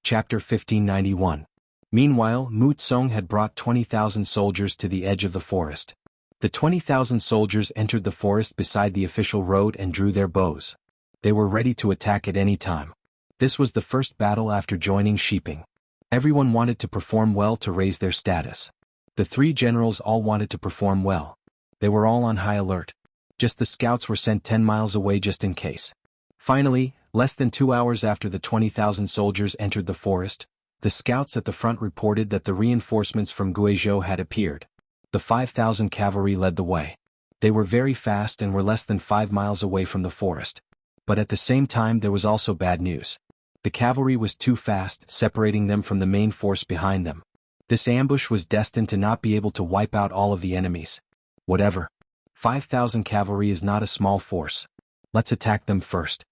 Chapter 1591. Meanwhile, Mu Tsong had brought 20,000 soldiers to the edge of the forest. The 20,000 soldiers entered the forest beside the official road and drew their bows. They were ready to attack at any time. This was the first battle after joining Shiping. Everyone wanted to perform well to raise their status. The three generals all wanted to perform well. They were all on high alert. Just the scouts were sent 10 miles away just in case. Finally, less than 2 hours after the 20,000 soldiers entered the forest, the scouts at the front reported that the reinforcements from Guizhou had appeared. The 5,000 cavalry led the way. They were very fast and were less than 5 miles away from the forest. But at the same time there was also bad news. The cavalry was too fast, separating them from the main force behind them. This ambush was destined to not be able to wipe out all of the enemies. Whatever. 5,000 cavalry is not a small force. Let's attack them first.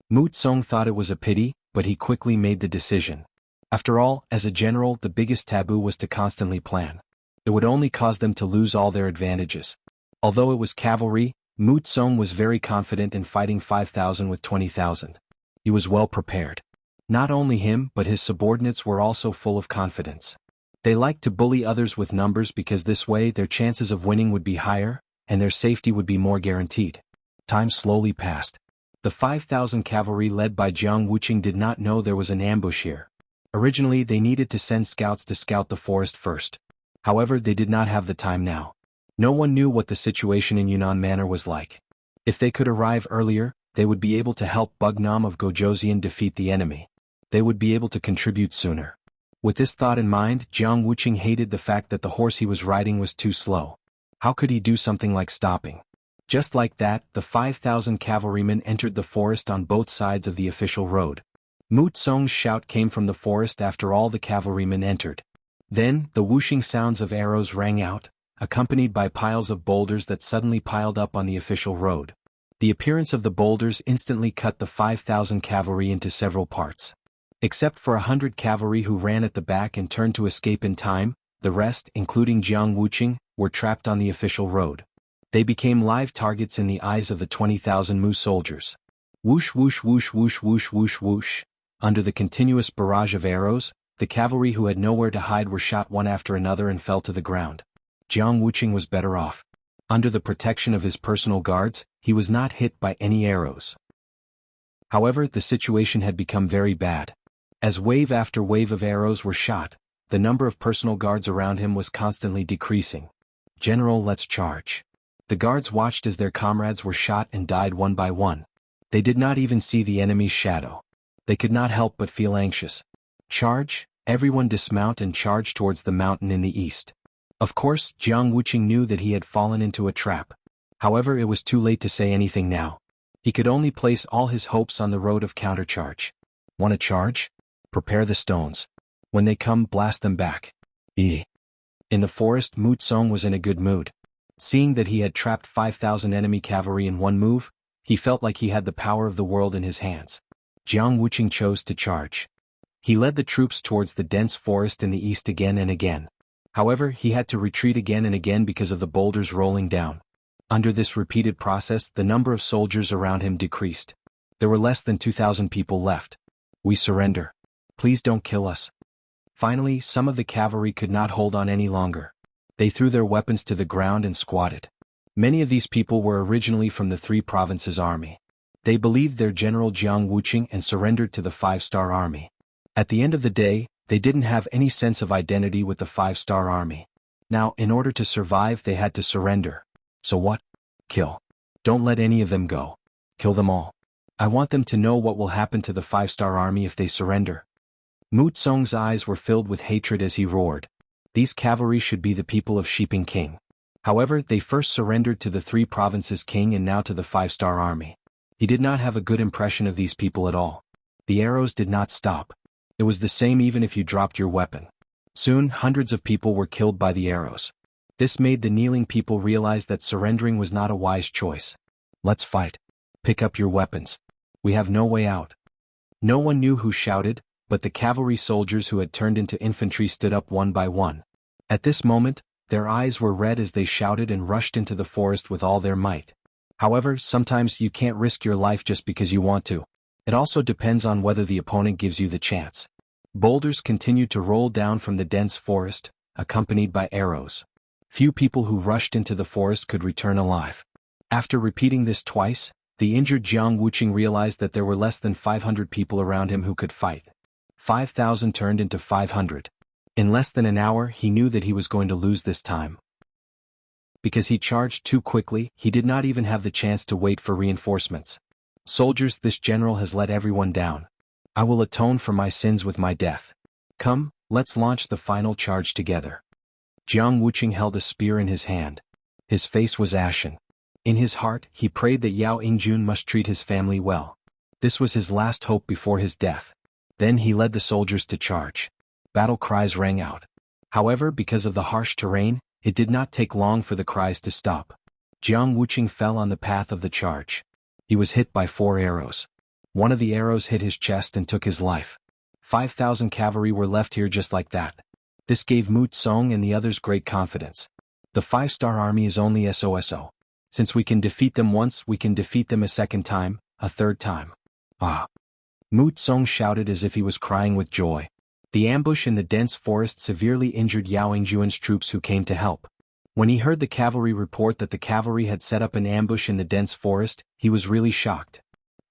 Mu Tsong thought it was a pity, but he quickly made the decision. After all, as a general, the biggest taboo was to constantly plan. It would only cause them to lose all their advantages. Although it was cavalry, Mu Tsong was very confident in fighting 5,000 with 20,000. He was well prepared. Not only him but his subordinates were also full of confidence. They liked to bully others with numbers because this way their chances of winning would be higher, and their safety would be more guaranteed. Time slowly passed. The 5,000 cavalry led by Jiang Wuqing did not know there was an ambush here. Originally they needed to send scouts to scout the forest first. However, they did not have the time now. No one knew what the situation in Yunnan Manor was like. If they could arrive earlier, they would be able to help Bugnam of Gojoseon defeat the enemy. They would be able to contribute sooner. With this thought in mind, Jiang Wuqing hated the fact that the horse he was riding was too slow. How could he do something like stopping? Just like that, the 5,000 cavalrymen entered the forest on both sides of the official road. Mu Tsong's shout came from the forest after all the cavalrymen entered. Then, the whooshing sounds of arrows rang out, accompanied by piles of boulders that suddenly piled up on the official road. The appearance of the boulders instantly cut the 5,000 cavalry into several parts. Except for 100 cavalry who ran at the back and turned to escape in time, the rest, including Jiang Wuqing, were trapped on the official road. They became live targets in the eyes of the 20,000 Mu soldiers. Whoosh whoosh whoosh whoosh whoosh whoosh whoosh. Under the continuous barrage of arrows, the cavalry who had nowhere to hide were shot one after another and fell to the ground. Jiang Wuqing was better off. Under the protection of his personal guards, he was not hit by any arrows. However, the situation had become very bad. As wave after wave of arrows were shot, the number of personal guards around him was constantly decreasing. General, let's charge. The guards watched as their comrades were shot and died one by one. They did not even see the enemy's shadow. They could not help but feel anxious. Charge, everyone dismount and charge towards the mountain in the east. Of course, Jiang Wuqing knew that he had fallen into a trap. However, it was too late to say anything now. He could only place all his hopes on the road of countercharge. Want to charge? Prepare the stones. When they come, blast them back. In the forest, Mu Tsong was in a good mood. Seeing that he had trapped 5,000 enemy cavalry in one move, he felt like he had the power of the world in his hands. Jiang Wuqing chose to charge. He led the troops towards the dense forest in the east again and again. However, he had to retreat again and again because of the boulders rolling down. Under this repeated process, the number of soldiers around him decreased. There were less than 2,000 people left. We surrender. Please don't kill us. Finally, some of the cavalry could not hold on any longer. They threw their weapons to the ground and squatted. Many of these people were originally from the Three Provinces Army. They believed their general Jiang Wuqing and surrendered to the 5-Star Army. At the end of the day, they didn't have any sense of identity with the 5-Star Army. Now, in order to survive, they had to surrender. So what? Kill. Don't let any of them go. Kill them all. I want them to know what will happen to the 5-Star Army if they surrender. Mu Tsong's eyes were filled with hatred as he roared. These cavalry should be the people of Shiping King. However, they first surrendered to the Three Provinces King and now to the 5-Star Army. He did not have a good impression of these people at all. The arrows did not stop. It was the same even if you dropped your weapon. Soon, hundreds of people were killed by the arrows. This made the kneeling people realize that surrendering was not a wise choice. Let's fight. Pick up your weapons. We have no way out. No one knew who shouted, but the cavalry soldiers who had turned into infantry stood up one by one. At this moment, their eyes were red as they shouted and rushed into the forest with all their might. However, sometimes you can't risk your life just because you want to. It also depends on whether the opponent gives you the chance. Boulders continued to roll down from the dense forest, accompanied by arrows. Few people who rushed into the forest could return alive. After repeating this twice, the injured Jiang Wuqing realized that there were less than 500 people around him who could fight. 5,000 turned into 500. In less than an hour he knew that he was going to lose this time. Because he charged too quickly, he did not even have the chance to wait for reinforcements. Soldiers, this general has let everyone down. I will atone for my sins with my death. Come, let's launch the final charge together. Jiang Wuqing held a spear in his hand. His face was ashen. In his heart, he prayed that Yao Yingjun must treat his family well. This was his last hope before his death. Then he led the soldiers to charge. Battle cries rang out. However, because of the harsh terrain, it did not take long for the cries to stop. Jiang Wuqing fell on the path of the charge. He was hit by 4 arrows. One of the arrows hit his chest and took his life. 5,000 cavalry were left here just like that. This gave Mu Tsong and the others great confidence. The 5-star army is only SOSO. Since we can defeat them once, we can defeat them a second time, a third time. Ah! Mu Tsong shouted as if he was crying with joy. The ambush in the dense forest severely injured Yao Yingjun's troops who came to help. When he heard the cavalry report that the cavalry had set up an ambush in the dense forest, he was really shocked.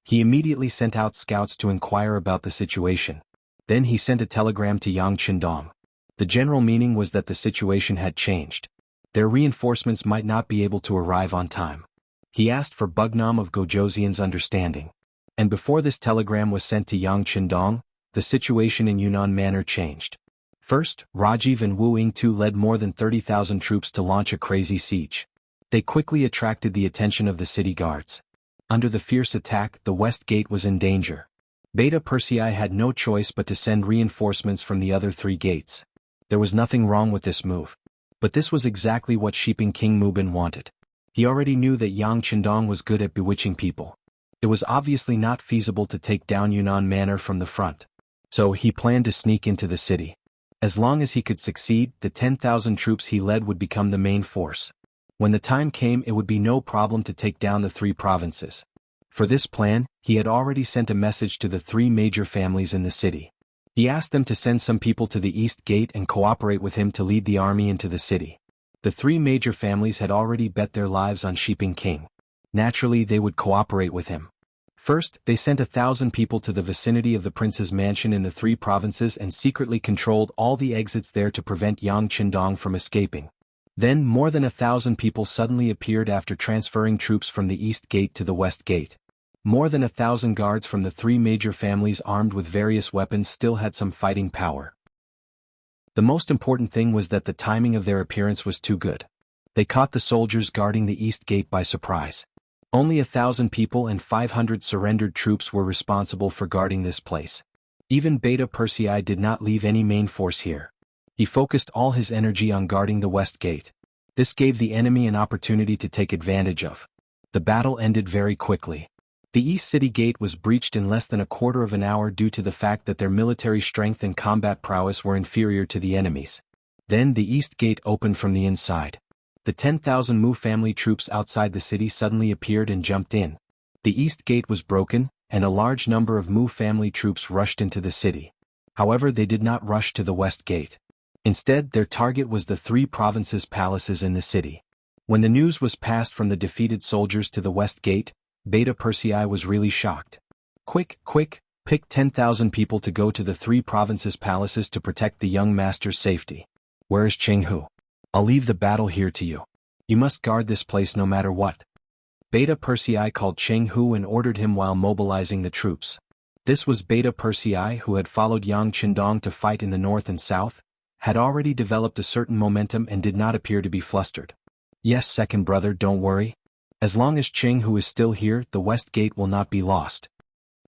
He immediately sent out scouts to inquire about the situation. Then he sent a telegram to Yang Qindong. The general meaning was that the situation had changed. Their reinforcements might not be able to arrive on time. He asked for Bugnam of Gojoseon's understanding. And before this telegram was sent to Yang Qindong, the situation in Yunnan Manor changed. First, Rajiv and Wu Yingtu led more than 30,000 troops to launch a crazy siege. They quickly attracted the attention of the city guards. Under the fierce attack, the West Gate was in danger. Beta Persei had no choice but to send reinforcements from the other 3 gates. There was nothing wrong with this move. But this was exactly what Shiping King Mubin wanted. He already knew that Yang Qindong was good at bewitching people. It was obviously not feasible to take down Yunnan Manor from the front. So he planned to sneak into the city. As long as he could succeed, the 10,000 troops he led would become the main force. When the time came, it would be no problem to take down the 3 provinces. For this plan, he had already sent a message to the 3 major families in the city. He asked them to send some people to the East Gate and cooperate with him to lead the army into the city. The 3 major families had already bet their lives on Shiping King. Naturally, they would cooperate with him. First, they sent 1,000 people to the vicinity of the prince's mansion in the 3 provinces and secretly controlled all the exits there to prevent Yang Qindong from escaping. Then more than 1,000 people suddenly appeared after transferring troops from the East Gate to the West Gate. More than 1,000 guards from the 3 major families armed with various weapons still had some fighting power. The most important thing was that the timing of their appearance was too good. They caught the soldiers guarding the East Gate by surprise. Only 1,000 people and 500 surrendered troops were responsible for guarding this place. Even Beta Persei did not leave any main force here. He focused all his energy on guarding the West Gate. This gave the enemy an opportunity to take advantage of. The battle ended very quickly. The East City Gate was breached in less than a quarter of an hour due to the fact that their military strength and combat prowess were inferior to the enemy's. Then the East Gate opened from the inside. The 10,000 Mu family troops outside the city suddenly appeared and jumped in. The East Gate was broken, and a large number of Mu family troops rushed into the city. However, they did not rush to the West Gate. Instead, their target was the 3 provinces' palaces in the city. When the news was passed from the defeated soldiers to the West Gate, Beta Persei was really shocked. Quick, pick 10,000 people to go to the 3 provinces' palaces to protect the young master's safety. Where is Cheng Hu? I'll leave the battle here to you. You must guard this place no matter what. Beta Persei called Cheng Hu and ordered him while mobilizing the troops. This was Beta Persei, who had followed Yang Qindong to fight in the north and south, had already developed a certain momentum and did not appear to be flustered. Yes, second brother, don't worry. As long as Cheng Hu is still here, the West Gate will not be lost.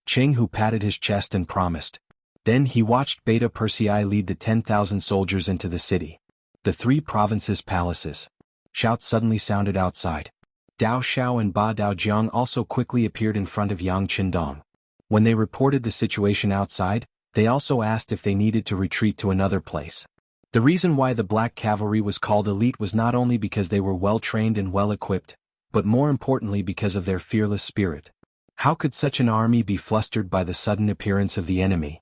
Cheng Hu patted his chest and promised. Then he watched Beta Persei lead the 10,000 soldiers into the city. The 3 provinces' palaces. Shouts suddenly sounded outside. Dao Xiao and Ba Dao Jiang also quickly appeared in front of Yang Qindong. When they reported the situation outside, they also asked if they needed to retreat to another place. The reason why the Black Cavalry was called elite was not only because they were well-trained and well-equipped, but more importantly because of their fearless spirit. How could such an army be flustered by the sudden appearance of the enemy?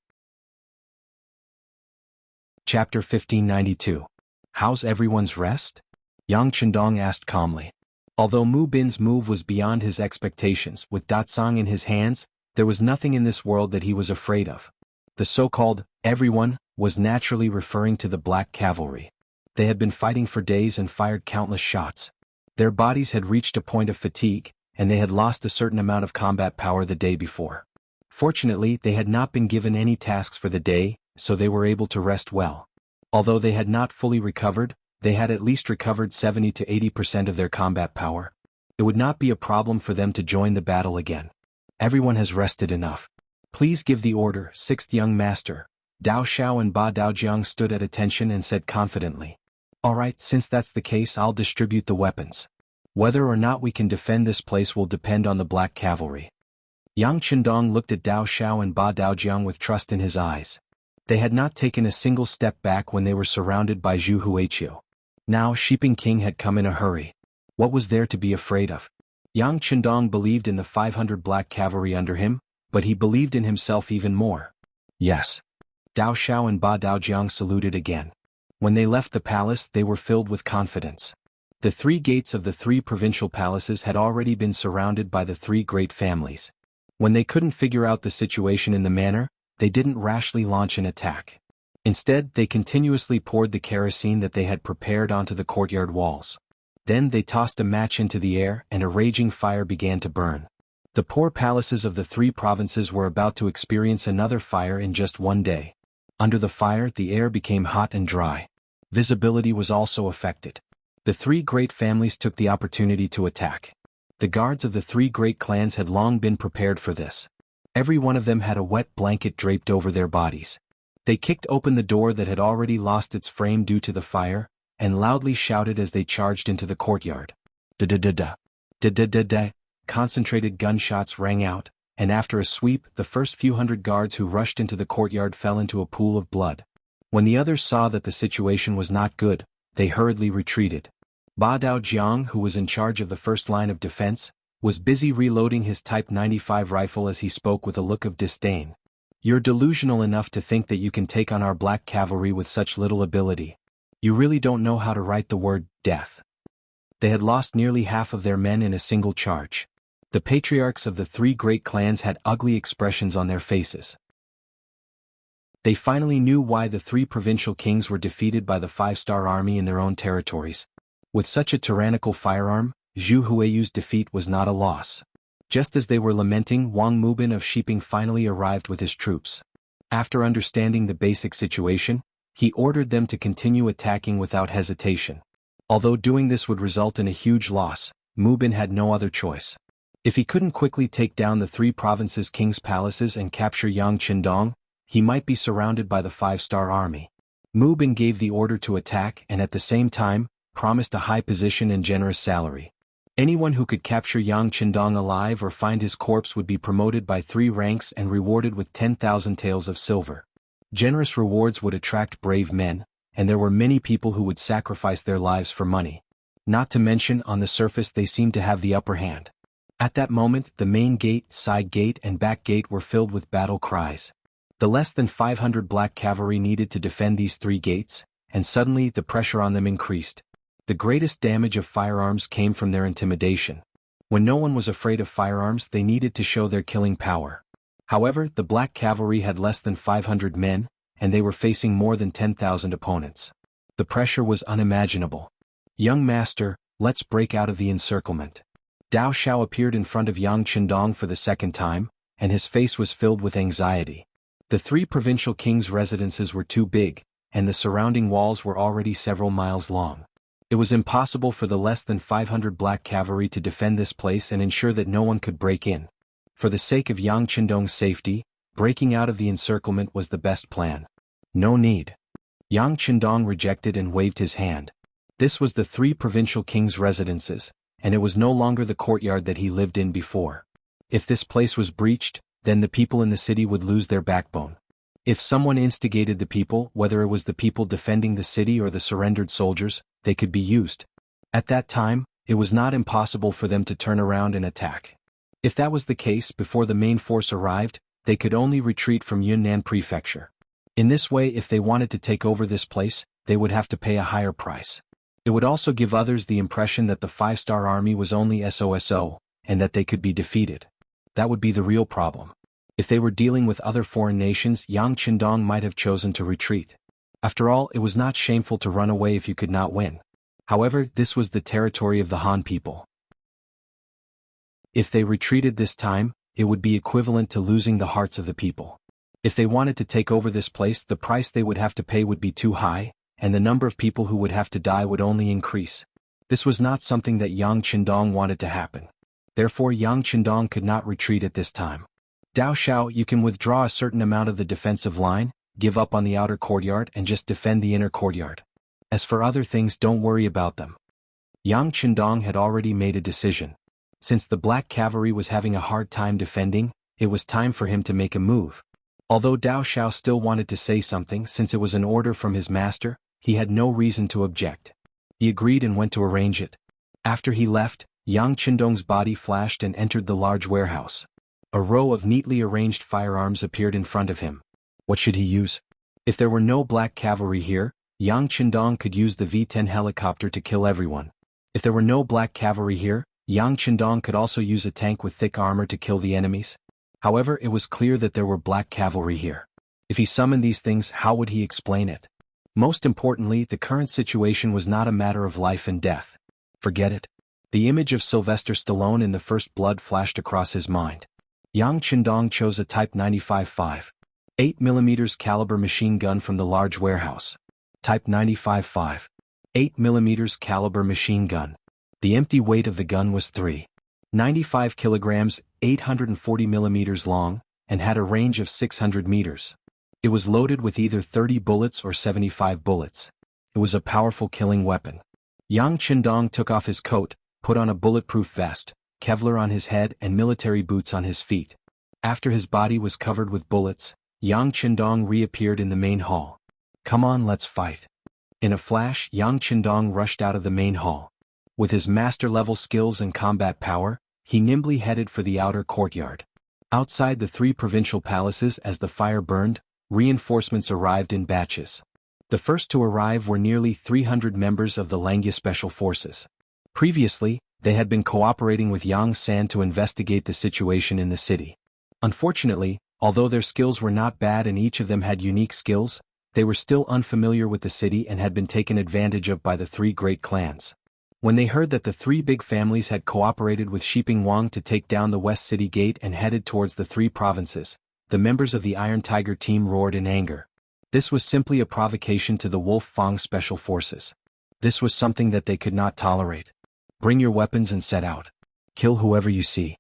Chapter 1592. How's everyone's rest? Yang Chendong asked calmly. Although Mu Bin's move was beyond his expectations, with Datsang in his hands, there was nothing in this world that he was afraid of. The so-called everyone was naturally referring to the Black Cavalry. They had been fighting for days and fired countless shots. Their bodies had reached a point of fatigue, and they had lost a certain amount of combat power the day before. Fortunately, they had not been given any tasks for the day, so they were able to rest well. Although they had not fully recovered, they had at least recovered 70 to 80% of their combat power. It would not be a problem for them to join the battle again. Everyone has rested enough. Please give the order, sixth young master. Dao Xiao and Ba Daojiang stood at attention and said confidently. Alright, since that's the case, I'll distribute the weapons. Whether or not we can defend this place will depend on the Black Cavalry. Yang Chendong looked at Dao Xiao and Ba Daojiang with trust in his eyes. They had not taken a single step back when they were surrounded by Zhu Huiqiu. Now Shiping King had come in a hurry. What was there to be afraid of? Yang Chendong believed in the 500 Black Cavalry under him, but he believed in himself even more. Yes. Dao Xiao and Ba Daojiang saluted again. When they left the palace, they were filled with confidence. The 3 gates of the 3 provincial palaces had already been surrounded by the 3 great families. When they couldn't figure out the situation in the manner, they didn't rashly launch an attack. Instead, they continuously poured the kerosene that they had prepared onto the courtyard walls. Then they tossed a match into the air and a raging fire began to burn. The poor palaces of the 3 provinces were about to experience another fire in just one day. Under the fire, the air became hot and dry. Visibility was also affected. The 3 great families took the opportunity to attack. The guards of the 3 great clans had long been prepared for this. Every one of them had a wet blanket draped over their bodies. They kicked open the door that had already lost its frame due to the fire, and loudly shouted as they charged into the courtyard. Da-da-da-da. Da-da-da-da. Concentrated gunshots rang out, and after a sweep, the first few hundred guards who rushed into the courtyard fell into a pool of blood. When the others saw that the situation was not good, they hurriedly retreated. Ba Daojiang, who was in charge of the first line of defense, was busy reloading his Type 95 rifle as he spoke with a look of disdain. You're delusional enough to think that you can take on our Black Cavalry with such little ability. You really don't know how to write the word, death. They had lost nearly half of their men in a single charge. The patriarchs of the 3 great clans had ugly expressions on their faces. They finally knew why the 3 provincial kings were defeated by the 5-star army in their own territories. With such a tyrannical firearm, Zhu Huiyiu's defeat was not a loss. Just as they were lamenting, Wang Mubin of Shiping finally arrived with his troops. After understanding the basic situation, he ordered them to continue attacking without hesitation. Although doing this would result in a huge loss, Mubin had no other choice. If he couldn't quickly take down the 3 provinces' king's palaces and capture Yang Chendong, he might be surrounded by the 5-star army. Mubin gave the order to attack and at the same time, promised a high position and generous salary. Anyone who could capture Yang Chendong alive or find his corpse would be promoted by 3 ranks and rewarded with 10,000 taels of silver. Generous rewards would attract brave men, and there were many people who would sacrifice their lives for money. Not to mention, on the surface they seemed to have the upper hand. At that moment, the main gate, side gate and back gate were filled with battle cries. The less than 500 Black Cavalry needed to defend these 3 gates, and suddenly the pressure on them increased. The greatest damage of firearms came from their intimidation. When no one was afraid of firearms, they needed to show their killing power. However, the Black Cavalry had less than 500 men, and they were facing more than 10,000 opponents. The pressure was unimaginable. Young master, let's break out of the encirclement. Dao Xiao appeared in front of Yang Chendong for the second time, and his face was filled with anxiety. The 3 provincial kings' residences were too big, and the surrounding walls were already several miles long. It was impossible for the less than 500 Black Cavalry to defend this place and ensure that no one could break in. For the sake of Yang Chendong's safety, breaking out of the encirclement was the best plan. No need. Yang Chendong rejected and waved his hand. This was the 3 provincial kings' residences, and it was no longer the courtyard that he lived in before. If this place was breached, then the people in the city would lose their backbone. If someone instigated the people, whether it was the people defending the city or the surrendered soldiers, they could be used. At that time, it was not impossible for them to turn around and attack. If that was the case before the main force arrived, they could only retreat from Yunnan Prefecture. In this way, if they wanted to take over this place, they would have to pay a higher price. It would also give others the impression that the 5-star army was only SOSO, and that they could be defeated. That would be the real problem. If they were dealing with other foreign nations, Yang Qindong might have chosen to retreat. After all, it was not shameful to run away if you could not win. However, this was the territory of the Han people. If they retreated this time, it would be equivalent to losing the hearts of the people. If they wanted to take over this place, the price they would have to pay would be too high, and the number of people who would have to die would only increase. This was not something that Yang Qindong wanted to happen. Therefore, Yang Qindong could not retreat at this time. Dao Xiao, you can withdraw a certain amount of the defensive line, give up on the outer courtyard and just defend the inner courtyard. As for other things, don't worry about them. Yang Qindong had already made a decision. Since the Black Cavalry was having a hard time defending, it was time for him to make a move. Although Dao Xiao still wanted to say something since it was an order from his master, he had no reason to object. He agreed and went to arrange it. After he left, Yang Qindong's body flashed and entered the large warehouse. A row of neatly arranged firearms appeared in front of him. What should he use? If there were no Black Cavalry here, Yang Qindong could use the V-10 helicopter to kill everyone. If there were no Black Cavalry here, Yang Qindong could also use a tank with thick armor to kill the enemies. However, it was clear that there were Black Cavalry here. If he summoned these things, how would he explain it? Most importantly, the current situation was not a matter of life and death. Forget it. The image of Sylvester Stallone in The First Blood flashed across his mind. Yang Qindong chose a Type 95.5, 8mm caliber machine gun from the large warehouse. Type 95.5, 8mm caliber machine gun. The empty weight of the gun was 3.95 kilograms, 840 millimeters long, and had a range of 600 meters. It was loaded with either 30 bullets or 75 bullets. It was a powerful killing weapon. Yang Qindong took off his coat, put on a bulletproof vest, Kevlar on his head and military boots on his feet. After his body was covered with bullets, Yang Qindong reappeared in the main hall. Come on, let's fight. In a flash, Yang Qindong rushed out of the main hall. With his master-level skills and combat power, he nimbly headed for the outer courtyard. Outside the 3 provincial palaces, as the fire burned, reinforcements arrived in batches. The first to arrive were nearly 300 members of the Langya Special Forces. Previously, they had been cooperating with Yang San to investigate the situation in the city. Unfortunately, although their skills were not bad and each of them had unique skills, they were still unfamiliar with the city and had been taken advantage of by the 3 great clans. When they heard that the 3 big families had cooperated with Shiping Wang to take down the West City Gate and headed towards the 3 provinces, the members of the Iron Tiger team roared in anger. This was simply a provocation to the Wolf Fang Special Forces. This was something that they could not tolerate. Bring your weapons and set out. Kill whoever you see.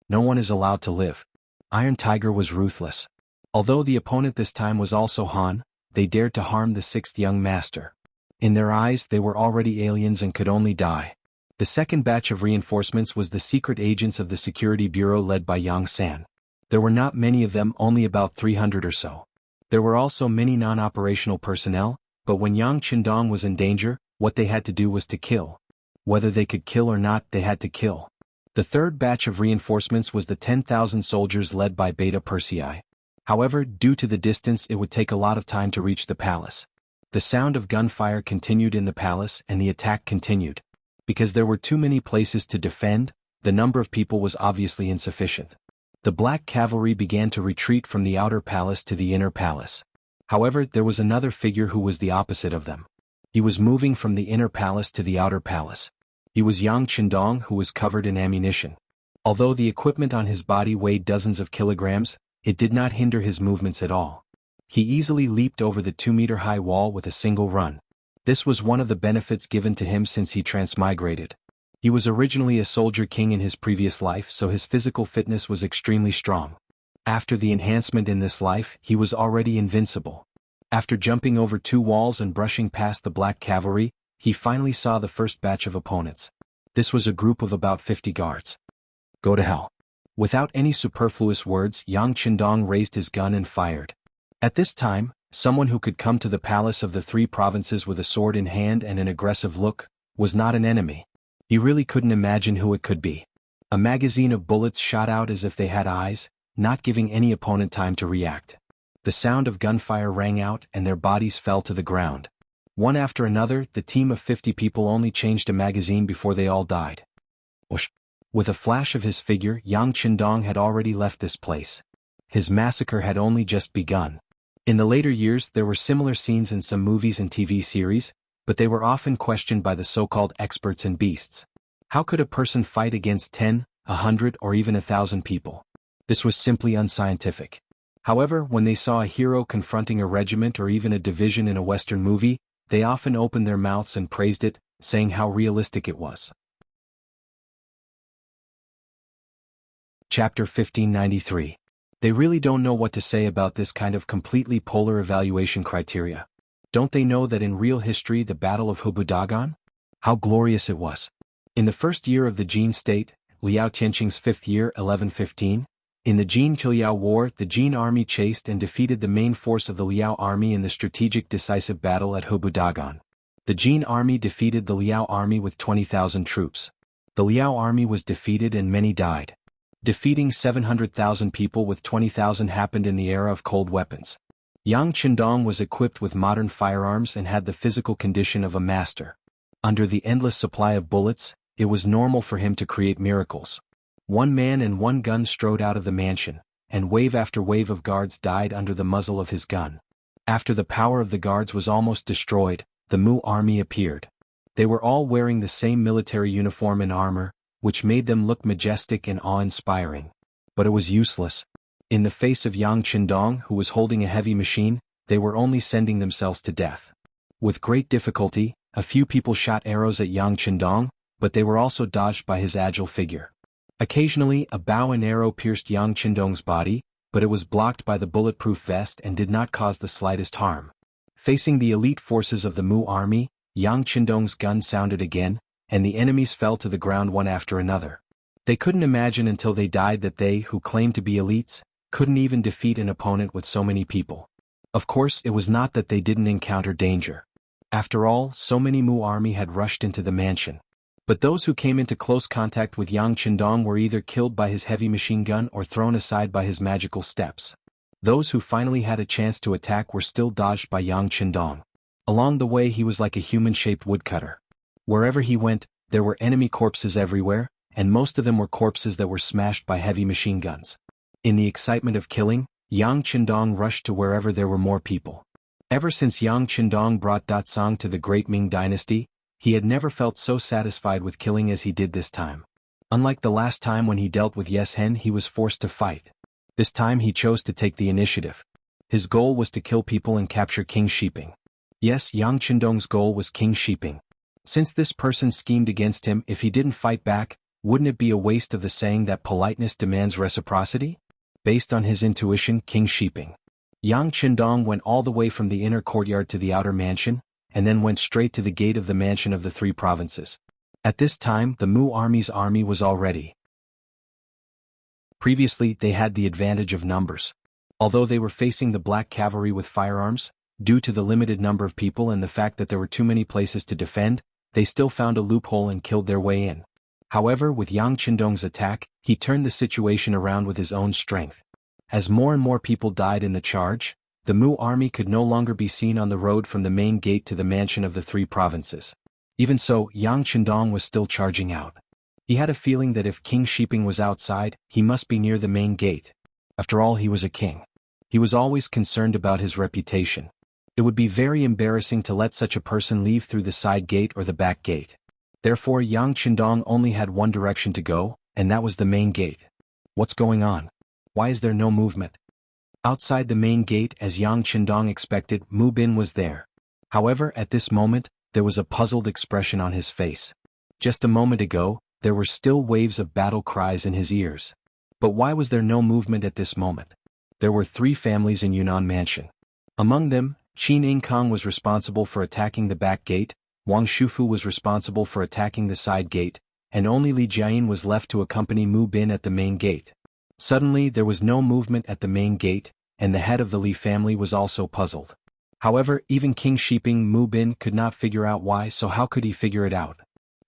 No one is allowed to live. Iron Tiger was ruthless. Although the opponent this time was also Han, they dared to harm the 6th young master. In their eyes, they were already aliens and could only die. The second batch of reinforcements was the secret agents of the Security Bureau led by Yang San. There were not many of them, only about 300 or so. There were also many non-operational personnel, but when Yang Qindong was in danger, what they had to do was to kill. Whether they could kill or not, they had to kill. The third batch of reinforcements was the 10,000 soldiers led by Beta Persei. However, due to the distance, it would take a lot of time to reach the palace. The sound of gunfire continued in the palace and the attack continued. Because there were too many places to defend, the number of people was obviously insufficient. The Black Cavalry began to retreat from the outer palace to the inner palace. However, there was another figure who was the opposite of them. He was moving from the inner palace to the outer palace. He was Yang Qindong, who was covered in ammunition. Although the equipment on his body weighed dozens of kilograms, it did not hinder his movements at all. He easily leaped over the 2-meter-high wall with a single run. This was one of the benefits given to him since he transmigrated. He was originally a soldier king in his previous life, so his physical fitness was extremely strong. After the enhancement in this life, he was already invincible. After jumping over 2 walls and brushing past the Black Cavalry, he finally saw the first batch of opponents. This was a group of about 50 guards. Go to hell. Without any superfluous words, Yang Qindong raised his gun and fired. At this time, someone who could come to the palace of the 3 provinces with a sword in hand and an aggressive look was not an enemy. He really couldn't imagine who it could be. A magazine of bullets shot out as if they had eyes, not giving any opponent time to react. The sound of gunfire rang out and their bodies fell to the ground. One after another, the team of 50 people only changed a magazine before they all died. Whoosh! With a flash of his figure, Yang Qindong had already left this place. His massacre had only just begun. In the later years there were similar scenes in some movies and TV series, but they were often questioned by the so-called experts and beasts. How could a person fight against 10, 100 or even 1,000 people? This was simply unscientific. However, when they saw a hero confronting a regiment or even a division in a Western movie, they often opened their mouths and praised it, saying how realistic it was. Chapter 1593. They really don't know what to say about this kind of completely polar evaluation criteria. Don't they know that in real history the Battle of Hubudagan? How glorious it was. In the first year of the Jin state, Liao Tianqing's 5th year 1115, in the Jin-Qiao War the Jin army chased and defeated the main force of the Liao army in the strategic decisive battle at Hubudagan. The Jin army defeated the Liao army with 20,000 troops. The Liao army was defeated and many died. Defeating 700,000 people with 20,000 happened in the era of cold weapons. Yang Qindong was equipped with modern firearms and had the physical condition of a master. Under the endless supply of bullets, it was normal for him to create miracles. One man and one gun strode out of the mansion, and wave after wave of guards died under the muzzle of his gun. After the power of the guards was almost destroyed, the Mu army appeared. They were all wearing the same military uniform and armor, which made them look majestic and awe-inspiring. But it was useless. In the face of Yang Qindong, who was holding a heavy machine, they were only sending themselves to death. With great difficulty, a few people shot arrows at Yang Qindong, but they were also dodged by his agile figure. Occasionally, a bow and arrow pierced Yang Qindong's body, but it was blocked by the bulletproof vest and did not cause the slightest harm. Facing the elite forces of the Mu army, Yang Qindong's gun sounded again, and the enemies fell to the ground one after another. They couldn't imagine until they died that they, who claimed to be elites, couldn't even defeat an opponent with so many people. Of course, it was not that they didn't encounter danger. After all, so many Mu army had rushed into the mansion. But those who came into close contact with Yang Qindong were either killed by his heavy machine gun or thrown aside by his magical steps. Those who finally had a chance to attack were still dodged by Yang Qindong. Along the way he was like a human-shaped woodcutter. Wherever he went, there were enemy corpses everywhere, and most of them were corpses that were smashed by heavy machine guns. In the excitement of killing, Yang Qindong rushed to wherever there were more people. Ever since Yang Qindong brought Datsang to the Great Ming Dynasty, he had never felt so satisfied with killing as he did this time. Unlike the last time when he dealt with Yes Hen, he was forced to fight. This time he chose to take the initiative. His goal was to kill people and capture King Shiping. Yes, Yang Qindong's goal was King Shiping. Since this person schemed against him, if he didn't fight back, wouldn't it be a waste of the saying that politeness demands reciprocity? Based on his intuition, King Shiping. Yang Qindong went all the way from the inner courtyard to the outer mansion, and then went straight to the gate of the mansion of the 3 provinces. At this time, the Mu army's army was all ready. Previously, they had the advantage of numbers. Although they were facing the black cavalry with firearms, due to the limited number of people and the fact that there were too many places to defend, they still found a loophole and killed their way in. However, with Yang Qindong's attack, he turned the situation around with his own strength. As more and more people died in the charge, the Mu army could no longer be seen on the road from the main gate to the mansion of the 3 provinces. Even so, Yang Qindong was still charging out. He had a feeling that if King Shiping was outside, he must be near the main gate. After all, he was a king. He was always concerned about his reputation. It would be very embarrassing to let such a person leave through the side gate or the back gate. Therefore, Yang Qindong only had one direction to go, and that was the main gate. What's going on? Why is there no movement? Outside the main gate, as Yang Qindong expected, Mu Bin was there. However, at this moment, there was a puzzled expression on his face. Just a moment ago, there were still waves of battle cries in his ears. But why was there no movement at this moment? There were 3 families in Yunnan Mansion. Among them, Qin Inkong was responsible for attacking the back gate, Wang Shufu was responsible for attacking the side gate, and only Li Jiayin was left to accompany Mu Bin at the main gate. Suddenly there was no movement at the main gate, and the head of the Li family was also puzzled. However, even King Shiping Mu Bin could not figure out why, so how could he figure it out?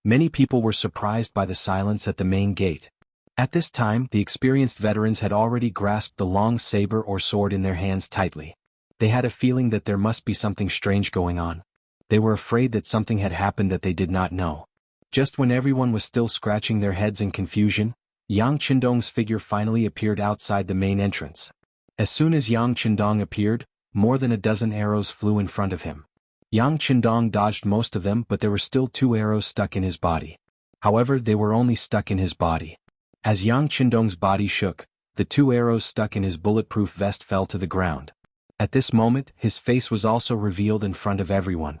Many people were surprised by the silence at the main gate. At this time, the experienced veterans had already grasped the long saber or sword in their hands tightly. They had a feeling that there must be something strange going on. They were afraid that something had happened that they did not know. Just when everyone was still scratching their heads in confusion, Yang Qindong's figure finally appeared outside the main entrance. As soon as Yang Qindong appeared, more than a dozen arrows flew in front of him. Yang Qindong dodged most of them, but there were still 2 arrows stuck in his body. However, they were only stuck in his body. As Yang Qindong's body shook, the 2 arrows stuck in his bulletproof vest fell to the ground. At this moment, his face was also revealed in front of everyone.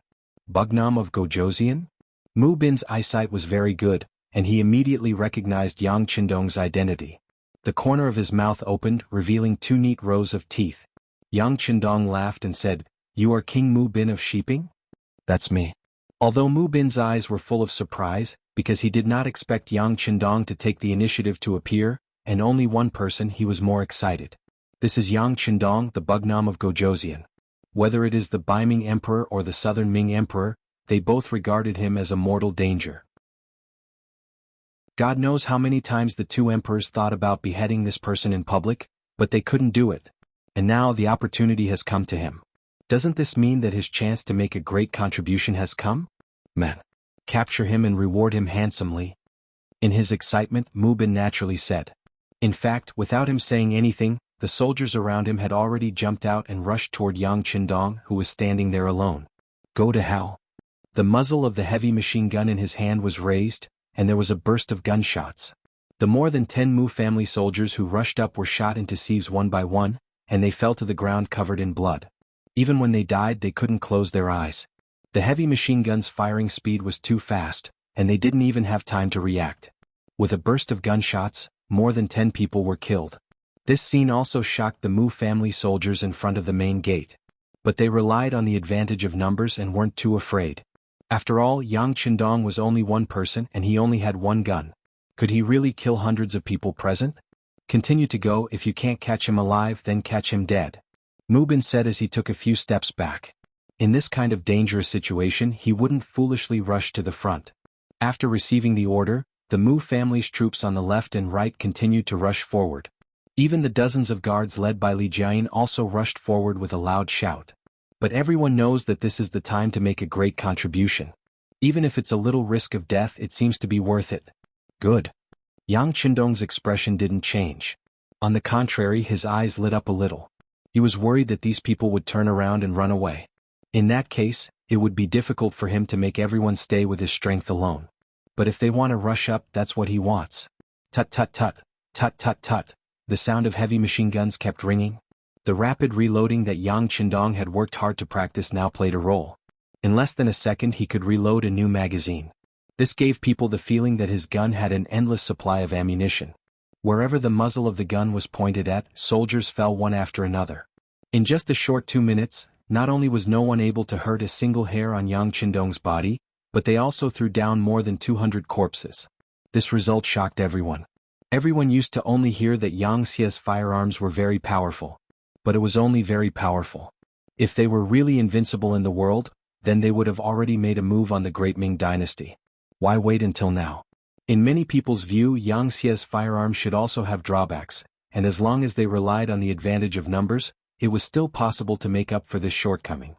Bugnam of Gojoseon? Mu Bin's eyesight was very good, and he immediately recognized Yang Qindong's identity. The corner of his mouth opened, revealing 2 neat rows of teeth. Yang Qindong laughed and said, "You are King Mu Bin of Sheeping?" "That's me." Although Mu Bin's eyes were full of surprise, because he did not expect Yang Qindong to take the initiative to appear, and only one person, he was more excited. "This is Yang Qindong, the Bugnam of Gojoseon." Whether it is the Baiming Emperor or the Southern Ming Emperor, they both regarded him as a mortal danger. God knows how many times the 2 emperors thought about beheading this person in public, but they couldn't do it. And now the opportunity has come to him. Doesn't this mean that his chance to make a great contribution has come? Man, capture him and reward him handsomely. In his excitement, Mu Bin naturally said. In fact, without him saying anything, the soldiers around him had already jumped out and rushed toward Yang Qindong, who was standing there alone. Go to hell. The muzzle of the heavy machine gun in his hand was raised, and there was a burst of gunshots. The more than 10 Mu family soldiers who rushed up were shot into sieves one by one, and they fell to the ground covered in blood. Even when they died, they couldn't close their eyes. The heavy machine gun's firing speed was too fast, and they didn't even have time to react. With a burst of gunshots, more than 10 people were killed. This scene also shocked the Mu family soldiers in front of the main gate. But they relied on the advantage of numbers and weren't too afraid. After all, Yang Qindong was only one person and he only had 1 gun. Could he really kill hundreds of people present? Continue to go. If you can't catch him alive, then catch him dead. Mu Bin said as he took a few steps back. In this kind of dangerous situation, he wouldn't foolishly rush to the front. After receiving the order, the Mu family's troops on the left and right continued to rush forward. Even the dozens of guards led by Li Jiayin also rushed forward with a loud shout. But everyone knows that this is the time to make a great contribution. Even if it's a little risk of death, it seems to be worth it. Good. Yang Qindong's expression didn't change. On the contrary, his eyes lit up a little. He was worried that these people would turn around and run away. In that case, it would be difficult for him to make everyone stay with his strength alone. But if they want to rush up, that's what he wants. Tut tut tut, tut tut tut. The sound of heavy machine guns kept ringing. The rapid reloading that Yang Qindong had worked hard to practice now played a role. In less than a second he could reload a new magazine. This gave people the feeling that his gun had an endless supply of ammunition. Wherever the muzzle of the gun was pointed at, soldiers fell one after another. In just a short 2 minutes, not only was no one able to hurt a single hair on Yang Qindong's body, but they also threw down more than 200 corpses. This result shocked everyone. Everyone used to only hear that Yang Xie's firearms were very powerful. But it was only very powerful. If they were really invincible in the world, then they would have already made a move on the Great Ming Dynasty. Why wait until now? In many people's view, Yang Xie's firearms should also have drawbacks, and as long as they relied on the advantage of numbers, it was still possible to make up for this shortcoming.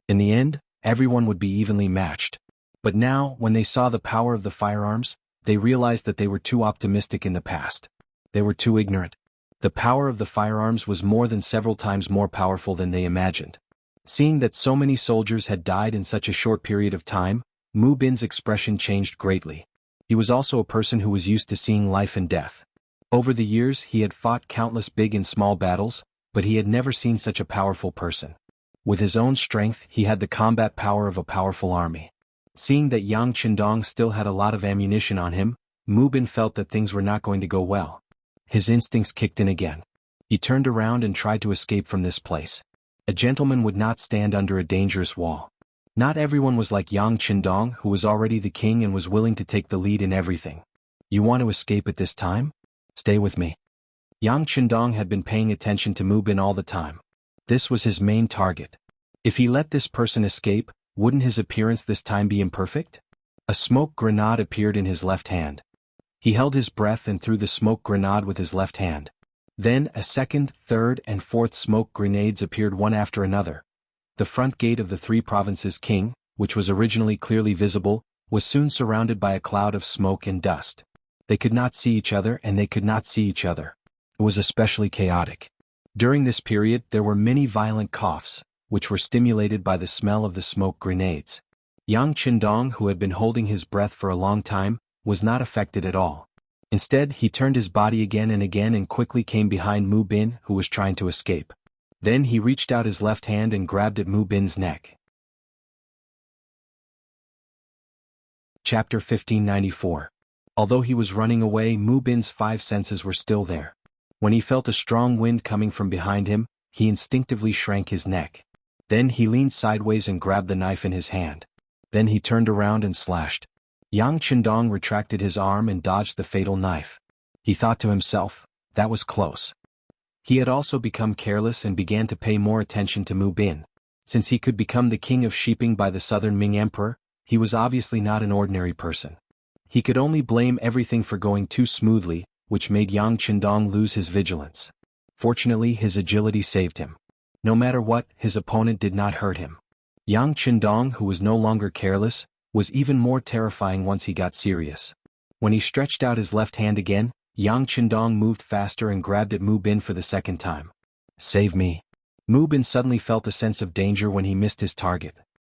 In the end, everyone would be evenly matched. But now, when they saw the power of the firearms, they realized that they were too optimistic in the past. They were too ignorant. The power of the firearms was more than several times more powerful than they imagined. Seeing that so many soldiers had died in such a short period of time, Mu Bin's expression changed greatly. He was also a person who was used to seeing life and death. Over the years he had fought countless big and small battles, but he had never seen such a powerful person. With his own strength, he had the combat power of a powerful army. Seeing that Yang Qindong still had a lot of ammunition on him, Mu Bin felt that things were not going to go well. His instincts kicked in again. He turned around and tried to escape from this place. A gentleman would not stand under a dangerous wall. Not everyone was like Yang Qindong, who was already the king and was willing to take the lead in everything. You want to escape at this time? Stay with me. Yang Qindong had been paying attention to Mu Bin all the time. This was his main target. If he let this person escape, wouldn't his appearance this time be imperfect? A smoke grenade appeared in his left hand. He held his breath and threw the smoke grenade with his left hand. Then a second, third and fourth smoke grenades appeared one after another. The front gate of the three provinces' king, which was originally clearly visible, was soon surrounded by a cloud of smoke and dust. They could not see each other and they could not see each other. It was especially chaotic. During this period there were many violent coughs, which were stimulated by the smell of the smoke grenades. Yang Qindong, who had been holding his breath for a long time, was not affected at all. Instead, he turned his body again and quickly came behind Mu Bin, who was trying to escape. Then he reached out his left hand and grabbed at Mu Bin's neck. Chapter 1594. Although he was running away, Mu Bin's five senses were still there. When he felt a strong wind coming from behind him, he instinctively shrank his neck. Then he leaned sideways and grabbed the knife in his hand. Then he turned around and slashed. Yang Qindong retracted his arm and dodged the fatal knife. He thought to himself, that was close. He had also become careless and began to pay more attention to Mu Bin. Since he could become the king of Shiping by the southern Ming emperor, he was obviously not an ordinary person. He could only blame everything for going too smoothly, which made Yang Qindong lose his vigilance. Fortunately, his agility saved him. No matter what, his opponent did not hurt him. Yang Qindong, who was no longer careless, was even more terrifying once he got serious. When he stretched out his left hand again, Yang Qindong moved faster and grabbed at Mu Bin for the second time. Save me. Mu Bin suddenly felt a sense of danger when he missed his target.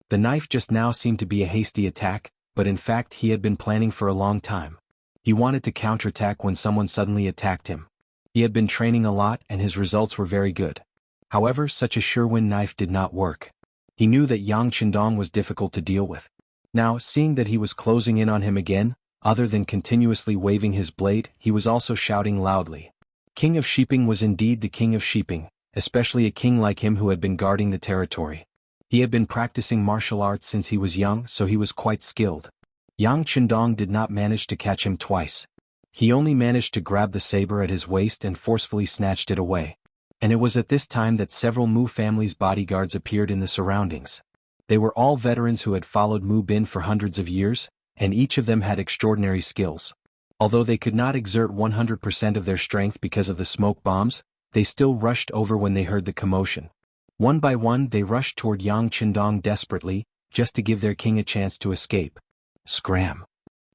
The knife just now seemed to be a hasty attack, but in fact he had been planning for a long time. He wanted to counterattack when someone suddenly attacked him. He had been training a lot and his results were very good. However, such a sure-win knife did not work. He knew that Yang Qindong was difficult to deal with. Now, seeing that he was closing in on him again, other than continuously waving his blade, he was also shouting loudly. King of Shiping was indeed the king of Shiping, especially a king like him who had been guarding the territory. He had been practicing martial arts since he was young, so he was quite skilled. Yang Qindong did not manage to catch him twice. He only managed to grab the saber at his waist and forcefully snatched it away. And it was at this time that several Mu family's bodyguards appeared in the surroundings. They were all veterans who had followed Mu Bin for hundreds of years, and each of them had extraordinary skills. Although they could not exert 100% of their strength because of the smoke bombs, they still rushed over when they heard the commotion. One by one they rushed toward Yang Qindong desperately, just to give their king a chance to escape. Scram!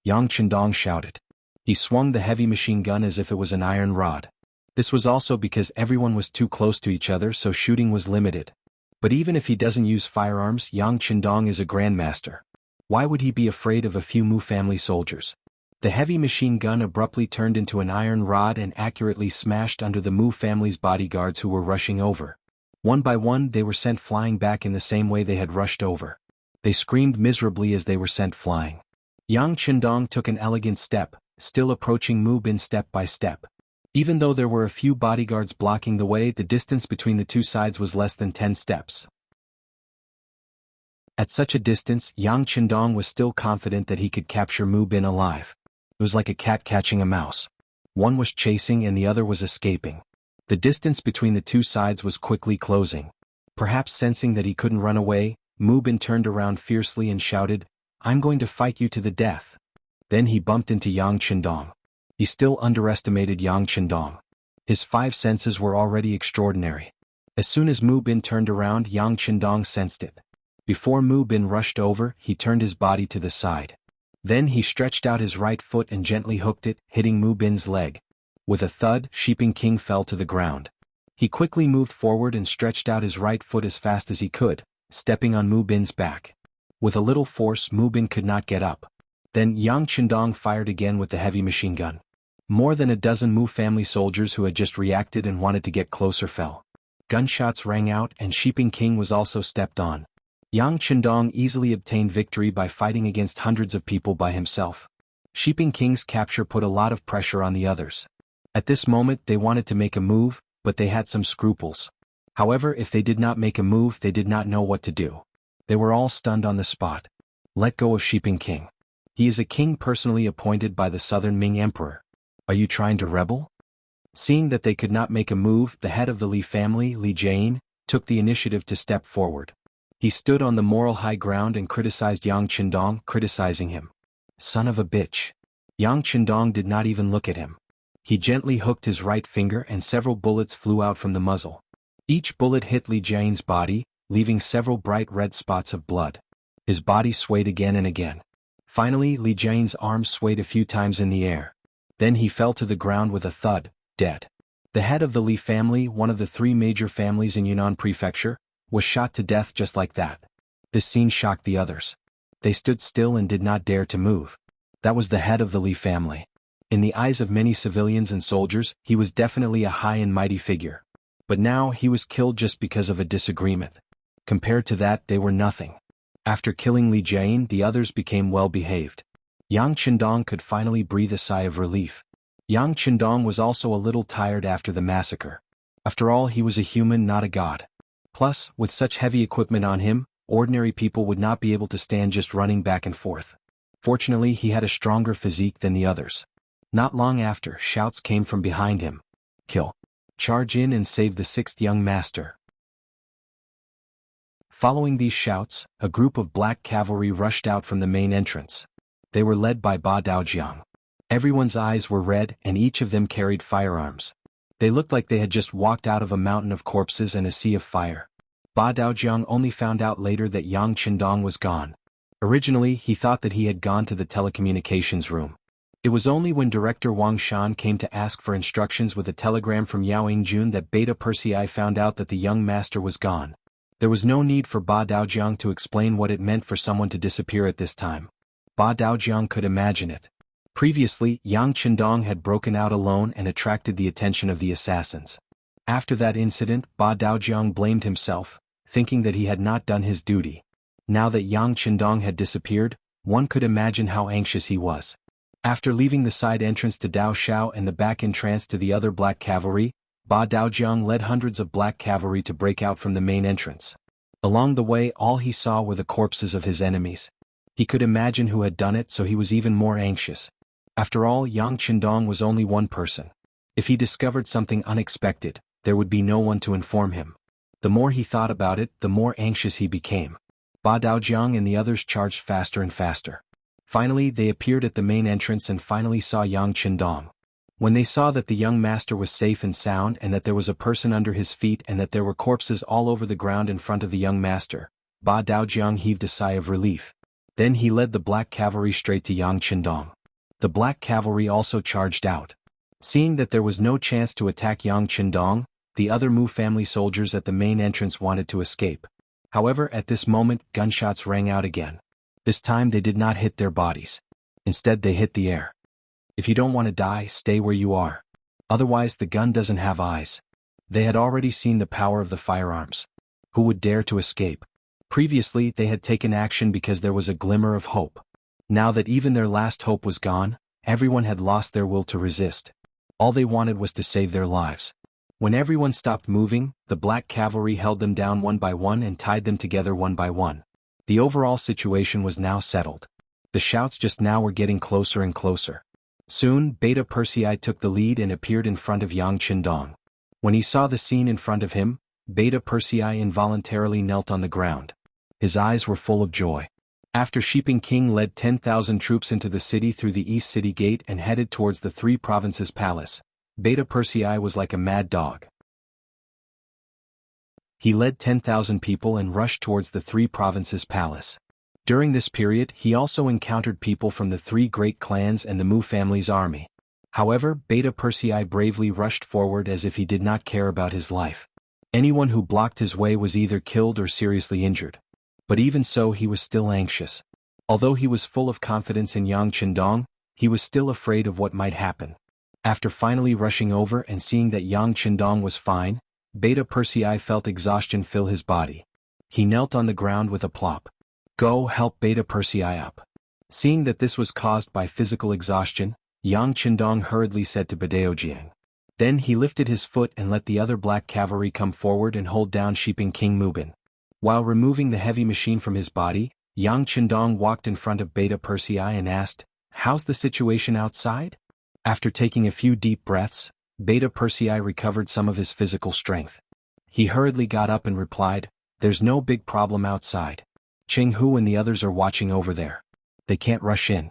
Yang Qindong shouted. He swung the heavy machine gun as if it was an iron rod. This was also because everyone was too close to each other, so shooting was limited. But even if he doesn't use firearms, Yang Qindong is a grandmaster. Why would he be afraid of a few Mu family soldiers? The heavy machine gun abruptly turned into an iron rod and accurately smashed under the Mu family's bodyguards who were rushing over. One by one they were sent flying back in the same way they had rushed over. They screamed miserably as they were sent flying. Yang Qindong took an elegant step, still approaching Mu Bin step by step. Even though there were a few bodyguards blocking the way, the distance between the two sides was less than 10 steps. At such a distance, Yang Qindong was still confident that he could capture Mu Bin alive. It was like a cat catching a mouse. One was chasing and the other was escaping. The distance between the two sides was quickly closing. Perhaps sensing that he couldn't run away, Mu Bin turned around fiercely and shouted, "I'm going to fight you to the death." Then he bumped into Yang Qindong. He still underestimated Yang Qindong. His five senses were already extraordinary. As soon as Mu Bin turned around, Yang Qindong sensed it. Before Mu Bin rushed over, he turned his body to the side. Then he stretched out his right foot and gently hooked it, hitting Mu Bin's leg. With a thud, Shiping King fell to the ground. He quickly moved forward and stretched out his right foot as fast as he could, stepping on Mu Bin's back. With a little force, Mu Bin could not get up. Then Yang Qindong fired again with the heavy machine gun. More than a dozen Mu family soldiers who had just reacted and wanted to get closer fell. Gunshots rang out and Shiping King was also stepped on. Yang Qindong easily obtained victory by fighting against hundreds of people by himself. Shiping King's capture put a lot of pressure on the others. At this moment they wanted to make a move, but they had some scruples. However, if they did not make a move, they did not know what to do. They were all stunned on the spot. Let go of Shiping King. He is a king personally appointed by the southern Ming emperor. Are you trying to rebel? Seeing that they could not make a move, the head of the Li family, Li Jian, took the initiative to step forward. He stood on the moral high ground and criticized Yang Qindong, criticizing him. Son of a bitch. Yang Qindong did not even look at him. He gently hooked his right finger and several bullets flew out from the muzzle. Each bullet hit Li Jian's body, leaving several bright red spots of blood. His body swayed again and again. Finally, Li Jian's arms swayed a few times in the air. Then he fell to the ground with a thud, dead. The head of the Li family, one of the three major families in Yunnan Prefecture, was shot to death just like that. This scene shocked the others. They stood still and did not dare to move. That was the head of the Li family. In the eyes of many civilians and soldiers, he was definitely a high and mighty figure. But now he was killed just because of a disagreement. Compared to that, they were nothing. After killing Li Jian, the others became well-behaved. Yang Qindong could finally breathe a sigh of relief. Yang Qindong was also a little tired after the massacre. After all, he was a human, not a god. Plus, with such heavy equipment on him, ordinary people would not be able to stand just running back and forth. Fortunately, he had a stronger physique than the others. Not long after, shouts came from behind him. Kill. Charge in and save the sixth young master. Following these shouts, a group of black cavalry rushed out from the main entrance. They were led by Ba Daojiang. Everyone's eyes were red and each of them carried firearms. They looked like they had just walked out of a mountain of corpses and a sea of fire. Ba Daojiang only found out later that Yang Qindong was gone. Originally, he thought that he had gone to the telecommunications room. It was only when Director Wang Shan came to ask for instructions with a telegram from Yao Yingjun that Beta Persei found out that the young master was gone. There was no need for Ba Daojiang to explain what it meant for someone to disappear at this time. Ba Daojiang could imagine it. Previously, Yang Qindong had broken out alone and attracted the attention of the assassins. After that incident, Ba Daojiang blamed himself, thinking that he had not done his duty. Now that Yang Qindong had disappeared, one could imagine how anxious he was. After leaving the side entrance to Dao Shao and the back entrance to the other black cavalry, Ba Daojiang led hundreds of black cavalry to break out from the main entrance. Along the way, all he saw were the corpses of his enemies. He could imagine who had done it, so he was even more anxious. After all, Yang Qindong was only one person. If he discovered something unexpected, there would be no one to inform him. The more he thought about it, the more anxious he became. Ba Daojiang and the others charged faster and faster. Finally, they appeared at the main entrance and finally saw Yang Qindong. When they saw that the young master was safe and sound and that there was a person under his feet and that there were corpses all over the ground in front of the young master, Ba Daojiang heaved a sigh of relief. Then he led the black cavalry straight to Yang Qindong. The black cavalry also charged out. Seeing that there was no chance to attack Yang Qindong, the other Mu family soldiers at the main entrance wanted to escape. However, at this moment, gunshots rang out again. This time they did not hit their bodies. Instead, they hit the air. If you don't want to die, stay where you are. Otherwise, the gun doesn't have eyes. They had already seen the power of the firearms. Who would dare to escape? Previously, they had taken action because there was a glimmer of hope. Now that even their last hope was gone, everyone had lost their will to resist. All they wanted was to save their lives. When everyone stopped moving, the black cavalry held them down one by one and tied them together one by one. The overall situation was now settled. The shouts just now were getting closer and closer. Soon, Beta Persei took the lead and appeared in front of Yang Qindong. When he saw the scene in front of him, Beta Persei involuntarily knelt on the ground. His eyes were full of joy. After Shiping King led 10,000 troops into the city through the East City Gate and headed towards the Three Provinces Palace, Beta Persei was like a mad dog. He led 10,000 people and rushed towards the Three Provinces Palace. During this period, he also encountered people from the three great clans and the Mu family's army. However, Beta Persei bravely rushed forward as if he did not care about his life. Anyone who blocked his way was either killed or seriously injured. But even so, he was still anxious. Although he was full of confidence in Yang Qindong, he was still afraid of what might happen. After finally rushing over and seeing that Yang Qindong was fine, Beta Persei felt exhaustion fill his body. He knelt on the ground with a plop. Go help Beta Persei up. Seeing that this was caused by physical exhaustion, Yang Qindong hurriedly said to Badaojiang. Then he lifted his foot and let the other black cavalry come forward and hold down Shiping King Mubin. While removing the heavy machine from his body, Yang Qindong walked in front of Beta Persei and asked, "How's the situation outside?" After taking a few deep breaths, Beta Persei recovered some of his physical strength. He hurriedly got up and replied, "There's no big problem outside. Cheng Hu and the others are watching over there. They can't rush in."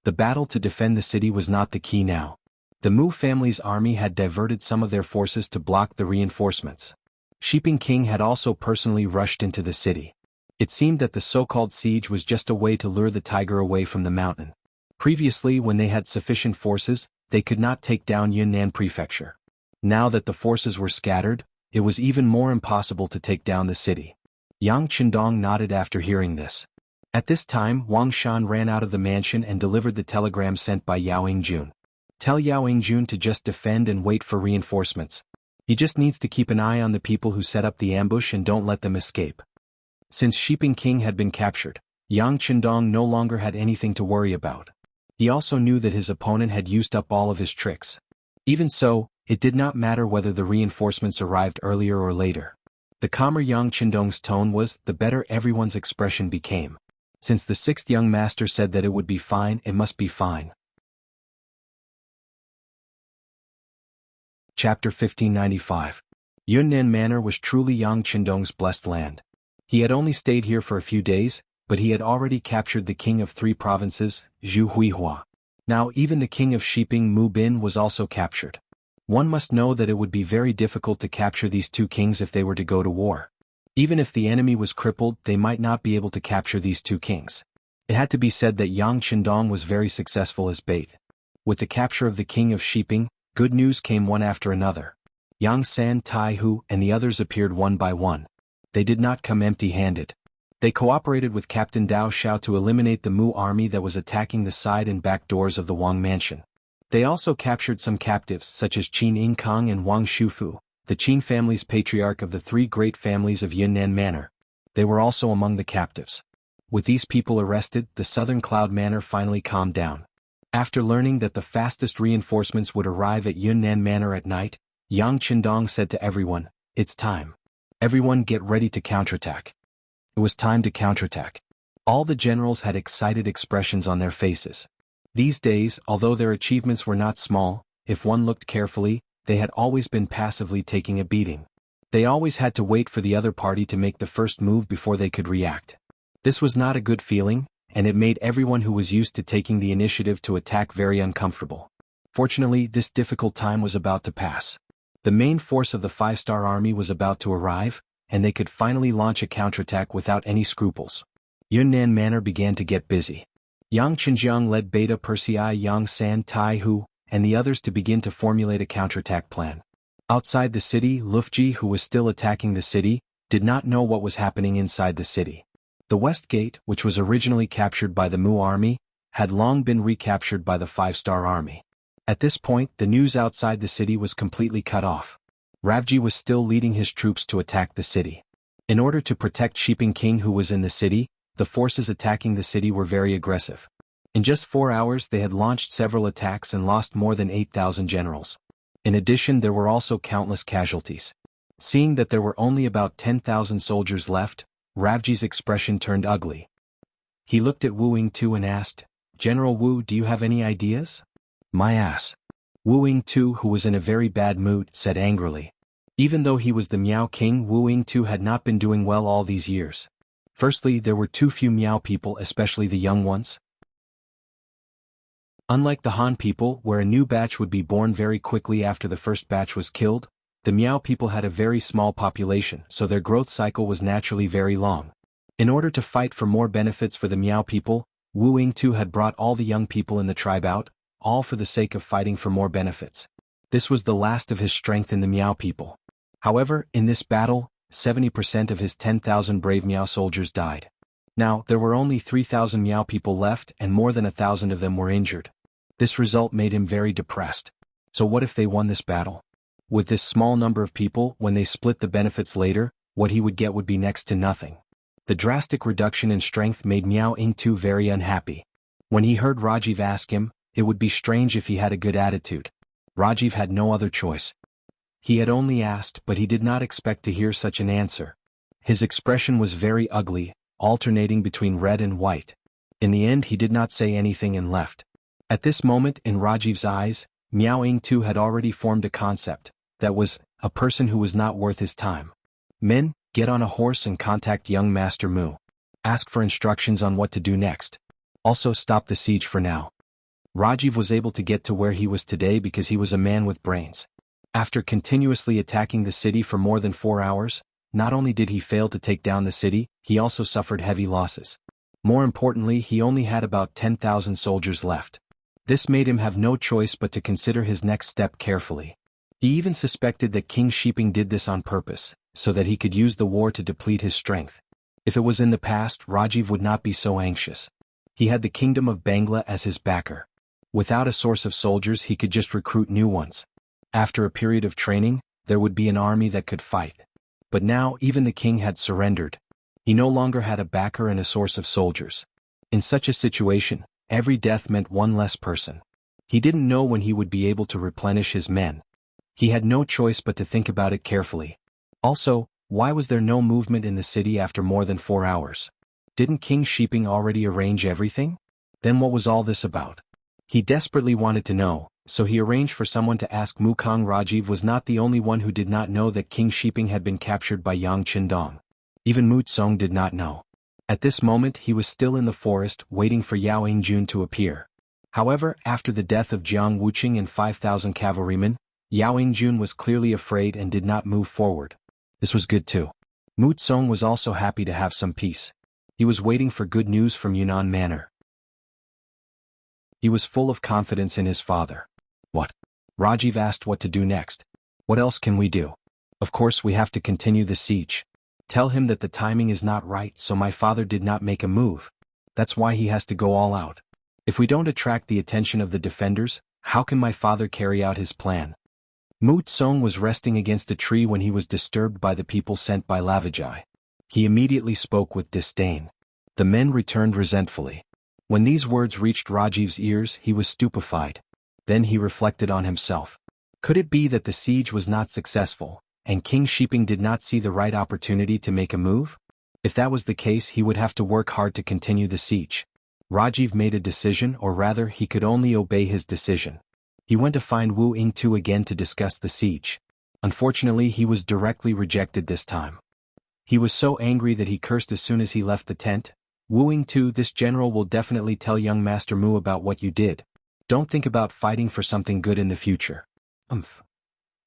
The battle to defend the city was not the key now. The Mu family's army had diverted some of their forces to block the reinforcements. Shiping King had also personally rushed into the city. It seemed that the so-called siege was just a way to lure the tiger away from the mountain. Previously, when they had sufficient forces, they could not take down Yunnan Prefecture. Now that the forces were scattered, it was even more impossible to take down the city. Yang Qindong nodded after hearing this. At this time, Wang Shan ran out of the mansion and delivered the telegram sent by Yao Yingjun. Tell Yao Yingjun to just defend and wait for reinforcements. He just needs to keep an eye on the people who set up the ambush and don't let them escape. Since Shiping King had been captured, Yang Qindong no longer had anything to worry about. He also knew that his opponent had used up all of his tricks. Even so, it did not matter whether the reinforcements arrived earlier or later. The calmer Yang Qindong's tone was, the better everyone's expression became. Since the sixth young master said that it would be fine, it must be fine. Chapter 1595. Yunnan Manor was truly Yang Qindong's blessed land. He had only stayed here for a few days, but he had already captured the king of 3 provinces, Zhu Huihua. Now even the king of Shiping Mu Bin was also captured. One must know that it would be very difficult to capture these 2 kings if they were to go to war. Even if the enemy was crippled, they might not be able to capture these 2 kings. It had to be said that Yang Qindong was very successful as bait. With the capture of the king of Shiping, good news came one after another. Yang San Tai Hu and the others appeared one by one. They did not come empty-handed. They cooperated with Captain Dao Xiao to eliminate the Mu army that was attacking the side and back doors of the Wang mansion. They also captured some captives such as Qin Yingkang and Wang Shufu, the Qin family's patriarch of the 3 great families of Yunnan Manor. They were also among the captives. With these people arrested, the Southern Cloud Manor finally calmed down. After learning that the fastest reinforcements would arrive at Yunnan Manor at night, Yang Qindong said to everyone, "It's time. Everyone get ready to counterattack." It was time to counterattack. All the generals had excited expressions on their faces. These days, although their achievements were not small, if one looked carefully, they had always been passively taking a beating. They always had to wait for the other party to make the first move before they could react. This was not a good feeling, and it made everyone who was used to taking the initiative to attack very uncomfortable. Fortunately, this difficult time was about to pass. The main force of the 5-star army was about to arrive, and they could finally launch a counterattack without any scruples. Yunnan Manor began to get busy. Yang Qinjiang led Beta Persei Yang San Tai Hu and the others to begin to formulate a counterattack plan. Outside the city, Lufji, who was still attacking the city, did not know what was happening inside the city. The West Gate, which was originally captured by the Mu army, had long been recaptured by the 5-star army. At this point, the news outside the city was completely cut off. Ravji was still leading his troops to attack the city. In order to protect Shiping King who was in the city, the forces attacking the city were very aggressive. In just 4 hours they had launched several attacks and lost more than 8,000 generals. In addition, there were also countless casualties. Seeing that there were only about 10,000 soldiers left, Ravji's expression turned ugly. He looked at Wu Yingtu and asked, "General Wu, do you have any ideas?" "My ass." Wu Yingtu, who was in a very bad mood, said angrily. Even though he was the Miao King, Wu Yingtu had not been doing well all these years. Firstly, there were too few Miao people, especially the young ones. Unlike the Han people, where a new batch would be born very quickly after the first batch was killed, the Miao people had a very small population, so their growth cycle was naturally very long. In order to fight for more benefits for the Miao people, Wu Yingtu had brought all the young people in the tribe out, all for the sake of fighting for more benefits. This was the last of his strength in the Miao people. However, in this battle, 70% of his 10,000 brave Miao soldiers died. Now, there were only 3,000 Miao people left and more than 1,000 of them were injured. This result made him very depressed. So what if they won this battle? With this small number of people, when they split the benefits later, what he would get would be next to nothing. The drastic reduction in strength made Miao Yingtu very unhappy. When he heard Rajiv ask him, it would be strange if he had a good attitude. Rajiv had no other choice. He had only asked, but he did not expect to hear such an answer. His expression was very ugly, alternating between red and white. In the end, he did not say anything and left. At this moment, in Rajiv's eyes, Miao Yingtu had already formed a concept, that was, a person who was not worth his time. "Men, get on a horse and contact young Master Mu. Ask for instructions on what to do next. Also stop the siege for now. Rajiv was able to get to where he was today because he was a man with brains. After continuously attacking the city for more than 4 hours, not only did he fail to take down the city, he also suffered heavy losses. More importantly, he only had about 10,000 soldiers left. This made him have no choice but to consider his next step carefully. He even suspected that King Shiping did this on purpose, so that he could use the war to deplete his strength. If it was in the past, Rajiv would not be so anxious. He had the kingdom of Bangla as his backer. Without a source of soldiers, he could just recruit new ones. After a period of training, there would be an army that could fight. But now even the king had surrendered. He no longer had a backer and a source of soldiers. In such a situation, every death meant one less person. He didn't know when he would be able to replenish his men. He had no choice but to think about it carefully. Also, why was there no movement in the city after more than 4 hours? Didn't King Shiping already arrange everything? Then what was all this about? He desperately wanted to know, so he arranged for someone to ask Mukong. Rajiv was not the only one who did not know that King Shiping had been captured by Yang Qindong. Even Mutsong did not know. At this moment he was still in the forest waiting for Yao Yingjun to appear. However, after the death of Jiang Wuqing and 5,000 cavalrymen, Yao Yingjun was clearly afraid and did not move forward. This was good too. Mutsong was also happy to have some peace. He was waiting for good news from Yunnan Manor. He was full of confidence in his father. What? Rajiv asked what to do next. What else can we do? Of course we have to continue the siege. Tell him that the timing is not right, so my father did not make a move. That's why he has to go all out. If we don't attract the attention of the defenders, how can my father carry out his plan? Mu Tsong was resting against a tree when he was disturbed by the people sent by Lavajai. He immediately spoke with disdain. The men returned resentfully. When these words reached Rajiv's ears, he was stupefied. Then he reflected on himself. Could it be that the siege was not successful, and King Shiping did not see the right opportunity to make a move? If that was the case, he would have to work hard to continue the siege. Rajiv made a decision, or rather he could only obey his decision. He went to find Wu Yingtu again to discuss the siege. Unfortunately, he was directly rejected this time. He was so angry that he cursed as soon as he left the tent. Wu Yingtu, this general will definitely tell young Master Mu about what you did. Don't think about fighting for something good in the future.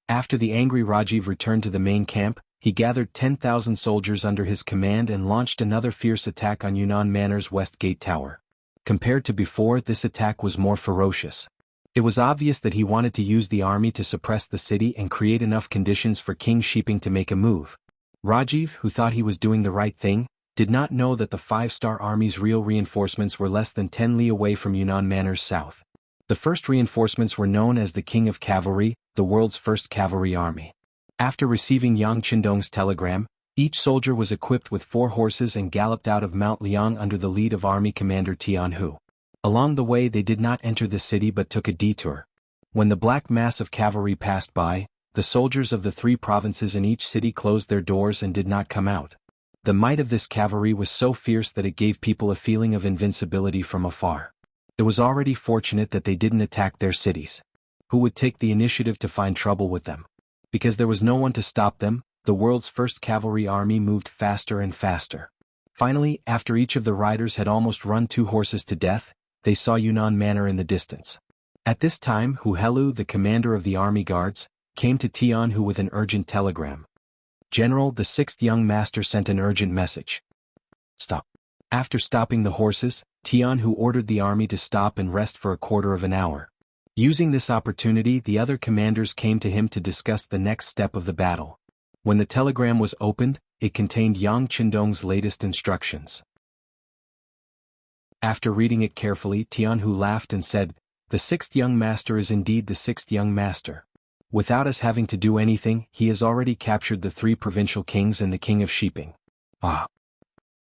After the angry Rajiv returned to the main camp, he gathered 10,000 soldiers under his command and launched another fierce attack on Yunnan Manor's West Gate Tower. Compared to before, this attack was more ferocious. It was obvious that he wanted to use the army to suppress the city and create enough conditions for King Shiping to make a move. Rajiv, who thought he was doing the right thing, did not know that the 5-star army's real reinforcements were less than 10 li away from Yunnan Manor's south. The first reinforcements were known as the King of Cavalry, the world's first cavalry army. After receiving Yang Qindong's telegram, each soldier was equipped with 4 horses and galloped out of Mount Liang under the lead of Army Commander Tian Hu. Along the way they did not enter the city but took a detour. When the black mass of cavalry passed by, the soldiers of the 3 provinces in each city closed their doors and did not come out. The might of this cavalry was so fierce that it gave people a feeling of invincibility from afar. It was already fortunate that they didn't attack their cities. Who would take the initiative to find trouble with them? Because there was no one to stop them, the world's first cavalry army moved faster and faster. Finally, after each of the riders had almost run 2 horses to death, they saw Yunnan Manor in the distance. At this time, Hu Helu, the commander of the army guards, came to Tian Hu with an urgent telegram. General, the 6th young master sent an urgent message. Stop. After stopping the horses, Tian Hu ordered the army to stop and rest for a quarter of an hour. Using this opportunity, the other commanders came to him to discuss the next step of the battle. When the telegram was opened, it contained Yang Qindong's latest instructions. After reading it carefully, Tian Hu laughed and said, "The 6th young master is indeed the 6th young master. Without us having to do anything, he has already captured the 3 provincial kings and the king of Shiping." Ah.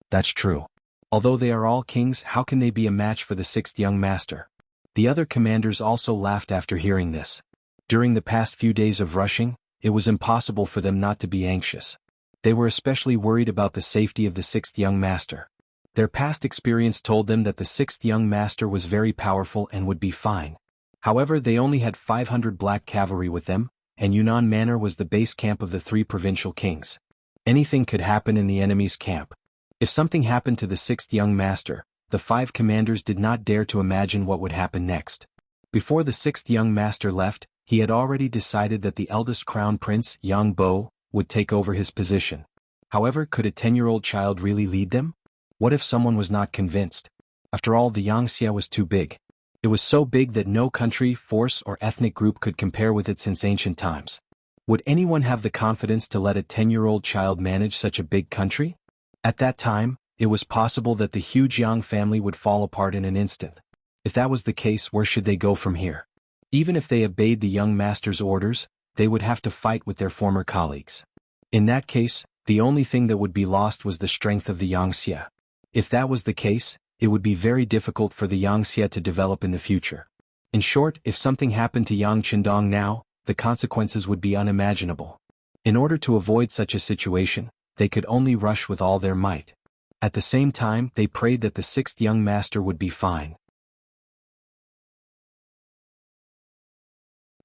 That's true. Although they are all kings, how can they be a match for the 6th young master? The other commanders also laughed after hearing this. During the past few days of rushing, it was impossible for them not to be anxious. They were especially worried about the safety of the 6th young master. Their past experience told them that the 6th young master was very powerful and would be fine. However, they only had 500 black cavalry with them, and Yunnan Manor was the base camp of the 3 provincial kings. Anything could happen in the enemy's camp. If something happened to the 6th young master, the 5 commanders did not dare to imagine what would happen next. Before the sixth young master left, he had already decided that the eldest crown prince, Yang Bo, would take over his position. However, could a 10-year-old child really lead them? What if someone was not convinced? After all, the Yangtze was too big. It was so big that no country, force, or ethnic group could compare with it since ancient times. Would anyone have the confidence to let a 10-year-old child manage such a big country? At that time, it was possible that the huge Yang family would fall apart in an instant. If that was the case, where should they go from here? Even if they obeyed the young master's orders, they would have to fight with their former colleagues. In that case, the only thing that would be lost was the strength of the Yangtze. If that was the case, it would be very difficult for the Yangtze to develop in the future. In short, if something happened to Yang Qindong now, the consequences would be unimaginable. In order to avoid such a situation, they could only rush with all their might. At the same time, they prayed that the sixth young master would be fine.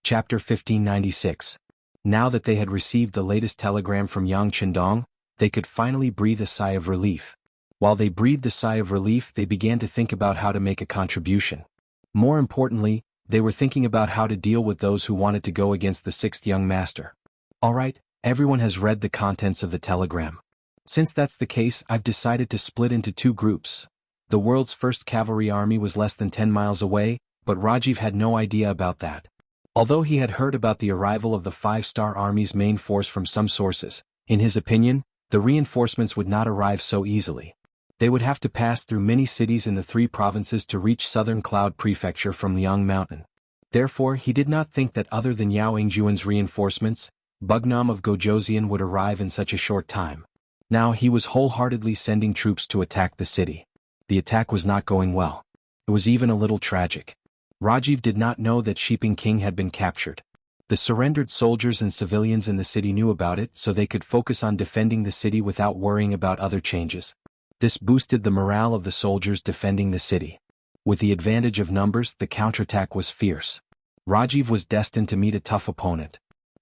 Chapter 1596. Now that they had received the latest telegram from Yang Qindong, they could finally breathe a sigh of relief. While they breathed a sigh of relief, they began to think about how to make a contribution. More importantly, they were thinking about how to deal with those who wanted to go against the sixth young master. Alright, everyone has read the contents of the telegram. Since that's the case, I've decided to split into two groups. The world's first cavalry army was less than 10 miles away, but Rajiv had no idea about that. Although he had heard about the arrival of the 5-star army's main force from some sources, in his opinion, the reinforcements would not arrive so easily. They would have to pass through many cities in the 3 provinces to reach southern Cloud Prefecture from Liang Mountain. Therefore, he did not think that other than Yao Ingjuan's reinforcements, Bugnam of Gojoseon would arrive in such a short time. Now he was wholeheartedly sending troops to attack the city. The attack was not going well. It was even a little tragic. Rajiv did not know that Shiping King had been captured. The surrendered soldiers and civilians in the city knew about it, so they could focus on defending the city without worrying about other changes. This boosted the morale of the soldiers defending the city. With the advantage of numbers, the counterattack was fierce. Rajiv was destined to meet a tough opponent.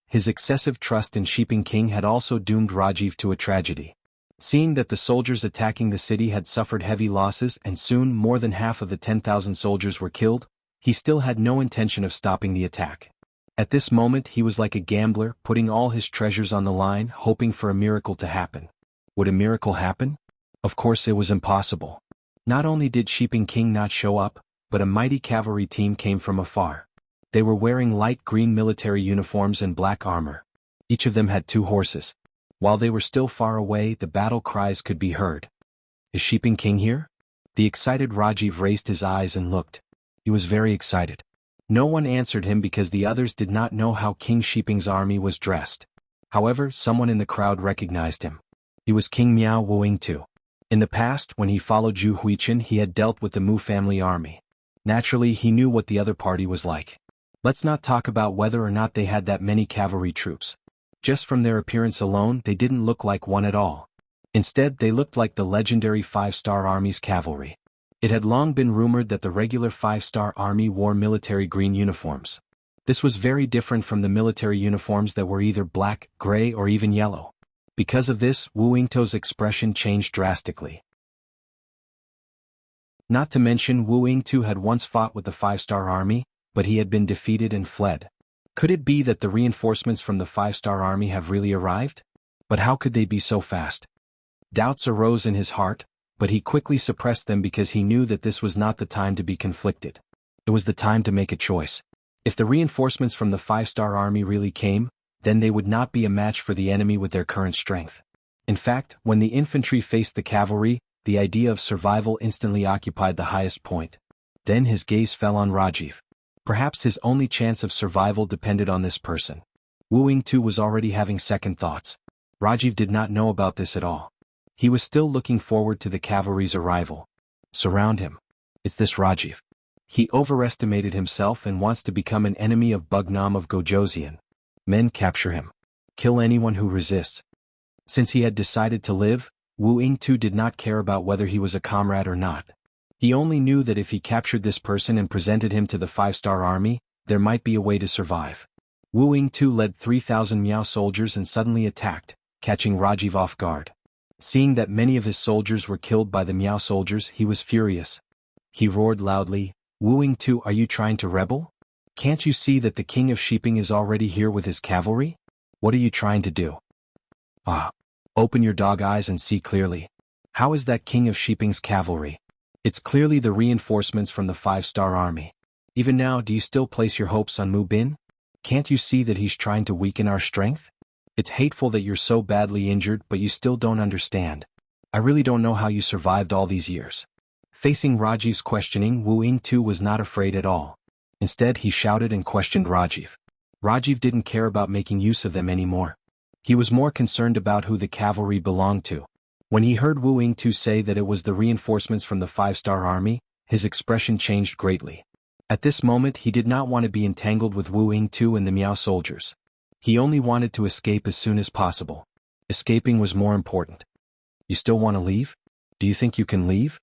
His excessive trust in Shiping King had also doomed Rajiv to a tragedy. Seeing that the soldiers attacking the city had suffered heavy losses and soon more than half of the 10,000 soldiers were killed, he still had no intention of stopping the attack. At this moment he was like a gambler, putting all his treasures on the line, hoping for a miracle to happen. Would a miracle happen? Of course it was impossible. Not only did Shiping King not show up, but a mighty cavalry team came from afar. They were wearing light green military uniforms and black armor. Each of them had 2 horses. While they were still far away, the battle cries could be heard. Is Shiping King here? The excited Rajiv raised his eyes and looked. He was very excited. No one answered him because the others did not know how King Shiping's army was dressed. However, someone in the crowd recognized him. He was King Miao Wuingtu. In the past, when he followed Zhu Huichen, he had dealt with the Mu family army. Naturally, he knew what the other party was like. Let's not talk about whether or not they had that many cavalry troops. Just from their appearance alone, they didn't look like one at all. Instead, they looked like the legendary 5-star army's cavalry. It had long been rumored that the regular 5-star army wore military green uniforms. This was very different from the military uniforms that were either black, gray, or even yellow. Because of this, Wu Yingto's expression changed drastically. Not to mention Wu Yingtu had once fought with the 5-star army, but he had been defeated and fled. Could it be that the reinforcements from the 5-star army have really arrived? But how could they be so fast? Doubts arose in his heart, but he quickly suppressed them because he knew that this was not the time to be conflicted. It was the time to make a choice. If the reinforcements from the 5-star army really came, then they would not be a match for the enemy with their current strength. In fact, when the infantry faced the cavalry, the idea of survival instantly occupied the highest point. Then his gaze fell on Rajiv. Perhaps his only chance of survival depended on this person. Wu Yingtu was already having second thoughts. Rajiv did not know about this at all. He was still looking forward to the cavalry's arrival. Surround him. It's this Rajiv. He overestimated himself and wants to become an enemy of Bugnam of Gojoseon. Men, capture him. Kill anyone who resists. Since he had decided to live, Wu Yingtu did not care about whether he was a comrade or not. He only knew that if he captured this person and presented him to the 5-star army, there might be a way to survive. Wu Yingtu led 3,000 Miao soldiers and suddenly attacked, catching Rajiv off guard. Seeing that many of his soldiers were killed by the Miao soldiers, he was furious. He roared loudly, "Wu Yingtu, are you trying to rebel? Can't you see that the king of Shiping is already here with his cavalry? What are you trying to do? Ah. Open your dog eyes and see clearly. How is that king of Shiping's cavalry? It's clearly the reinforcements from the 5-star army. Even now, do you still place your hopes on Mu Bin? Can't you see that he's trying to weaken our strength? It's hateful that you're so badly injured, but you still don't understand. I really don't know how you survived all these years. Facing Rajiv's questioning, Wu Ying too was not afraid at all. Instead, he shouted and questioned Rajiv. Rajiv didn't care about making use of them anymore. He was more concerned about who the cavalry belonged to. When he heard Wu Ying too say that it was the reinforcements from the 5-star army, his expression changed greatly. At this moment he did not want to be entangled with Wu Ying too and the Miao soldiers. He only wanted to escape as soon as possible. Escaping was more important. You still want to leave? Do you think you can leave?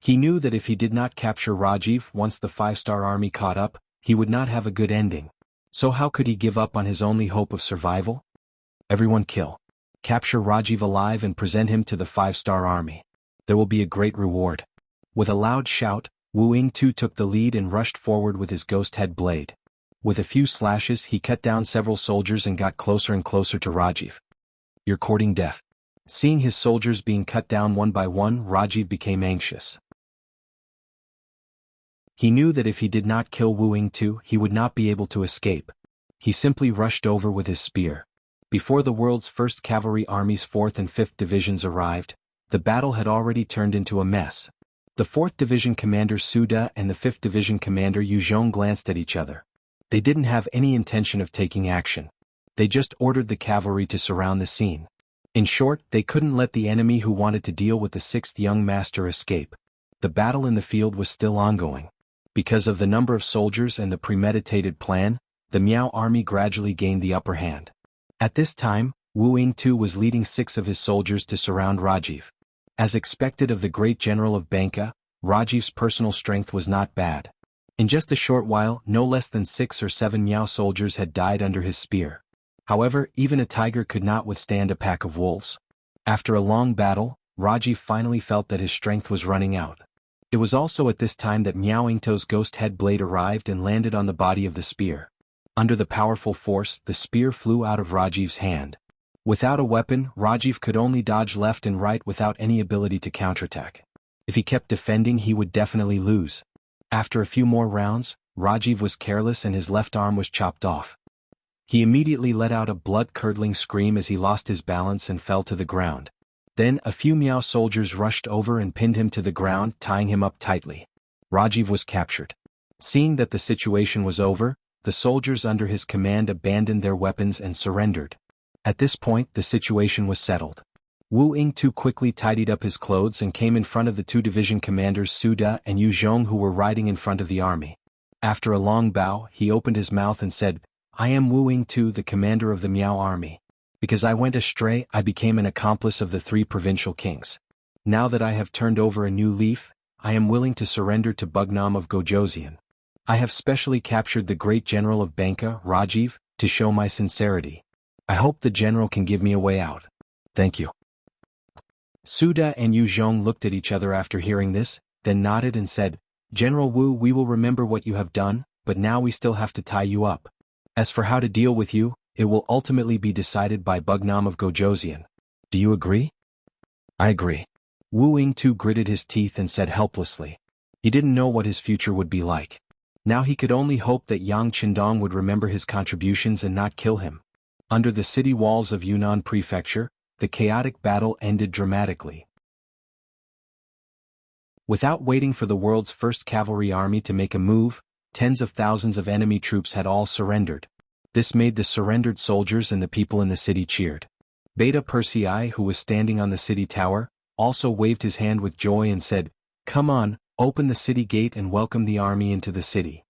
He knew that if he did not capture Rajiv once the 5-star army caught up, he would not have a good ending. So how could he give up on his only hope of survival? Everyone kill. Capture Rajiv alive and present him to the 5-star army. There will be a great reward. With a loud shout, Wu Ying too took the lead and rushed forward with his ghost head blade. With a few slashes he cut down several soldiers and got closer and closer to Rajiv. You're courting death. Seeing his soldiers being cut down one by one, Rajiv became anxious. He knew that if he did not kill Wu Ying too, he would not be able to escape. He simply rushed over with his spear. Before the world's 1st Cavalry Army's 4th and 5th Divisions arrived, the battle had already turned into a mess. The 4th Division Commander Su De and the 5th Division Commander Yu Zhong glanced at each other. They didn't have any intention of taking action. They just ordered the cavalry to surround the scene. In short, they couldn't let the enemy who wanted to deal with the 6th young master escape. The battle in the field was still ongoing. Because of the number of soldiers and the premeditated plan, the Miao army gradually gained the upper hand. At this time, Wu Ying too was leading 6 of his soldiers to surround Rajiv. As expected of the great general of Banka, Rajiv's personal strength was not bad. In just a short while, no less than 6 or 7 Miao soldiers had died under his spear. However, even a tiger could not withstand a pack of wolves. After a long battle, Rajiv finally felt that his strength was running out. It was also at this time that Miao Yingto's ghost head blade arrived and landed on the body of the spear. Under the powerful force, the spear flew out of Rajiv's hand. Without a weapon, Rajiv could only dodge left and right without any ability to counterattack. If he kept defending, he would definitely lose. After a few more rounds, Rajiv was careless and his left arm was chopped off. He immediately let out a blood-curdling scream as he lost his balance and fell to the ground. Then a few Miao soldiers rushed over and pinned him to the ground, tying him up tightly. Rajiv was captured. Seeing that the situation was over, the soldiers under his command abandoned their weapons and surrendered. At this point, the situation was settled. Wu Ying too quickly tidied up his clothes and came in front of the 2 division commanders Su De and Yu Zhong, who were riding in front of the army. After a long bow, he opened his mouth and said, I am Wu Ying too, the commander of the Miao army. Because I went astray, I became an accomplice of the 3 provincial kings. Now that I have turned over a new leaf, I am willing to surrender to Bugnam of Gojoseon. I have specially captured the great general of Banka, Rajiv, to show my sincerity. I hope the general can give me a way out. Thank you. Su De and Yu Zhong looked at each other after hearing this, then nodded and said, General Wu, we will remember what you have done, but now we still have to tie you up. As for how to deal with you, it will ultimately be decided by Bugnam of Gojoseon. Do you agree? I agree. Wu Ying too gritted his teeth and said helplessly. He didn't know what his future would be like. Now he could only hope that Yang Qindong would remember his contributions and not kill him. Under the city walls of Yunnan Prefecture, the chaotic battle ended dramatically. Without waiting for the world's 1st Cavalry Army to make a move, tens of thousands of enemy troops had all surrendered. This made the surrendered soldiers and the people in the city cheered. Beta Persei, who was standing on the city tower, also waved his hand with joy and said, Come on, open the city gate and welcome the army into the city.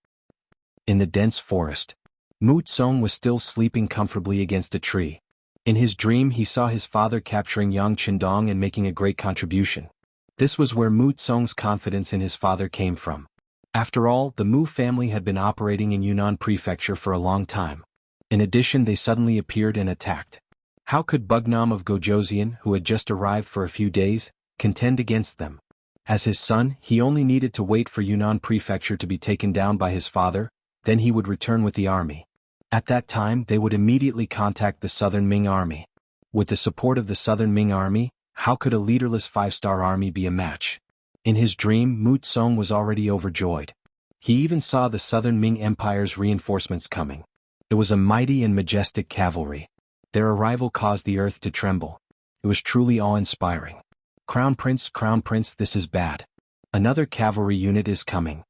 In the dense forest, Mu Tsong was still sleeping comfortably against a tree. In his dream he saw his father capturing Yang Qindong and making a great contribution. This was where Mu Tsong's confidence in his father came from. After all, the Mu family had been operating in Yunnan Prefecture for a long time. In addition, they suddenly appeared and attacked. How could Bugnam of Gojoseon, who had just arrived for a few days, contend against them? As his son, he only needed to wait for Yunnan Prefecture to be taken down by his father, Then he would return with the army. At that time they would immediately contact the Southern Ming army. With the support of the Southern Ming army, how could a leaderless five-star army be a match? In his dream, Mu Tsong was already overjoyed. He even saw the Southern Ming Empire's reinforcements coming. It was a mighty and majestic cavalry. Their arrival caused the earth to tremble. It was truly awe-inspiring. Crown Prince, this is bad. Another cavalry unit is coming.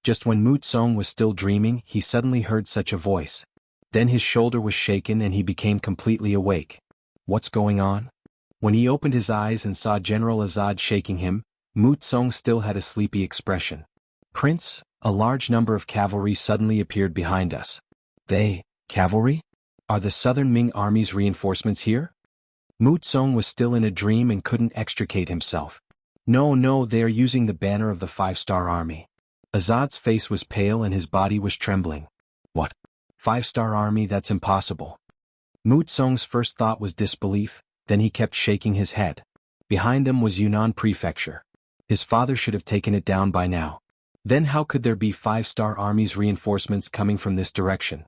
Just when Mu Tsong was still dreaming, he suddenly heard such a voice. Then his shoulder was shaken and he became completely awake. What's going on? When he opened his eyes and saw General Azad shaking him, Mu Tsong still had a sleepy expression. Prince, a large number of cavalry suddenly appeared behind us. Cavalry? Are the Southern Ming army's reinforcements here? Mu Tsong was still in a dream and couldn't extricate himself. No, they are using the banner of the five-star army. Azad's face was pale and his body was trembling. What? Five-star army? That's impossible. Mu Tsong's first thought was disbelief, then he kept shaking his head. Behind them was Yunnan Prefecture. His father should have taken it down by now. Then how could there be five-star army's reinforcements coming from this direction?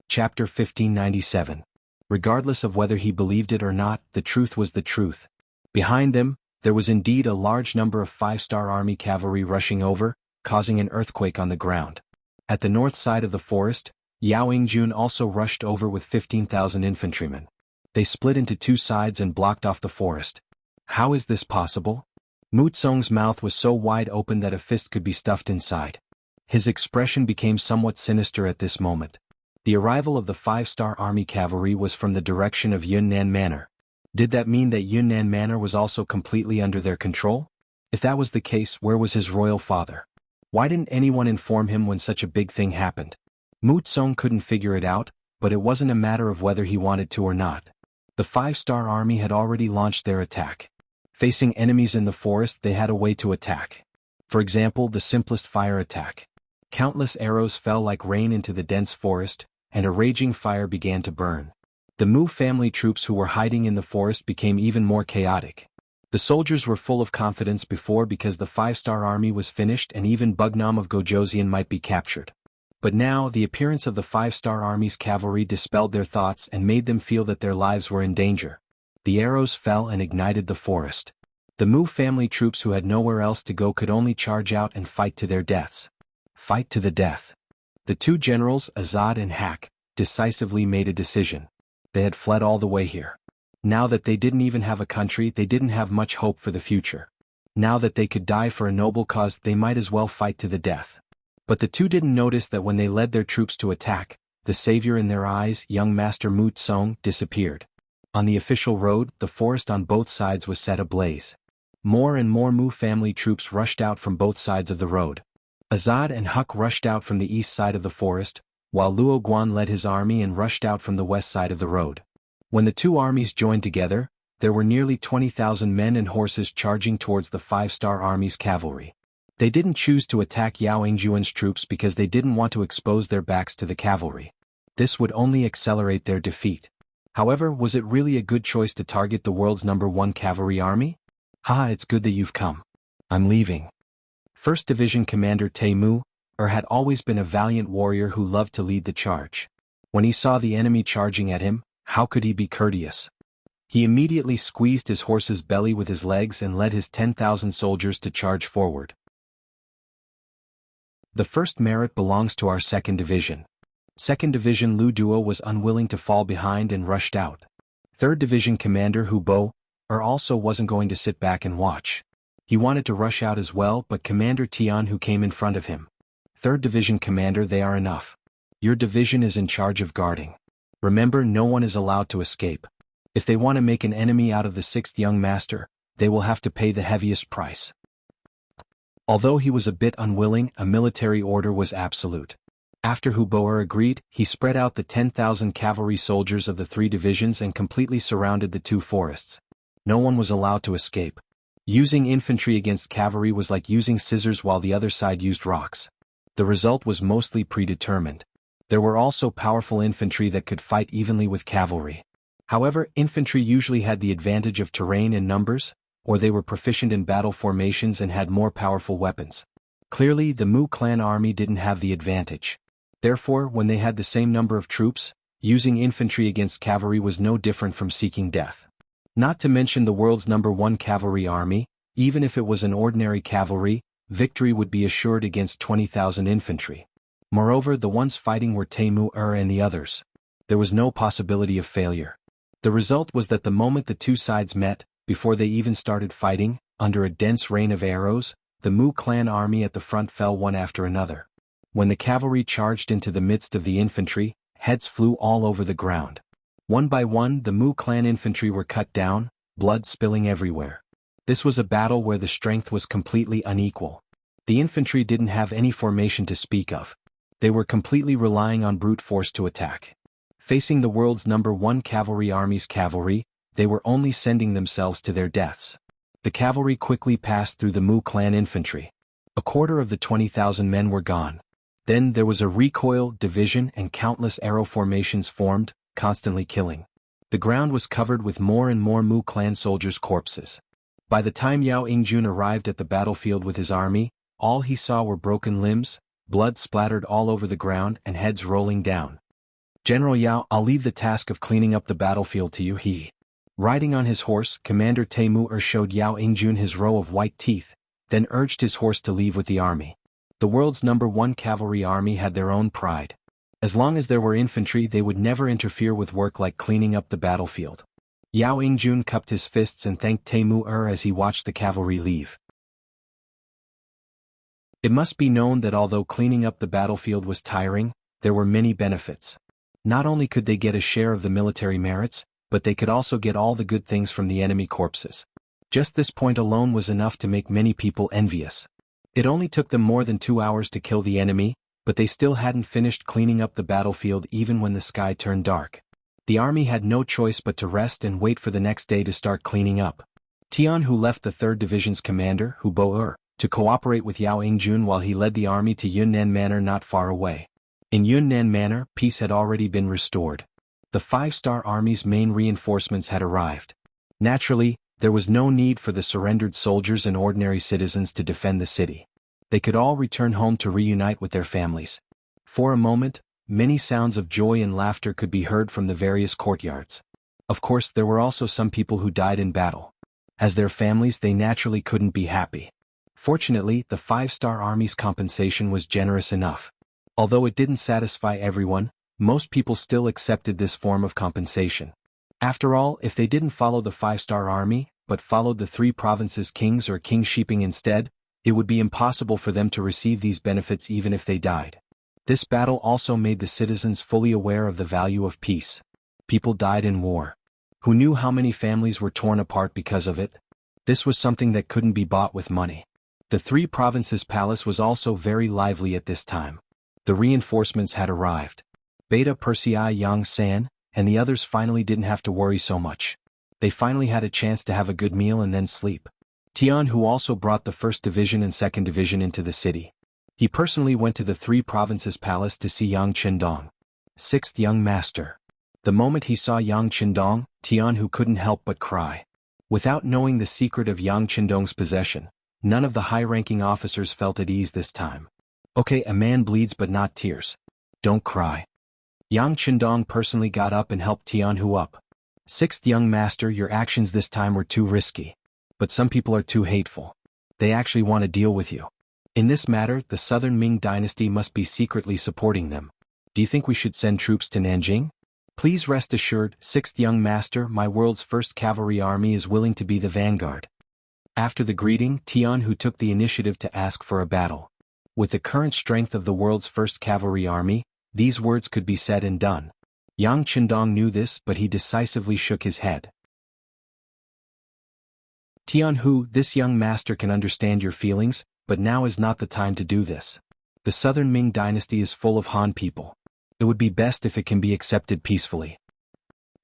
Chapter 1597. Regardless of whether he believed it or not, the truth was the truth. Behind them, there was indeed a large number of five-star army cavalry rushing over, causing an earthquake on the ground. At the north side of the forest, Yao Yingjun also rushed over with 15,000 infantrymen. They split into two sides and blocked off the forest. How is this possible? Mu Tsong's mouth was so wide open that a fist could be stuffed inside. His expression became somewhat sinister at this moment. The arrival of the five-star army cavalry was from the direction of Yunnan Manor. Did that mean that Yunnan Manor was also completely under their control? If that was the case, where was his royal father? Why didn't anyone inform him when such a big thing happened? Mu Tsong couldn't figure it out, but it wasn't a matter of whether he wanted to or not. The five-star army had already launched their attack. Facing enemies in the forest, they had a way to attack. For example, the simplest fire attack. Countless arrows fell like rain into the dense forest, and a raging fire began to burn. The Mu family troops who were hiding in the forest became even more chaotic. The soldiers were full of confidence before because the five-star army was finished and even Bugnam of Gojoseon might be captured. But now, the appearance of the five-star army's cavalry dispelled their thoughts and made them feel that their lives were in danger. The arrows fell and ignited the forest. The Mu family troops who had nowhere else to go could only charge out and fight to their deaths. Fight to the death. The two generals, Azad and Hak, decisively made a decision. They had fled all the way here. Now that they didn't even have a country, they didn't have much hope for the future. Now that they could die for a noble cause, they might as well fight to the death. But the two didn't notice that when they led their troops to attack, the savior in their eyes, young Master Mu Tsong, disappeared. On the official road, the forest on both sides was set ablaze. More and more Mu family troops rushed out from both sides of the road. Azad and Huk rushed out from the east side of the forest, while Luo Guan led his army and rushed out from the west side of the road. When the two armies joined together, there were nearly 20,000 men and horses charging towards the five-star army's cavalry. They didn't choose to attack Yao Yingjuan's troops because they didn't want to expose their backs to the cavalry. This would only accelerate their defeat. However, was it really a good choice to target the world's #1 cavalry army? It's good that you've come. I'm leaving. 1st Division Commander Taimu had always been a valiant warrior who loved to lead the charge. When he saw the enemy charging at him, how could he be courteous? He immediately squeezed his horse's belly with his legs and led his 10,000 soldiers to charge forward. The first merit belongs to our 2nd Division. 2nd Division Lu Duo was unwilling to fall behind and rushed out. 3rd Division Commander Hu Bo also wasn't going to sit back and watch. He wanted to rush out as well, but Commander Tian who came in front of him. 3rd Division Commander, they are enough. Your division is in charge of guarding. Remember, no one is allowed to escape. If they want to make an enemy out of the 6th young master, they will have to pay the heaviest price. Although he was a bit unwilling, a military order was absolute. After Hu Bo agreed, he spread out the 10,000 cavalry soldiers of the 3 divisions and completely surrounded the 2 forests. No one was allowed to escape. Using infantry against cavalry was like using scissors while the other side used rocks. The result was mostly predetermined. There were also powerful infantry that could fight evenly with cavalry. However, infantry usually had the advantage of terrain and numbers, or they were proficient in battle formations and had more powerful weapons. Clearly, the Mu clan army didn't have the advantage. Therefore, when they had the same number of troops, using infantry against cavalry was no different from seeking death. Not to mention the world's #1 cavalry army, even if it was an ordinary cavalry, victory would be assured against 20,000 infantry. Moreover, the ones fighting were Taimur and the others. There was no possibility of failure. The result was that the moment the two sides met, before they even started fighting, under a dense rain of arrows, the Mu clan army at the front fell one after another. When the cavalry charged into the midst of the infantry, heads flew all over the ground. One by one, the Mu clan infantry were cut down, blood spilling everywhere. This was a battle where the strength was completely unequal. The infantry didn't have any formation to speak of. They were completely relying on brute force to attack. Facing the world's #1 cavalry army's cavalry, they were only sending themselves to their deaths. The cavalry quickly passed through the Mu clan infantry. A quarter of the 20,000 men were gone. Then there was a recoil, division, and countless arrow formations formed, constantly killing. The ground was covered with more and more Mu clan soldiers' corpses. By the time Yao Ingjun arrived at the battlefield with his army, all he saw were broken limbs, blood splattered all over the ground and heads rolling down. "General Yao, I'll leave the task of cleaning up the battlefield to you," he. Riding on his horse, Commander Taimur showed Yao Ingjun his row of white teeth, then urged his horse to leave with the army. The world's #1 cavalry army had their own pride. As long as there were infantry, they would never interfere with work like cleaning up the battlefield. Yao Ingjun cupped his fists and thanked Taimur as he watched the cavalry leave. It must be known that although cleaning up the battlefield was tiring, there were many benefits. Not only could they get a share of the military merits, but they could also get all the good things from the enemy corpses. Just this point alone was enough to make many people envious. It only took them more than 2 hours to kill the enemy, but they still hadn't finished cleaning up the battlefield even when the sky turned dark. The army had no choice but to rest and wait for the next day to start cleaning up. Tian, who left the 3rd Division's commander, Hu Bo-er, to cooperate with Yao Ingjun while he led the army to Yunnan Manor not far away. In Yunnan Manor, peace had already been restored. The 5-star army's main reinforcements had arrived. Naturally, there was no need for the surrendered soldiers and ordinary citizens to defend the city. They could all return home to reunite with their families. For a moment, many sounds of joy and laughter could be heard from the various courtyards. Of course, there were also some people who died in battle. As their families, they naturally couldn't be happy. Fortunately, the 5-star army's compensation was generous enough. Although it didn't satisfy everyone, most people still accepted this form of compensation. After all, if they didn't follow the 5-star army, but followed the 3 provinces' kings or king sheeping instead, it would be impossible for them to receive these benefits even if they died. This battle also made the citizens fully aware of the value of peace. People died in war. Who knew how many families were torn apart because of it? This was something that couldn't be bought with money. The 3 provinces' palace was also very lively at this time. The reinforcements had arrived. Beta Persei Yang San, and the others finally didn't have to worry so much. They finally had a chance to have a good meal and then sleep. Tian, who also brought the 1st Division and 2nd Division into the city. He personally went to the 3 provinces' palace to see Yang Qindong, 6th young master. The moment he saw Yang Qindong, Tian who couldn't help but cry. Without knowing the secret of Yang Qindong's possession, none of the high-ranking officers felt at ease this time. "Okay, a man bleeds but not tears. Don't cry." Yang Qindong personally got up and helped Tianhu up. "6th young master, your actions this time were too risky. But some people are too hateful. They actually want to deal with you. In this matter, the southern Ming dynasty must be secretly supporting them. Do you think we should send troops to Nanjing? Please rest assured, 6th young master, my world's 1st cavalry army is willing to be the vanguard." After the greeting, Tianhu took the initiative to ask for a battle. With the current strength of the world's 1st cavalry army, these words could be said and done. Yang Qindong knew this, but he decisively shook his head. "Tianhu, this young master can understand your feelings, but now is not the time to do this. The southern Ming dynasty is full of Han people. It would be best if it can be accepted peacefully."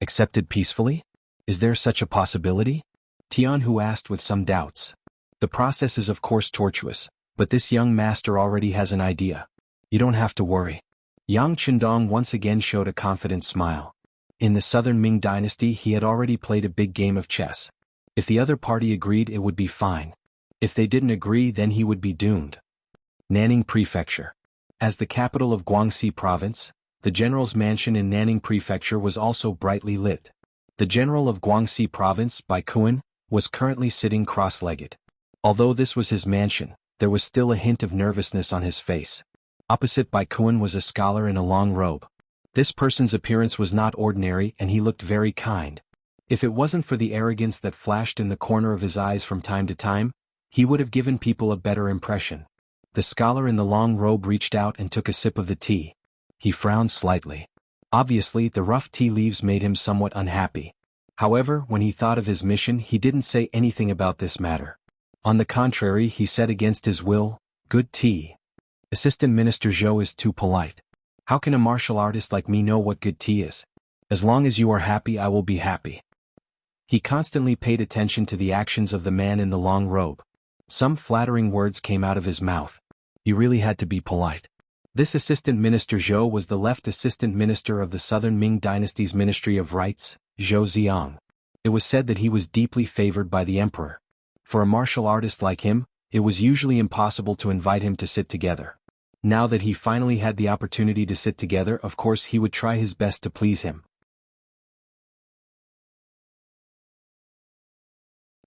"Accepted peacefully? Is there such a possibility?" Tianhu asked with some doubts. "The process is of course tortuous, but this young master already has an idea. You don't have to worry." Yang Qindong once again showed a confident smile. In the southern Ming dynasty he had already played a big game of chess. If the other party agreed, it would be fine. If they didn't agree, then he would be doomed. Nanning Prefecture. As the capital of Guangxi Province, the general's mansion in Nanning Prefecture was also brightly lit. The general of Guangxi Province, Bai Kuan, was currently sitting cross-legged. Although this was his mansion, there was still a hint of nervousness on his face. Opposite Bai Kuan was a scholar in a long robe. This person's appearance was not ordinary and he looked very kind. If it wasn't for the arrogance that flashed in the corner of his eyes from time to time, he would have given people a better impression. The scholar in the long robe reached out and took a sip of the tea. He frowned slightly. Obviously, the rough tea leaves made him somewhat unhappy. However, when he thought of his mission, he didn't say anything about this matter. On the contrary, he said against his will, "Good tea. Assistant Minister Zhou is too polite. How can a martial artist like me know what good tea is? As long as you are happy, I will be happy." He constantly paid attention to the actions of the man in the long robe. Some flattering words came out of his mouth. He really had to be polite. This Assistant Minister Zhou was the left Assistant Minister of the Southern Ming Dynasty's Ministry of Rites, Zhou Ziang. It was said that he was deeply favored by the emperor. For a martial artist like him, it was usually impossible to invite him to sit together. Now that he finally had the opportunity to sit together, of course he would try his best to please him.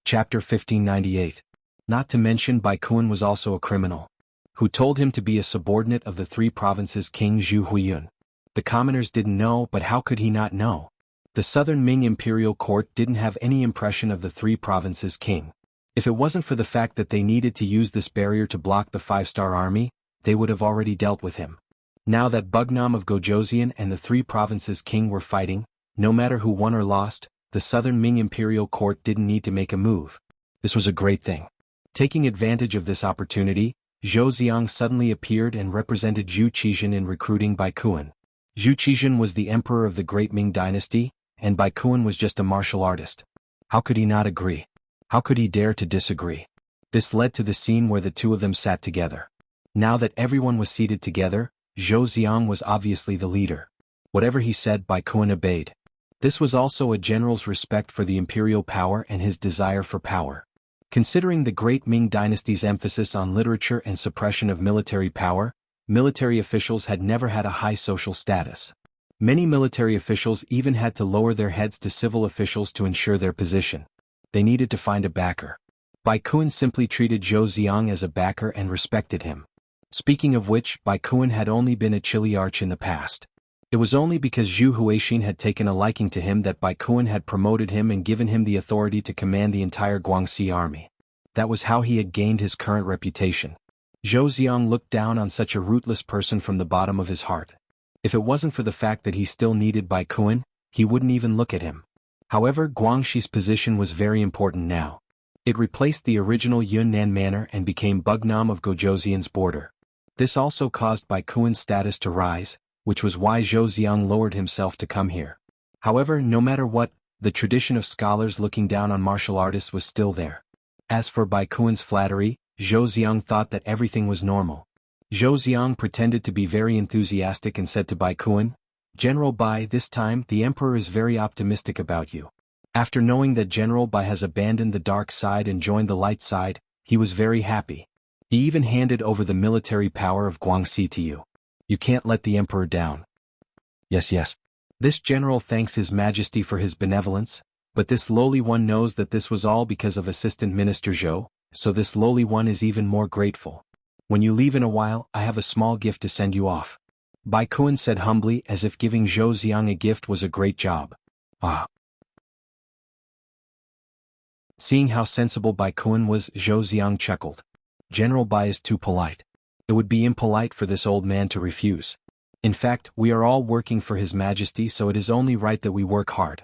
Chapter 1598. Not to mention Bai Kuan was also a criminal, who told him to be a subordinate of the three provinces' King Zhu Huiyun. The commoners didn't know, but how could he not know? The Southern Ming imperial court didn't have any impression of the three provinces' king. If it wasn't for the fact that they needed to use this barrier to block the five-star army, they would have already dealt with him. Now that Bugnam of Gojoseon and the three provinces' king were fighting, no matter who won or lost, the Southern Ming imperial court didn't need to make a move. This was a great thing. Taking advantage of this opportunity, Zhou Ziang suddenly appeared and represented Zhu Qizhen in recruiting Bai Kuan. Zhu Qizhen was the emperor of the Great Ming Dynasty, and Bai Kuan was just a martial artist. How could he not agree? How could he dare to disagree? This led to the scene where the two of them sat together. Now that everyone was seated together, Zhou Ziang was obviously the leader. Whatever he said, Bai Kuan obeyed. This was also a general's respect for the imperial power and his desire for power. Considering the Great Ming Dynasty's emphasis on literature and suppression of military power, military officials had never had a high social status. Many military officials even had to lower their heads to civil officials to ensure their position. They needed to find a backer. Bai Kuan simply treated Zhou Ziang as a backer and respected him. Speaking of which, Bai Kuan had only been a chiliarch in the past. It was only because Zhu Huixin had taken a liking to him that Bai Kuan had promoted him and given him the authority to command the entire Guangxi army. That was how he had gained his current reputation. Zhou Ziang looked down on such a rootless person from the bottom of his heart. If it wasn't for the fact that he still needed Bai Kuan, he wouldn't even look at him. However, Guangxi's position was very important now. It replaced the original Yunnan manor and became Bugnam of Gojoseon's border. This also caused Bai Kuan's status to rise, which was why Zhou Ziang lowered himself to come here. However, no matter what, the tradition of scholars looking down on martial artists was still there. As for Bai Kuan's flattery, Zhou Ziang thought that everything was normal. Zhou Ziang pretended to be very enthusiastic and said to Bai Kuan, "General Bai, this time the emperor is very optimistic about you." After knowing that General Bai has abandoned the dark side and joined the light side, he was very happy. He even handed over the military power of Guangxi to you. You can't let the emperor down. Yes. This general thanks His Majesty for his benevolence, but this lowly one knows that this was all because of Assistant Minister Zhou, so this lowly one is even more grateful. When you leave in a while, I have a small gift to send you off. Bai Kuan said humbly, as if giving Zhou Ziang a gift was a great job. Ah. Seeing how sensible Bai Kuan was, Zhou Ziang chuckled. General Bai is too polite. It would be impolite for this old man to refuse. In fact, we are all working for His Majesty, so it is only right that we work hard.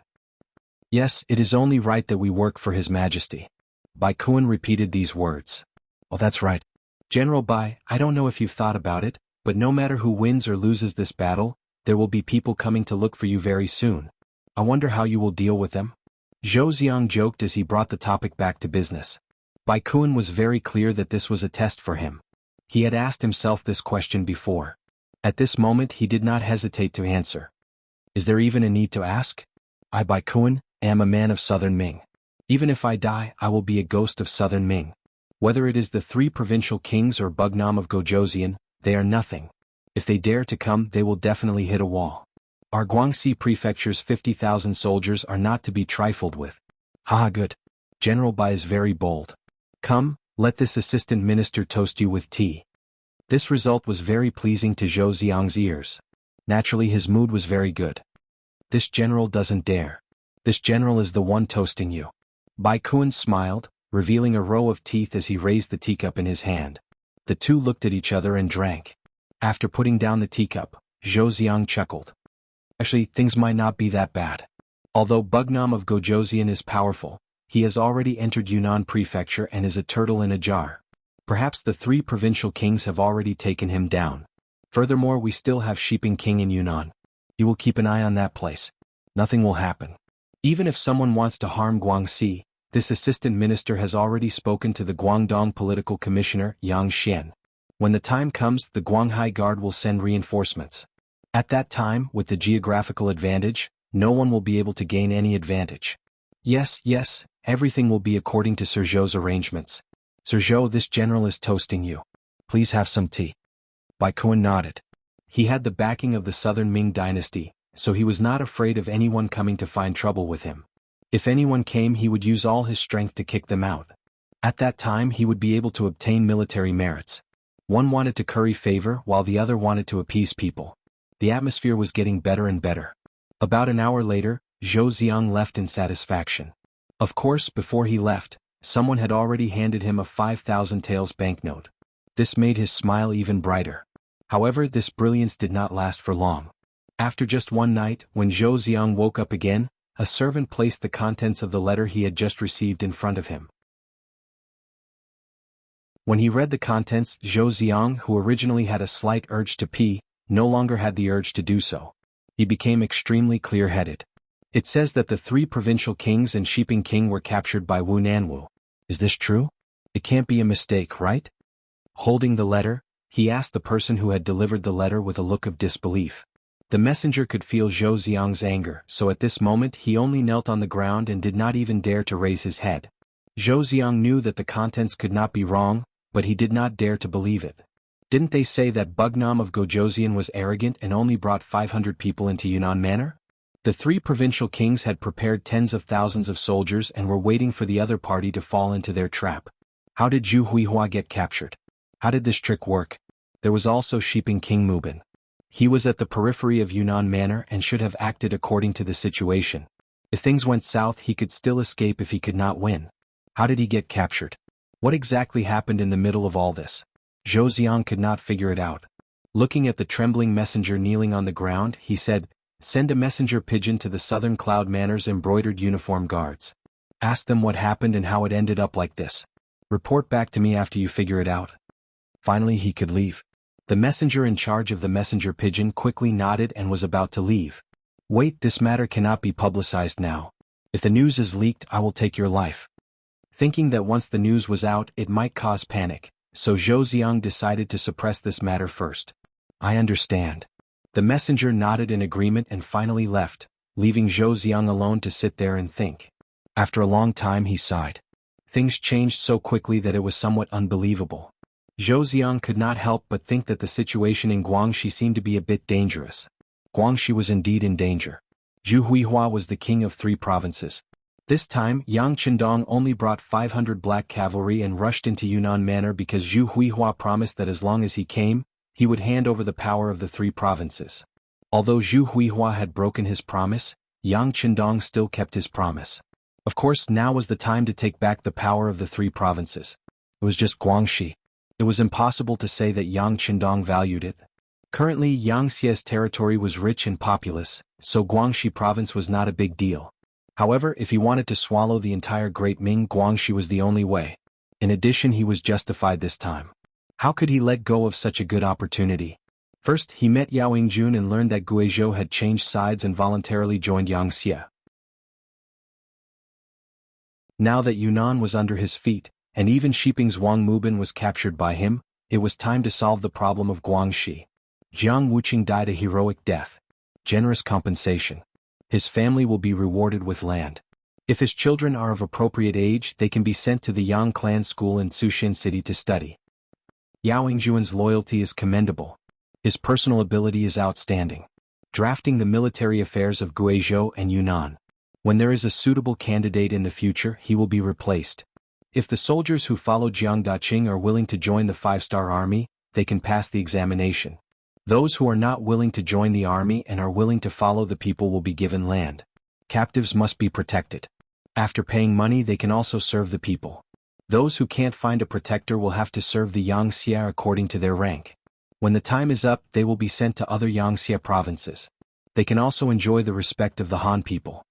Yes, it is only right that we work for His Majesty. Bai Kuan repeated these words. Oh, that's right. General Bai, I don't know if you've thought about it, but no matter who wins or loses this battle, there will be people coming to look for you very soon. I wonder how you will deal with them. Zhou Ziang joked as he brought the topic back to business. Bai Kuan was very clear that this was a test for him. He had asked himself this question before. At this moment he did not hesitate to answer. Is there even a need to ask? I, Bai Kuan, am a man of Southern Ming. Even if I die, I will be a ghost of southern Ming. Whether it is the 3 provincial kings or Bugnam of Gojoseon, they are nothing. If they dare to come, they will definitely hit a wall. Our Guangxi prefecture's 50,000 soldiers are not to be trifled with. Haha, good. General Bai is very bold. Come, let this assistant minister toast you with tea. This result was very pleasing to Zhou Xiang's ears. Naturally, his mood was very good. This general doesn't dare. This general is the one toasting you. Bai Kuan smiled, revealing a row of teeth as he raised the teacup in his hand. The two looked at each other and drank. After putting down the teacup, Zhou Xiang chuckled. Actually, things might not be that bad. Although Bugnam of Gojoseon is powerful, he has already entered Yunnan prefecture and is a turtle in a jar. Perhaps the 3 provincial kings have already taken him down. Furthermore, we still have Shiping King in Yunnan. You will keep an eye on that place. Nothing will happen. Even if someone wants to harm Guangxi, this assistant minister has already spoken to the Guangdong political commissioner, Yang Xian. When the time comes, the Guanghai Guard will send reinforcements. At that time, with the geographical advantage, no one will be able to gain any advantage. Yes, everything will be according to Sir Zhou's arrangements. Sir Zhou, this general is toasting you. Please have some tea. Bai Kuan nodded. He had the backing of the southern Ming dynasty, so he was not afraid of anyone coming to find trouble with him. If anyone came, he would use all his strength to kick them out. At that time, he would be able to obtain military merits. One wanted to curry favor while the other wanted to appease people. The atmosphere was getting better and better. About an hour later, Zhou Xiang left in satisfaction. Of course, before he left, someone had already handed him a 5,000 taels banknote. This made his smile even brighter. However, this brilliance did not last for long. After just one night, when Zhou Xiang woke up again, a servant placed the contents of the letter he had just received in front of him. When he read the contents, Zhou Xiang, who originally had a slight urge to pee, no longer had the urge to do so. He became extremely clear-headed. It says that the 3 provincial kings and Shiping King were captured by Wu Nanwu. Is this true? It can't be a mistake, right? Holding the letter, he asked the person who had delivered the letter with a look of disbelief. The messenger could feel Zhou Xiang's anger, so at this moment he only knelt on the ground and did not even dare to raise his head. Zhou Xiang knew that the contents could not be wrong, but he did not dare to believe it. Didn't they say that Bugnam of Gojoseon was arrogant and only brought 500 people into Yunnan Manor? The 3 provincial kings had prepared tens of thousands of soldiers and were waiting for the other party to fall into their trap. How did Zhu Huihua get captured? How did this trick work? There was also Shiping King Mubin. He was at the periphery of Yunnan Manor and should have acted according to the situation. If things went south, he could still escape if he could not win. How did he get captured? What exactly happened in the middle of all this? Zhou Xiang could not figure it out. Looking at the trembling messenger kneeling on the ground, he said, "Send a messenger pigeon to the Southern Cloud Manor's embroidered uniform guards. Ask them what happened and how it ended up like this. Report back to me after you figure it out." Finally, he could leave. The messenger in charge of the messenger pigeon quickly nodded and was about to leave. "Wait, this matter cannot be publicized now. If the news is leaked, I will take your life." Thinking that once the news was out, it might cause panic, so Zhou Xiang decided to suppress this matter first. "I understand." The messenger nodded in agreement and finally left, leaving Zhou Xiang alone to sit there and think. After a long time, he sighed. Things changed so quickly that it was somewhat unbelievable. Zhou Xiang could not help but think that the situation in Guangxi seemed to be a bit dangerous. Guangxi was indeed in danger. Zhu Huihua was the king of 3 provinces. This time, Yang Qindong only brought 500 black cavalry and rushed into Yunnan Manor because Zhu Huihua promised that as long as he came, he would hand over the power of the 3 provinces. Although Zhu Huihua had broken his promise, Yang Qindong still kept his promise. Of course, now was the time to take back the power of the 3 provinces. It was just Guangxi. It was impossible to say that Yang Qindong valued it. Currently, Yangtze's territory was rich and populous, so Guangxi province was not a big deal. However, if he wanted to swallow the entire Great Ming, Guangxi was the only way. In addition, he was justified this time. How could he let go of such a good opportunity? First, he met Yao Yingjun and learned that Guizhou had changed sides and voluntarily joined Yangtze. Now that Yunnan was under his feet, and even Shiping's Wang Mubin was captured by him, it was time to solve the problem of Guangxi. Jiang Wuqing died a heroic death. Generous compensation. His family will be rewarded with land. If his children are of appropriate age, they can be sent to the Yang clan school in Sushin City to study. Yao Yingjuan's loyalty is commendable. His personal ability is outstanding. Drafting the military affairs of Guizhou and Yunnan. When there is a suitable candidate in the future, he will be replaced. If the soldiers who follow Jiang Daqing are willing to join the 5-star army, they can pass the examination. Those who are not willing to join the army and are willing to follow the people will be given land. Captives must be protected. After paying money, they can also serve the people. Those who can't find a protector will have to serve the Yangxia according to their rank. When the time is up, they will be sent to other Yangxia provinces. They can also enjoy the respect of the Han people.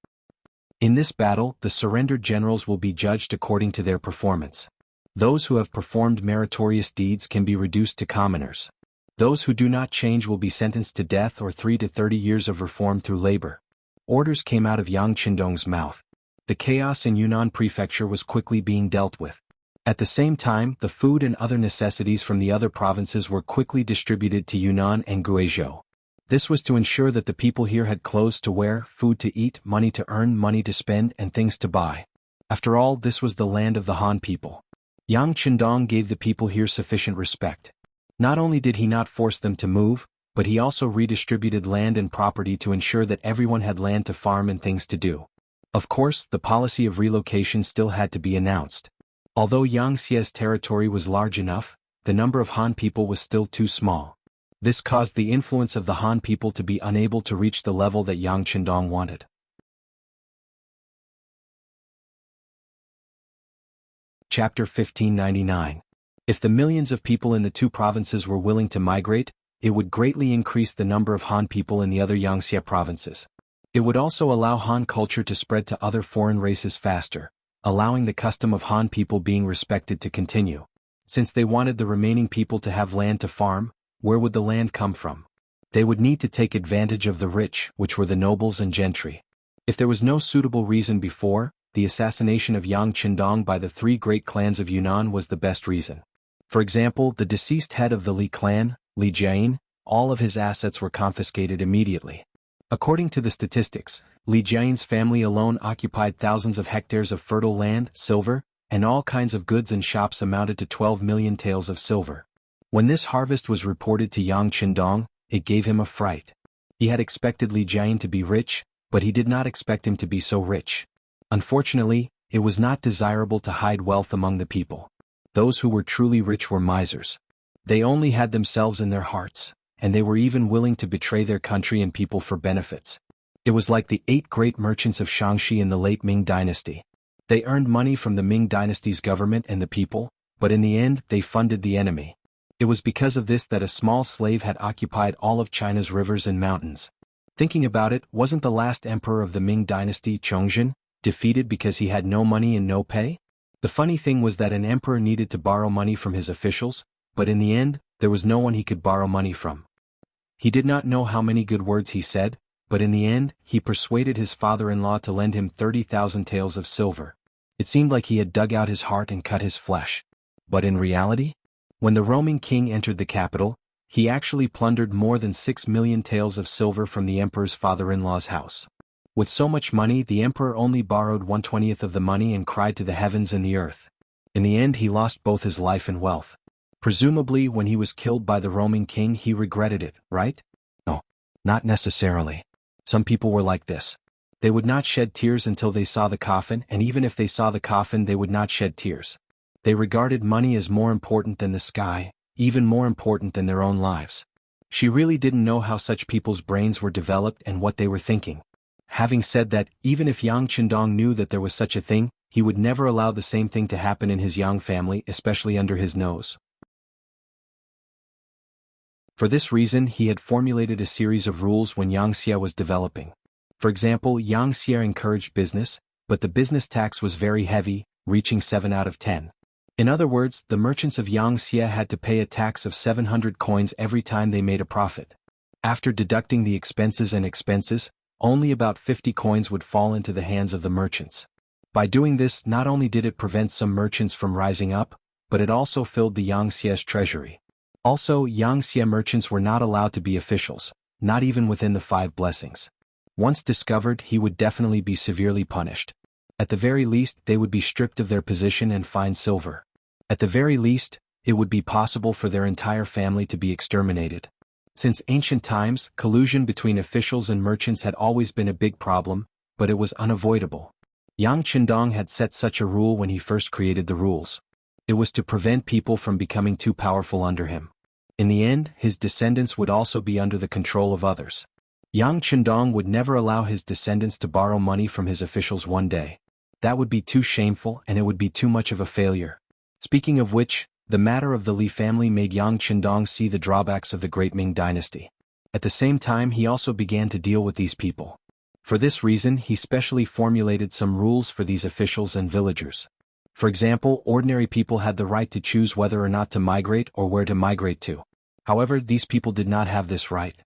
In this battle, the surrendered generals will be judged according to their performance. Those who have performed meritorious deeds can be reduced to commoners. Those who do not change will be sentenced to death or 3 to 30 years of reform through labor. Orders came out of Yang Qindong's mouth. The chaos in Yunnan prefecture was quickly being dealt with. At the same time, the food and other necessities from the other provinces were quickly distributed to Yunnan and Guizhou. This was to ensure that the people here had clothes to wear, food to eat, money to earn, money to spend, and things to buy. After all, this was the land of the Han people. Yang Qindong gave the people here sufficient respect. Not only did he not force them to move, but he also redistributed land and property to ensure that everyone had land to farm and things to do. Of course, the policy of relocation still had to be announced. Although Yangxia's territory was large enough, the number of Han people was still too small. This caused the influence of the Han people to be unable to reach the level that Yang Qindong wanted. Chapter 1599. If the millions of people in the two provinces were willing to migrate, it would greatly increase the number of Han people in the other Yangxia provinces. It would also allow Han culture to spread to other foreign races faster, allowing the custom of Han people being respected to continue. Since they wanted the remaining people to have land to farm, where would the land come from? They would need to take advantage of the rich, which were the nobles and gentry. If there was no suitable reason before, the assassination of Yang Qindong by the 3 great clans of Yunnan was the best reason. For example, the deceased head of the Li clan, Li Jiayin, all of his assets were confiscated immediately. According to the statistics, Li Jiayin's family alone occupied thousands of hectares of fertile land, silver, and all kinds of goods and shops amounted to 12 million taels of silver. When this harvest was reported to Yang Qindong, it gave him a fright. He had expected Li Jiayin to be rich, but he did not expect him to be so rich. Unfortunately, it was not desirable to hide wealth among the people. Those who were truly rich were misers. They only had themselves in their hearts, and they were even willing to betray their country and people for benefits. It was like the 8 great merchants of Shangxi in the late Ming Dynasty. They earned money from the Ming Dynasty's government and the people, but in the end they funded the enemy. It was because of this that a small slave had occupied all of China's rivers and mountains. Thinking about it, wasn't the last emperor of the Ming Dynasty, Chongzhen, defeated because he had no money and no pay? The funny thing was that an emperor needed to borrow money from his officials, but in the end, there was no one he could borrow money from. He did not know how many good words he said, but in the end, he persuaded his father-in-law to lend him 30,000 taels of silver. It seemed like he had dug out his heart and cut his flesh. But in reality, when the roaming king entered the capital, he actually plundered more than 6 million taels of silver from the emperor's father-in-law's house. With so much money, the emperor only borrowed 1/20 of the money and cried to the heavens and the earth. In the end, he lost both his life and wealth. Presumably, when he was killed by the roaming king, he regretted it, right? No, not necessarily. Some people were like this. They would not shed tears until they saw the coffin, and even if they saw the coffin, they would not shed tears. They regarded money as more important than the sky, even more important than their own lives. She really didn't know how such people's brains were developed and what they were thinking. Having said that, even if Yang Qindong knew that there was such a thing, he would never allow the same thing to happen in his Yang family, especially under his nose. For this reason, he had formulated a series of rules when Yangxia was developing. For example, Yangxia encouraged business, but the business tax was very heavy, reaching 7 out of 10. In other words, the merchants of Yangxia had to pay a tax of 700 coins every time they made a profit. After deducting the expenses and expenses, only about 50 coins would fall into the hands of the merchants. By doing this, not only did it prevent some merchants from rising up, but it also filled the Yangxia's treasury. Also, Yangxia merchants were not allowed to be officials, not even within the 5 blessings. Once discovered, he would definitely be severely punished. At the very least, they would be stripped of their position and fined silver. At the very least, it would be possible for their entire family to be exterminated. Since ancient times, collusion between officials and merchants had always been a big problem, but it was unavoidable. Yang Qindong had set such a rule when he first created the rules. It was to prevent people from becoming too powerful under him. In the end, his descendants would also be under the control of others. Yang Qindong would never allow his descendants to borrow money from his officials one day. That would be too shameful and it would be too much of a failure. Speaking of which, the matter of the Li family made Yang Qindong see the drawbacks of the Great Ming Dynasty. At the same time, he also began to deal with these people. For this reason, he specially formulated some rules for these officials and villagers. For example, ordinary people had the right to choose whether or not to migrate or where to migrate to. However, these people did not have this right.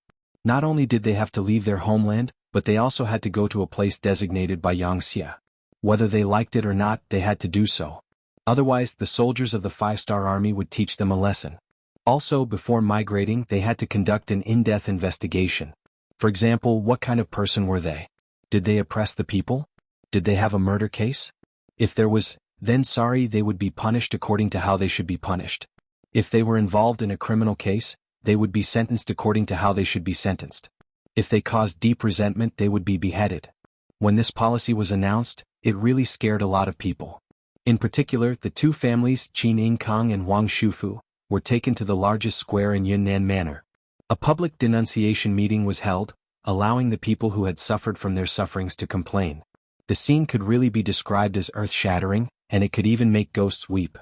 Not only did they have to leave their homeland, but they also had to go to a place designated by Yangxia. Whether they liked it or not, they had to do so. Otherwise, the soldiers of the five-star army would teach them a lesson. Also, before migrating, they had to conduct an in-depth investigation. For example, what kind of person were they? Did they oppress the people? Did they have a murder case? If there was, then they would be punished according to how they should be punished. If they were involved in a criminal case, they would be sentenced according to how they should be sentenced. If they caused deep resentment, they would be beheaded. When this policy was announced, it really scared a lot of people. In particular, the two families, Qin Yingkang and Wang Shufu, were taken to the largest square in Yunnan Manor. A public denunciation meeting was held, allowing the people who had suffered from their sufferings to complain. The scene could really be described as earth-shattering, and it could even make ghosts weep.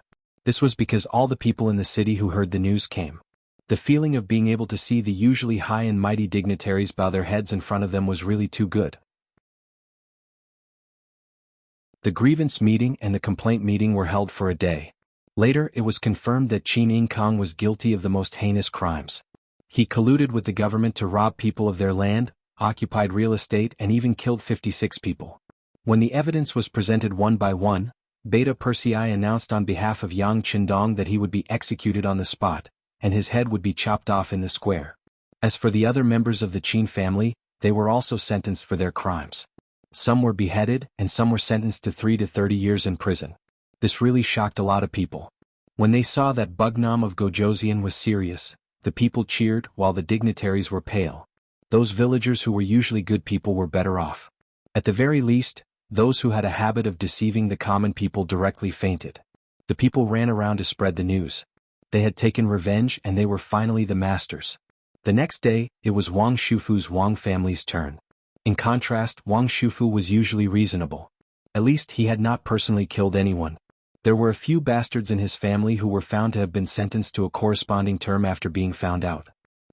This was because all the people in the city who heard the news came. The feeling of being able to see the usually high and mighty dignitaries bow their heads in front of them was really too good. The grievance meeting and the complaint meeting were held for a day. Later, it was confirmed that Qin Yingkang was guilty of the most heinous crimes. He colluded with the government to rob people of their land, occupied real estate, and even killed 56 people. When the evidence was presented one by one, Beta Persei announced on behalf of Yang Qindong that he would be executed on the spot, and his head would be chopped off in the square. As for the other members of the Qin family, they were also sentenced for their crimes. Some were beheaded, and some were sentenced to 3 to 30 years in prison. This really shocked a lot of people. When they saw that Bugnam of Gojoseon was serious, the people cheered while the dignitaries were pale. Those villagers who were usually good people were better off. At the very least, those who had a habit of deceiving the common people directly fainted. The people ran around to spread the news. They had taken revenge and they were finally the masters. The next day, it was Wang Shufu's Wang family's turn. In contrast, Wang Shufu was usually reasonable. At least he had not personally killed anyone. There were a few bastards in his family who were found to have been sentenced to a corresponding term after being found out.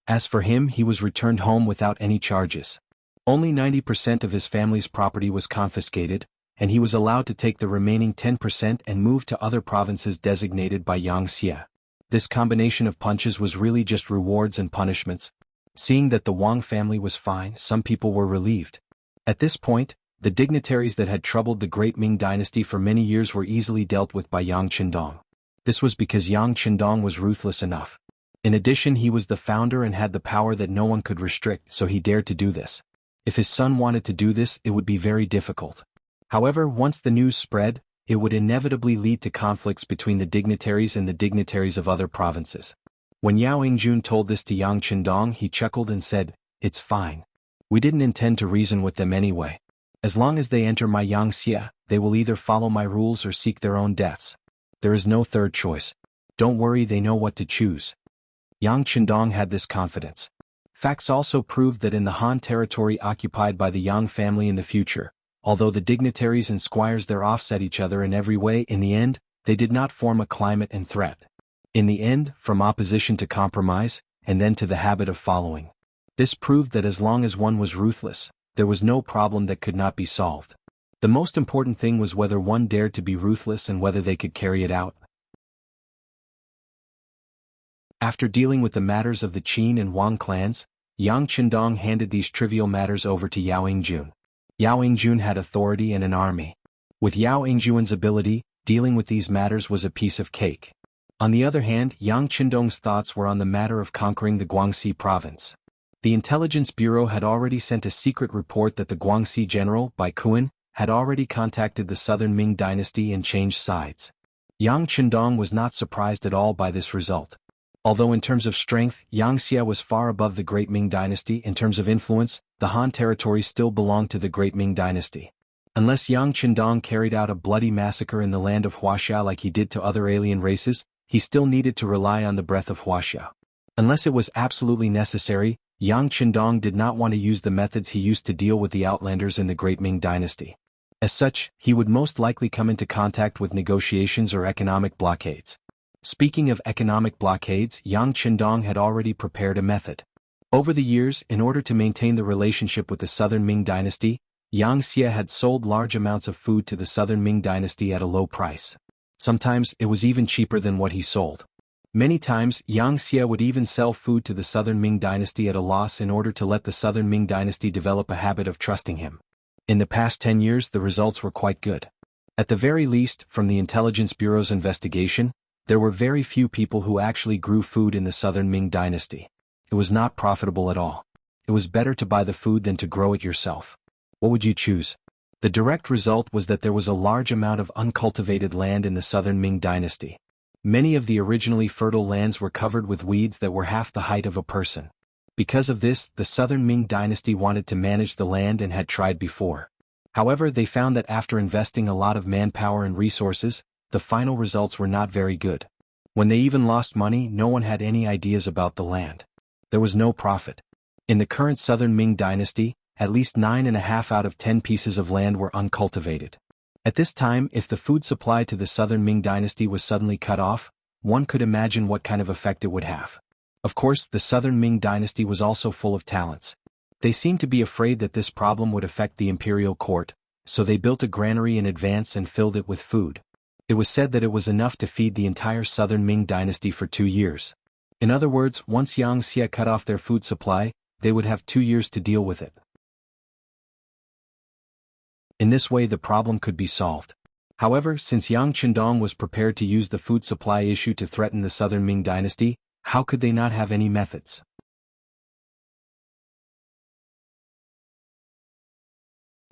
As for him, he was returned home without any charges. Only 90% of his family's property was confiscated, and he was allowed to take the remaining 10% and move to other provinces designated by Yangxia. This combination of punches was really just rewards and punishments. Seeing that the Wang family was fine, some people were relieved. At this point, the dignitaries that had troubled the Great Ming Dynasty for many years were easily dealt with by Yang Qindong. This was because Yang Qindong was ruthless enough. In addition, he was the founder and had the power that no one could restrict, so he dared to do this. If his son wanted to do this, it would be very difficult. However, once the news spread, it would inevitably lead to conflicts between the dignitaries and the dignitaries of other provinces. When Yao Yingjun told this to Yang Qindong, he chuckled and said, "It's fine. We didn't intend to reason with them anyway. As long as they enter my Yangxia, they will either follow my rules or seek their own deaths. There is no third choice. Don't worry, they know what to choose." Yang Qindong had this confidence. Facts also proved that in the Han territory occupied by the Yang family in the future, although the dignitaries and squires there offset each other in every way, in the end, they did not form a climate and threat. In the end, from opposition to compromise, and then to the habit of following. This proved that as long as one was ruthless, there was no problem that could not be solved. The most important thing was whether one dared to be ruthless and whether they could carry it out. After dealing with the matters of the Qin and Wang clans, Yang Qindong handed these trivial matters over to Yao Yingjun. Yao Yingjun had authority and an army. With Yao Yingjun's ability, dealing with these matters was a piece of cake. On the other hand, Yang Qindong's thoughts were on the matter of conquering the Guangxi province. The Intelligence Bureau had already sent a secret report that the Guangxi general, Bai Kuan, had already contacted the southern Ming dynasty and changed sides. Yang Qindong was not surprised at all by this result. Although in terms of strength, Yangxia was far above the Great Ming dynasty, in terms of influence, the Han territory still belonged to the Great Ming dynasty. Unless Yang Qindong carried out a bloody massacre in the land of Huaxia like he did to other alien races, he still needed to rely on the breath of Huaxia. Unless it was absolutely necessary, Yang Qindong did not want to use the methods he used to deal with the Outlanders in the Great Ming dynasty. As such, he would most likely come into contact with negotiations or economic blockades. Speaking of economic blockades, Yang Qindong had already prepared a method. Over the years, in order to maintain the relationship with the southern Ming dynasty, Yang Xie had sold large amounts of food to the southern Ming dynasty at a low price. Sometimes it was even cheaper than what he sold. Many times, Yang Xie would even sell food to the southern Ming dynasty at a loss in order to let the southern Ming dynasty develop a habit of trusting him. In the past 10 years, the results were quite good. At the very least, from the Intelligence Bureau's investigation, there were very few people who actually grew food in the southern Ming dynasty. It was not profitable at all. It was better to buy the food than to grow it yourself. What would you choose? The direct result was that there was a large amount of uncultivated land in the southern Ming dynasty. Many of the originally fertile lands were covered with weeds that were half the height of a person. Because of this, the southern Ming dynasty wanted to manage the land and had tried before. However, they found that after investing a lot of manpower and resources, the final results were not very good. When they even lost money, no one had any ideas about the land. There was no profit. In the current southern Ming dynasty, at least 9.5 out of 10 pieces of land were uncultivated. At this time, if the food supply to the southern Ming dynasty was suddenly cut off, one could imagine what kind of effect it would have. Of course, the southern Ming dynasty was also full of talents. They seemed to be afraid that this problem would affect the imperial court, so they built a granary in advance and filled it with food. It was said that it was enough to feed the entire southern Ming dynasty for 2 years. In other words, once Yang Xie cut off their food supply, they would have 2 years to deal with it. In this way the problem could be solved. However, since Yang Qindong was prepared to use the food supply issue to threaten the southern Ming dynasty, how could they not have any methods?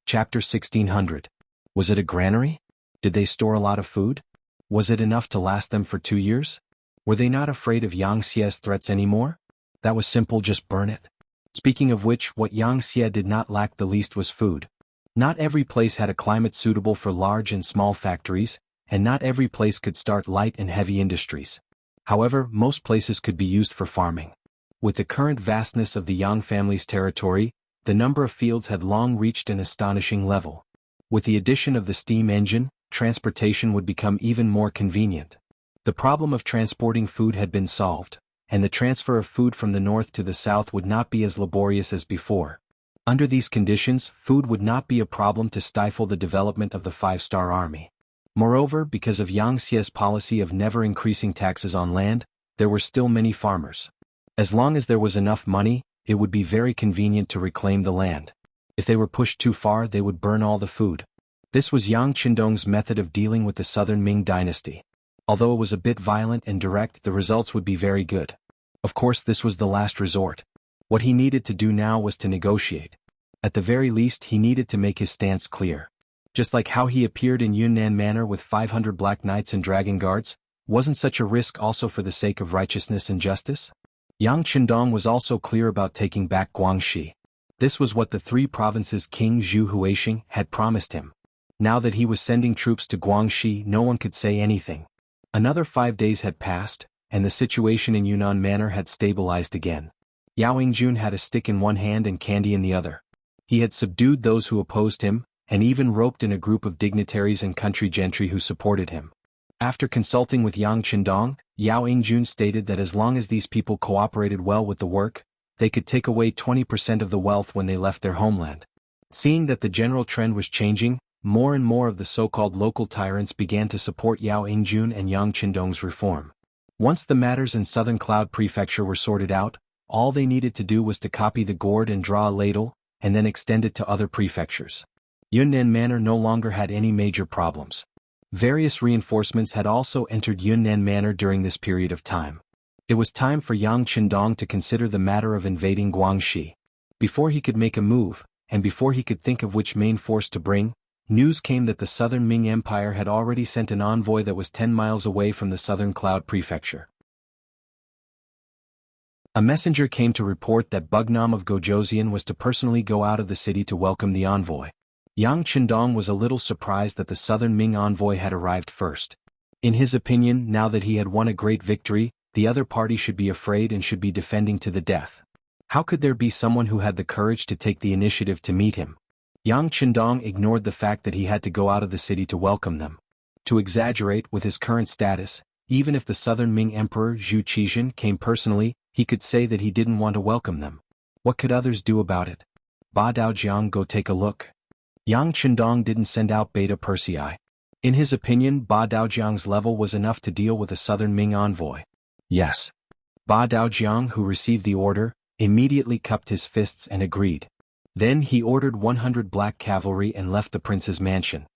Chapter 1600. Was it a granary? Did they store a lot of food? Was it enough to last them for 2 years? Were they not afraid of Yang Xie's threats anymore? That was simple, just burn it. Speaking of which, what Yang Xie did not lack the least was food. Not every place had a climate suitable for large and small factories, and not every place could start light and heavy industries. However, most places could be used for farming. With the current vastness of the Yang family's territory, the number of fields had long reached an astonishing level. With the addition of the steam engine, transportation would become even more convenient. The problem of transporting food had been solved, and the transfer of food from the north to the south would not be as laborious as before. Under these conditions, food would not be a problem to stifle the development of the five-star army. Moreover, because of Yang Xie's policy of never increasing taxes on land, there were still many farmers. As long as there was enough money, it would be very convenient to reclaim the land. If they were pushed too far, they would burn all the food. This was Yang Qindong's method of dealing with the southern Ming dynasty. Although it was a bit violent and direct, the results would be very good. Of course, this was the last resort. What he needed to do now was to negotiate. At the very least, he needed to make his stance clear. Just like how he appeared in Yunnan Manor with 500 black knights and dragon guards, wasn't such a risk also for the sake of righteousness and justice? Yang Qindong was also clear about taking back Guangxi. This was what the 3 provinces King Zhu Huixing had promised him. Now that he was sending troops to Guangxi, no one could say anything. Another 5 days had passed, and the situation in Yunnan Manor had stabilized again. Yao Yingjun had a stick in one hand and candy in the other. He had subdued those who opposed him, and even roped in a group of dignitaries and country gentry who supported him. After consulting with Yang Qindong, Yao Yingjun stated that as long as these people cooperated well with the work, they could take away 20% of the wealth when they left their homeland. Seeing that the general trend was changing, more and more of the so-called local tyrants began to support Yao Yingjun and Yang Qindong's reform. Once the matters in Southern Cloud Prefecture were sorted out, all they needed to do was to copy the gourd and draw a ladle, and then extend it to other prefectures. Yunnan Manor no longer had any major problems. Various reinforcements had also entered Yunnan Manor during this period of time. It was time for Yang Qindong to consider the matter of invading Guangxi. Before he could make a move, and before he could think of which main force to bring, news came that the southern Ming Empire had already sent an envoy that was 10 miles away from the southern Cloud Prefecture. A messenger came to report that Bugnam of Gojoseon was to personally go out of the city to welcome the envoy. Yang Chendong was a little surprised that the southern Ming envoy had arrived first. In his opinion, now that he had won a great victory, the other party should be afraid and should be defending to the death. How could there be someone who had the courage to take the initiative to meet him? Yang Chendong ignored the fact that he had to go out of the city to welcome them. To exaggerate, with his current status, even if the southern Ming Emperor Zhu Qizhen came personally, he could say that he didn't want to welcome them. What could others do about it? Ba Daojiang, go take a look. Yang Chendong didn't send out Beta Persei. In his opinion, Ba Daojiang's level was enough to deal with a southern Ming envoy. Yes. Ba Daojiang, who received the order, immediately cupped his fists and agreed. Then he ordered 100 black cavalry and left the prince's mansion.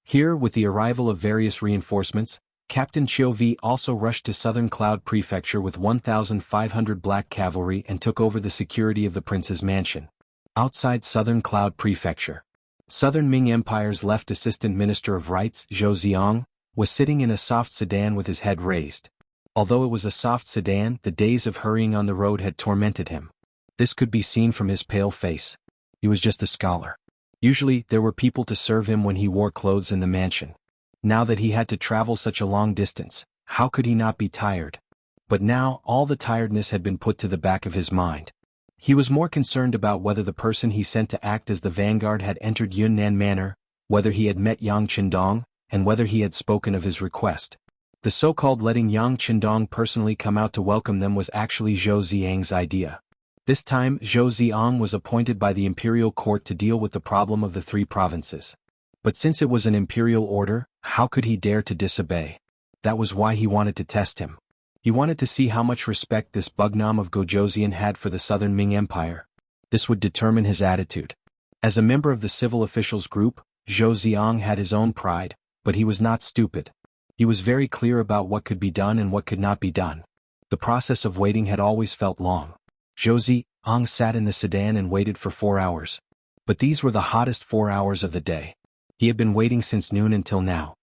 Here, with the arrival of various reinforcements, Captain Chiu Vi also rushed to Southern Cloud Prefecture with 1,500 black cavalry and took over the security of the prince's mansion. Outside Southern Cloud Prefecture, Southern Ming Empire's left Assistant Minister of Rights, Zhou Ziong, was sitting in a soft sedan with his head raised. Although it was a soft sedan, the days of hurrying on the road had tormented him. This could be seen from his pale face. He was just a scholar. Usually, there were people to serve him when he wore clothes in the mansion. Now that he had to travel such a long distance, how could he not be tired? But now, all the tiredness had been put to the back of his mind. He was more concerned about whether the person he sent to act as the vanguard had entered Yunnan Manor, whether he had met Yang Chendong, and whether he had spoken of his request. The so-called letting Yang Chendong personally come out to welcome them was actually Zhou Ziang's idea. This time, Zhou Ziang was appointed by the imperial court to deal with the problem of the 3 provinces. But since it was an imperial order, how could he dare to disobey? That was why he wanted to test him. He wanted to see how much respect this Bugnam of Gojoseon had for the southern Ming Empire. This would determine his attitude. As a member of the civil officials group, Zhou Ziang had his own pride, but he was not stupid. He was very clear about what could be done and what could not be done. The process of waiting had always felt long. Zhou Ziang sat in the sedan and waited for 4 hours. But these were the hottest 4 hours of the day. He had been waiting since noon until now.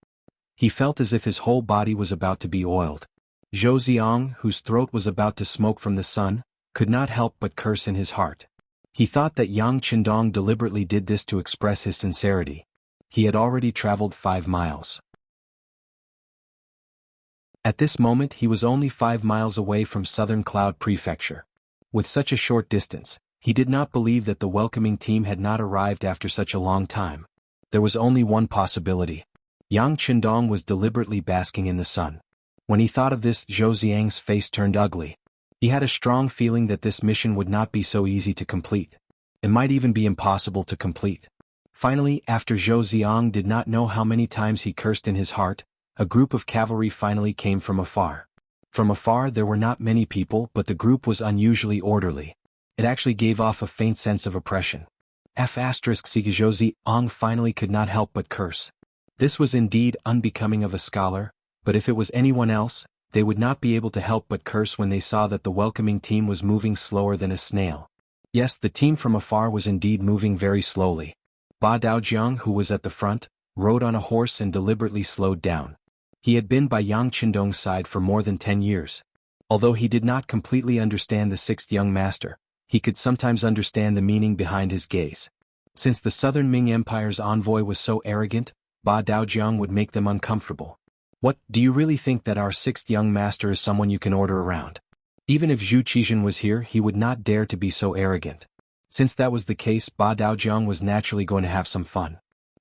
He felt as if his whole body was about to be oiled. Zhou Ziang, whose throat was about to smoke from the sun, could not help but curse in his heart. He thought that Yang Chendong deliberately did this to express his sincerity. He had already traveled 5 miles. At this moment he was only 5 miles away from Southern Cloud Prefecture. With such a short distance, he did not believe that the welcoming team had not arrived after such a long time. There was only one possibility. Yang Chendong was deliberately basking in the sun. When he thought of this, Zhou Ziang's face turned ugly. He had a strong feeling that this mission would not be so easy to complete. It might even be impossible to complete. Finally, after Zhou Ziang did not know how many times he cursed in his heart, a group of cavalry finally came from afar. From afar there were not many people, but the group was unusually orderly. It actually gave off a faint sense of oppression. Zhou Ziang finally could not help but curse. This was indeed unbecoming of a scholar, but if it was anyone else, they would not be able to help but curse when they saw that the welcoming team was moving slower than a snail. Yes, the team from afar was indeed moving very slowly. Ba Daojiang, who was at the front, rode on a horse and deliberately slowed down. He had been by Yang Chendong's side for more than 10 years. Although he did not completely understand the 6th young master, he could sometimes understand the meaning behind his gaze. Since the southern Ming Empire's envoy was so arrogant, Ba Daojiang would make them uncomfortable. What, do you really think that our 6th young master is someone you can order around? Even if Zhu Qizhen was here, he would not dare to be so arrogant. Since that was the case, Ba Daojiang was naturally going to have some fun.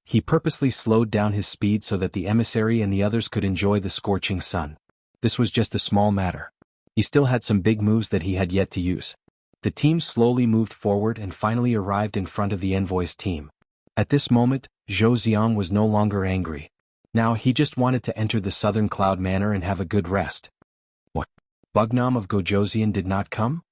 He purposely slowed down his speed so that the emissary and the others could enjoy the scorching sun. This was just a small matter. He still had some big moves that he had yet to use. The team slowly moved forward and finally arrived in front of the envoy's team. At this moment, Zhou Ziang was no longer angry. Now he just wanted to enter the Southern Cloud Manor and have a good rest. What? Bugnam of Gojoseon did not come?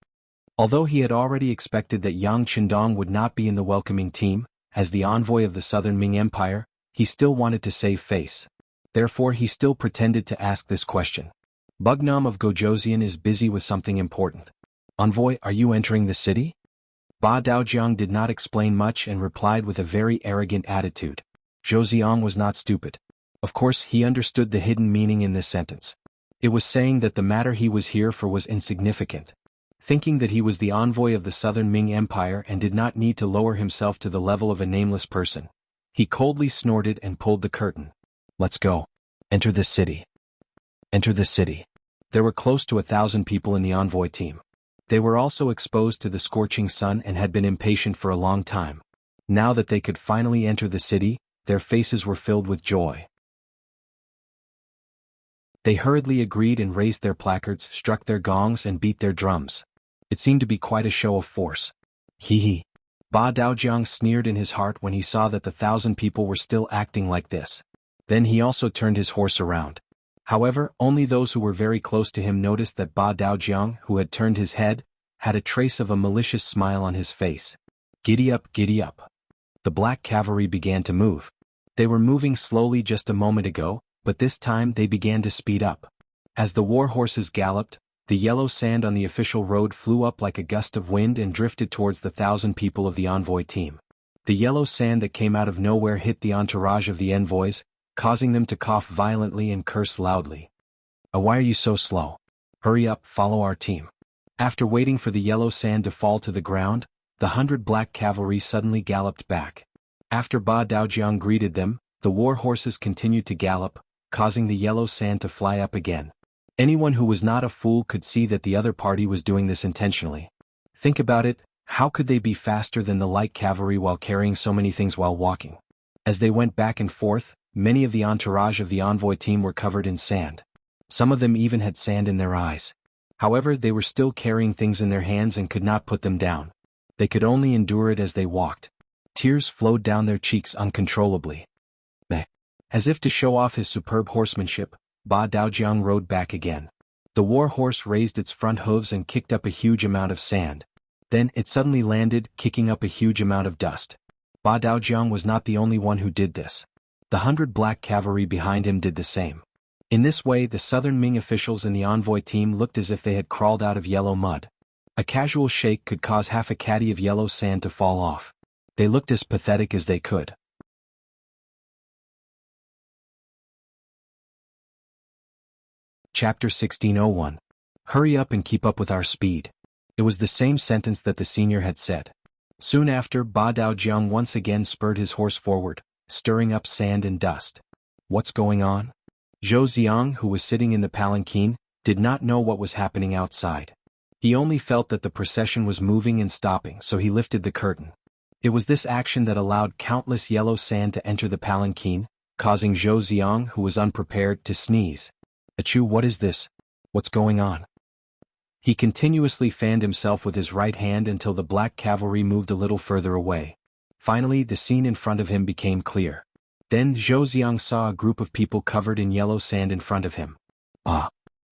Although he had already expected that Yang Chendong would not be in the welcoming team, as the envoy of the Southern Ming Empire, he still wanted to save face. Therefore he still pretended to ask this question. Bugnam of Gojoseon is busy with something important. Envoy, are you entering the city? Ba Daojiang did not explain much and replied with a very arrogant attitude. Zhou Ziong was not stupid. Of course, he understood the hidden meaning in this sentence. It was saying that the matter he was here for was insignificant. Thinking that he was the envoy of the Southern Ming Empire and did not need to lower himself to the level of a nameless person, he coldly snorted and pulled the curtain. Let's go. Enter this city. Enter this city. There were close to 1,000 people in the envoy team. They were also exposed to the scorching sun and had been impatient for a long time. Now that they could finally enter the city, their faces were filled with joy. They hurriedly agreed and raised their placards, struck their gongs and beat their drums. It seemed to be quite a show of force. Hee hee. Ba Daojiang sneered in his heart when he saw that the 1,000 people were still acting like this. Then he also turned his horse around. However, only those who were very close to him noticed that Ba Daojiang, who had turned his head, had a trace of a malicious smile on his face. Giddy up, giddy up. The black cavalry began to move. They were moving slowly just a moment ago, but this time they began to speed up. As the war horses galloped, the yellow sand on the official road flew up like a gust of wind and drifted towards the 1,000 people of the envoy team. The yellow sand that came out of nowhere hit the entourage of the envoys, causing them to cough violently and curse loudly. Why are you so slow? Hurry up, follow our team. After waiting for the yellow sand to fall to the ground, the 100 black cavalry suddenly galloped back. After Ba Daojiang greeted them, the war horses continued to gallop, causing the yellow sand to fly up again. Anyone who was not a fool could see that the other party was doing this intentionally. Think about it, how could they be faster than the light cavalry while carrying so many things while walking? As they went back and forth, many of the entourage of the envoy team were covered in sand. Some of them even had sand in their eyes. However, they were still carrying things in their hands and could not put them down. They could only endure it as they walked. Tears flowed down their cheeks uncontrollably. As if to show off his superb horsemanship, Ba Daojiang rode back again. The war horse raised its front hooves and kicked up a huge amount of sand. Then it suddenly landed, kicking up a huge amount of dust. Ba Daojiang was not the only one who did this. The 100 black cavalry behind him did the same. In this way, the Southern Ming officials in the envoy team looked as if they had crawled out of yellow mud. A casual shake could cause half a caddy of yellow sand to fall off. They looked as pathetic as they could. Chapter 1601. Hurry up and keep up with our speed. It was the same sentence that the senior had said. Soon after, Ba Daojiang once again spurred his horse forward, stirring up sand and dust. What's going on? Zhou Ziong, who was sitting in the palanquin, did not know what was happening outside. He only felt that the procession was moving and stopping, so he lifted the curtain. It was this action that allowed countless yellow sand to enter the palanquin, causing Zhou Ziong, who was unprepared, to sneeze. Achoo, what is this? What's going on? He continuously fanned himself with his right hand until the black cavalry moved a little further away. Finally, the scene in front of him became clear. Then Zhou Ziong saw a group of people covered in yellow sand in front of him.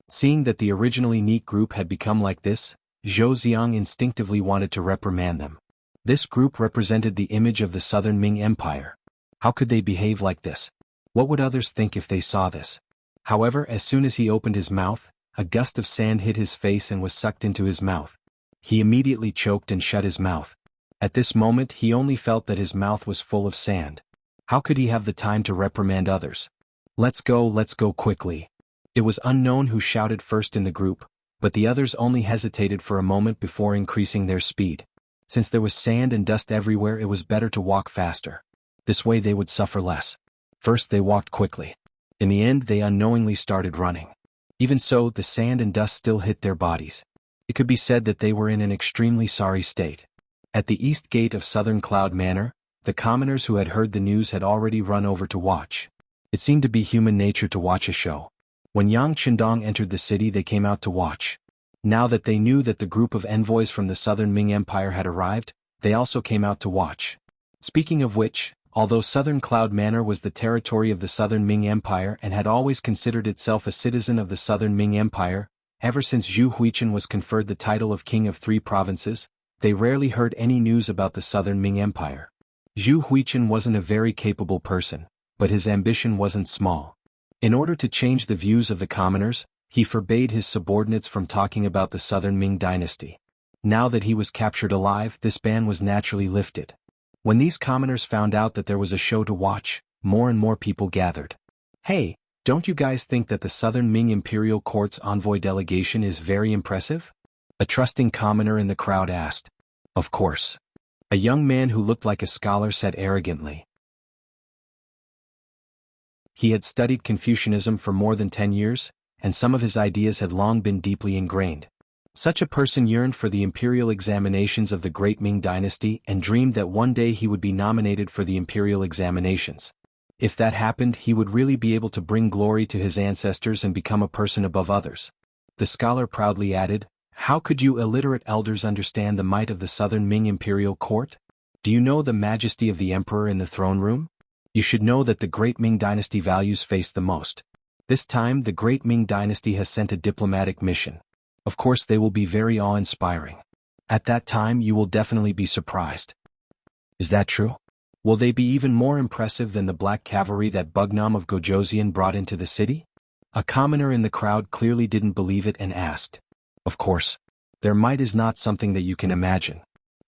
Seeing that the originally neat group had become like this, Zhou Ziong instinctively wanted to reprimand them. This group represented the image of the Southern Ming Empire. How could they behave like this? What would others think if they saw this? However, as soon as he opened his mouth, a gust of sand hit his face and was sucked into his mouth. He immediately choked and shut his mouth. At this moment he only felt that his mouth was full of sand. How could he have the time to reprimand others? Let's go quickly. It was unknown who shouted first in the group, but the others only hesitated for a moment before increasing their speed. Since there was sand and dust everywhere, it was better to walk faster. This way they would suffer less. First they walked quickly. In the end they unknowingly started running. Even so, the sand and dust still hit their bodies. It could be said that they were in an extremely sorry state. At the east gate of Southern Cloud Manor, the commoners who had heard the news had already run over to watch. It seemed to be human nature to watch a show. When Yang Qindong entered the city, they came out to watch. Now that they knew that the group of envoys from the Southern Ming Empire had arrived, they also came out to watch. Speaking of which, although Southern Cloud Manor was the territory of the Southern Ming Empire and had always considered itself a citizen of the Southern Ming Empire, ever since Zhu Huichen was conferred the title of King of 3 provinces, they rarely heard any news about the Southern Ming Empire. Zhu Huichen wasn't a very capable person, but his ambition wasn't small. In order to change the views of the commoners, he forbade his subordinates from talking about the Southern Ming dynasty. Now that he was captured alive, this ban was naturally lifted. When these commoners found out that there was a show to watch, more and more people gathered. Hey, don't you guys think that the Southern Ming Imperial Court's envoy delegation is very impressive? A trusting commoner in the crowd asked. Of course. A young man who looked like a scholar said arrogantly. He had studied Confucianism for more than 10 years, and some of his ideas had long been deeply ingrained. Such a person yearned for the imperial examinations of the great Ming dynasty and dreamed that one day he would be nominated for the imperial examinations. If that happened, he would really be able to bring glory to his ancestors and become a person above others. The scholar proudly added, "How could you illiterate elders understand the might of the Southern Ming imperial court? Do you know the majesty of the emperor in the throne room? You should know that the great Ming dynasty values face the most. This time the great Ming dynasty has sent a diplomatic mission. Of course they will be very awe-inspiring. At that time you will definitely be surprised." Is that true? Will they be even more impressive than the black cavalry that Bugnam of Gojoseon brought into the city? A commoner in the crowd clearly didn't believe it and asked. Of course. Their might is not something that you can imagine.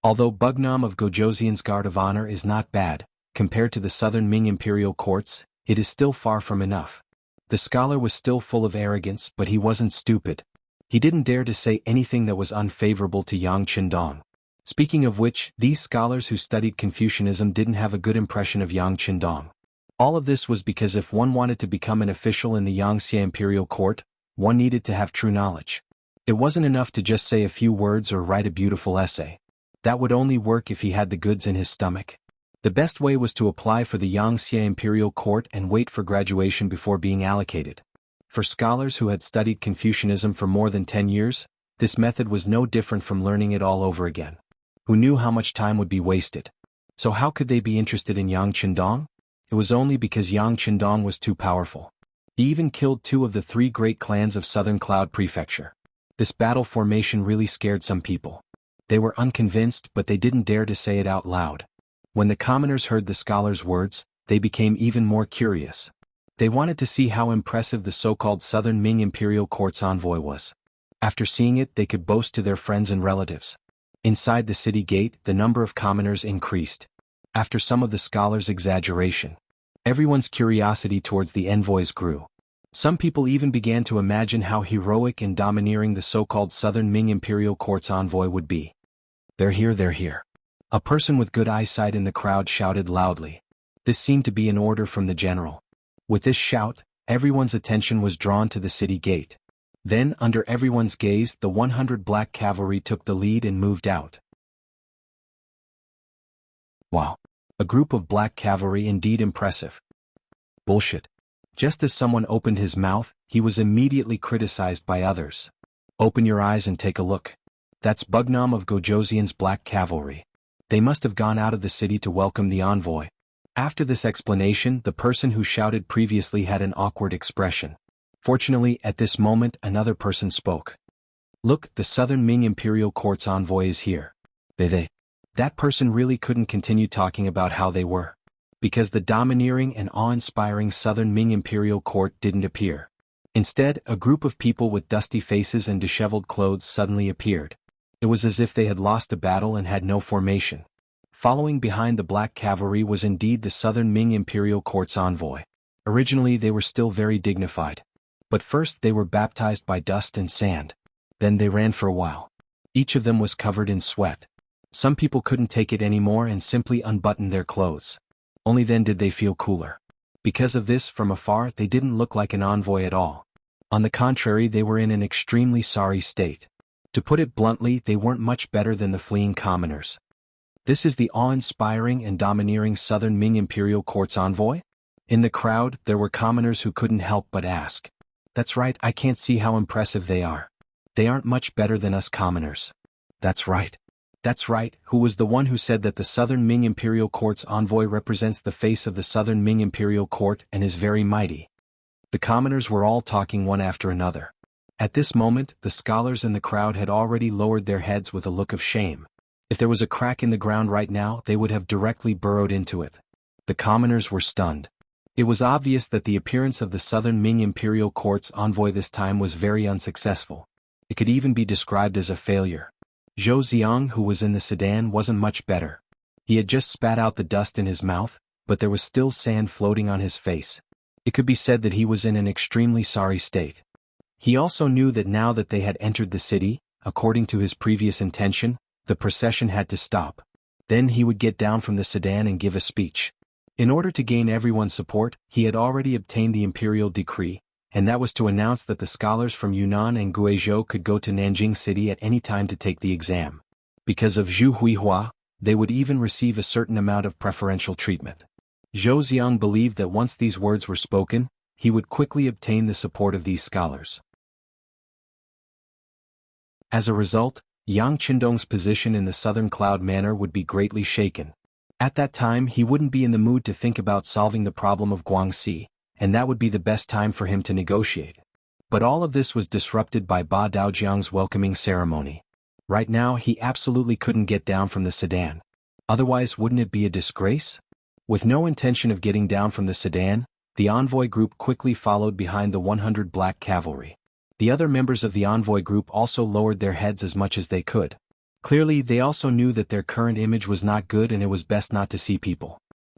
Although Bugnam of Gojoseon's guard of honor is not bad, compared to the Southern Ming imperial courts, it is still far from enough. The scholar was still full of arrogance, but he wasn't stupid. He didn't dare to say anything that was unfavorable to Yang Qindong. Speaking of which, these scholars who studied Confucianism didn't have a good impression of Yang Qindong. All of this was because if one wanted to become an official in the Yangtze imperial court, one needed to have true knowledge. It wasn't enough to just say a few words or write a beautiful essay. That would only work if he had the goods in his stomach. The best way was to apply for the Yangtze imperial court and wait for graduation before being allocated. For scholars who had studied Confucianism for more than 10 years, this method was no different from learning it all over again. Who knew how much time would be wasted? So how could they be interested in Yang Qindong? It was only because Yang Qindong was too powerful. He even killed 2 of the 3 great clans of Southern Cloud Prefecture. This battle formation really scared some people. They were unconvinced, but they didn't dare to say it out loud. When the commoners heard the scholar's words, they became even more curious. They wanted to see how impressive the so-called Southern Ming imperial court's envoy was. After seeing it, they could boast to their friends and relatives. Inside the city gate, the number of commoners increased. After some of the scholars' exaggeration, everyone's curiosity towards the envoys grew. Some people even began to imagine how heroic and domineering the so-called Southern Ming imperial court's envoy would be. "They're here, they're here." A person with good eyesight in the crowd shouted loudly. This seemed to be an order from the general. With this shout, everyone's attention was drawn to the city gate. Then, under everyone's gaze, the 100 black cavalry took the lead and moved out. Wow. A group of black cavalry, indeed impressive. Bullshit. Just as someone opened his mouth, he was immediately criticized by others. Open your eyes and take a look. That's Bugnam of Gojoseon's black cavalry. They must have gone out of the city to welcome the envoy. After this explanation, the person who shouted previously had an awkward expression. Fortunately, at this moment, another person spoke. "Look, the Southern Ming imperial court's envoy is here." They. That person really couldn't continue talking about how they were. Because the domineering and awe-inspiring Southern Ming imperial court didn't appear. Instead, a group of people with dusty faces and disheveled clothes suddenly appeared. It was as if they had lost a battle and had no formation. Following behind the black cavalry was indeed the Southern Ming imperial court's envoy. Originally they were still very dignified. But first they were baptized by dust and sand. Then they ran for a while. Each of them was covered in sweat. Some people couldn't take it anymore and simply unbuttoned their clothes. Only then did they feel cooler. Because of this, from afar they didn't look like an envoy at all. On the contrary, they were in an extremely sorry state. To put it bluntly, they weren't much better than the fleeing commoners. This is the awe-inspiring and domineering Southern Ming imperial court's envoy? In the crowd, there were commoners who couldn't help but ask. That's right, I can't see how impressive they are. They aren't much better than us commoners. That's right. That's right, who was the one who said that the Southern Ming imperial court's envoy represents the face of the Southern Ming imperial court and is very mighty? The commoners were all talking one after another. At this moment, the scholars in the crowd had already lowered their heads with a look of shame. If there was a crack in the ground right now, they would have directly burrowed into it. The commoners were stunned. It was obvious that the appearance of the Southern Ming imperial court's envoy this time was very unsuccessful. It could even be described as a failure. Zhou Xiang, who was in the sedan, wasn't much better. He had just spat out the dust in his mouth, but there was still sand floating on his face. It could be said that he was in an extremely sorry state. He also knew that now that they had entered the city, according to his previous intention, the procession had to stop. Then he would get down from the sedan and give a speech. In order to gain everyone's support, he had already obtained the imperial decree, and that was to announce that the scholars from Yunnan and Guizhou could go to Nanjing City at any time to take the exam. Because of Zhu Huihua, they would even receive a certain amount of preferential treatment. Zhou Xiang believed that once these words were spoken, he would quickly obtain the support of these scholars. As a result, Yang Qindong's position in the Southern Cloud Manor would be greatly shaken. At that time he wouldn't be in the mood to think about solving the problem of Guangxi, and that would be the best time for him to negotiate. But all of this was disrupted by Ba Daojiang's welcoming ceremony. Right now he absolutely couldn't get down from the sedan. Otherwise, wouldn't it be a disgrace? With no intention of getting down from the sedan, the envoy group quickly followed behind the 100 black cavalry. The other members of the envoy group also lowered their heads as much as they could. Clearly they also knew that their current image was not good and it was best not to see people.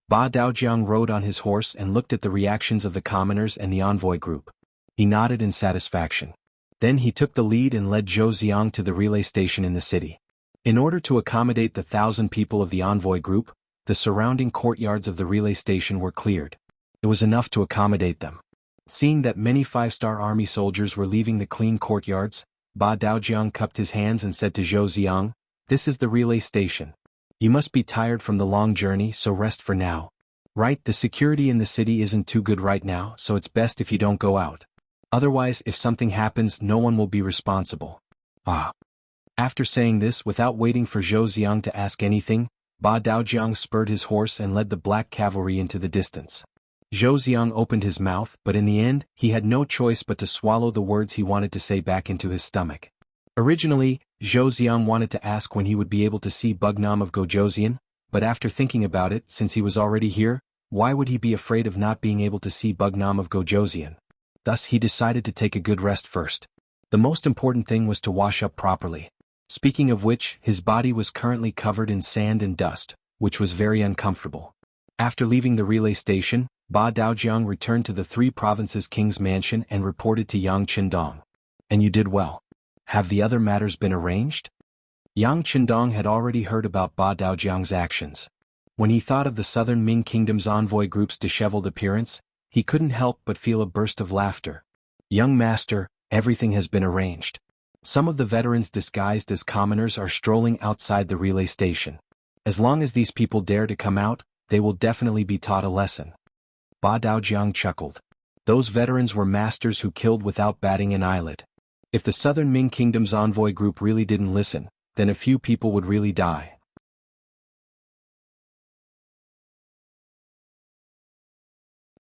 Ba Daojiang rode on his horse and looked at the reactions of the commoners and the envoy group. He nodded in satisfaction. Then he took the lead and led Zhou Xiang to the relay station in the city. In order to accommodate the 1,000 people of the envoy group, the surrounding courtyards of the relay station were cleared. It was enough to accommodate them. Seeing that many 5-star army soldiers were leaving the clean courtyards, Ba Daojiang cupped his hands and said to Zhou Xiang, "This is the relay station. You must be tired from the long journey, so rest for now. Right, the security in the city isn't too good right now, so it's best if you don't go out. Otherwise, if something happens, no one will be responsible." Ah. After saying this, without waiting for Zhou Xiang to ask anything, Ba Daojiang spurred his horse and led the black cavalry into the distance. Zhou Xiang opened his mouth, but in the end, he had no choice but to swallow the words he wanted to say back into his stomach. Originally, Zhou Xiang wanted to ask when he would be able to see Bugnam of Gojoseon, but after thinking about it, since he was already here, why would he be afraid of not being able to see Bugnam of Gojoseon? Thus he decided to take a good rest first. The most important thing was to wash up properly. Speaking of which, his body was currently covered in sand and dust, which was very uncomfortable. After leaving the relay station, Ba Daojiang returned to the 3 provinces' king's mansion and reported to Yang Qindong. "And you did well. Have the other matters been arranged?" Yang Qindong had already heard about Ba Daojiang's actions. When he thought of the southern Ming Kingdom's envoy group's disheveled appearance, he couldn't help but feel a burst of laughter. "Young master, everything has been arranged. Some of the veterans disguised as commoners are strolling outside the relay station. As long as these people dare to come out, they will definitely be taught a lesson." Ba Daojiang chuckled. Those veterans were masters who killed without batting an eyelid. If the southern Ming Kingdom's envoy group really didn't listen, then a few people would really die.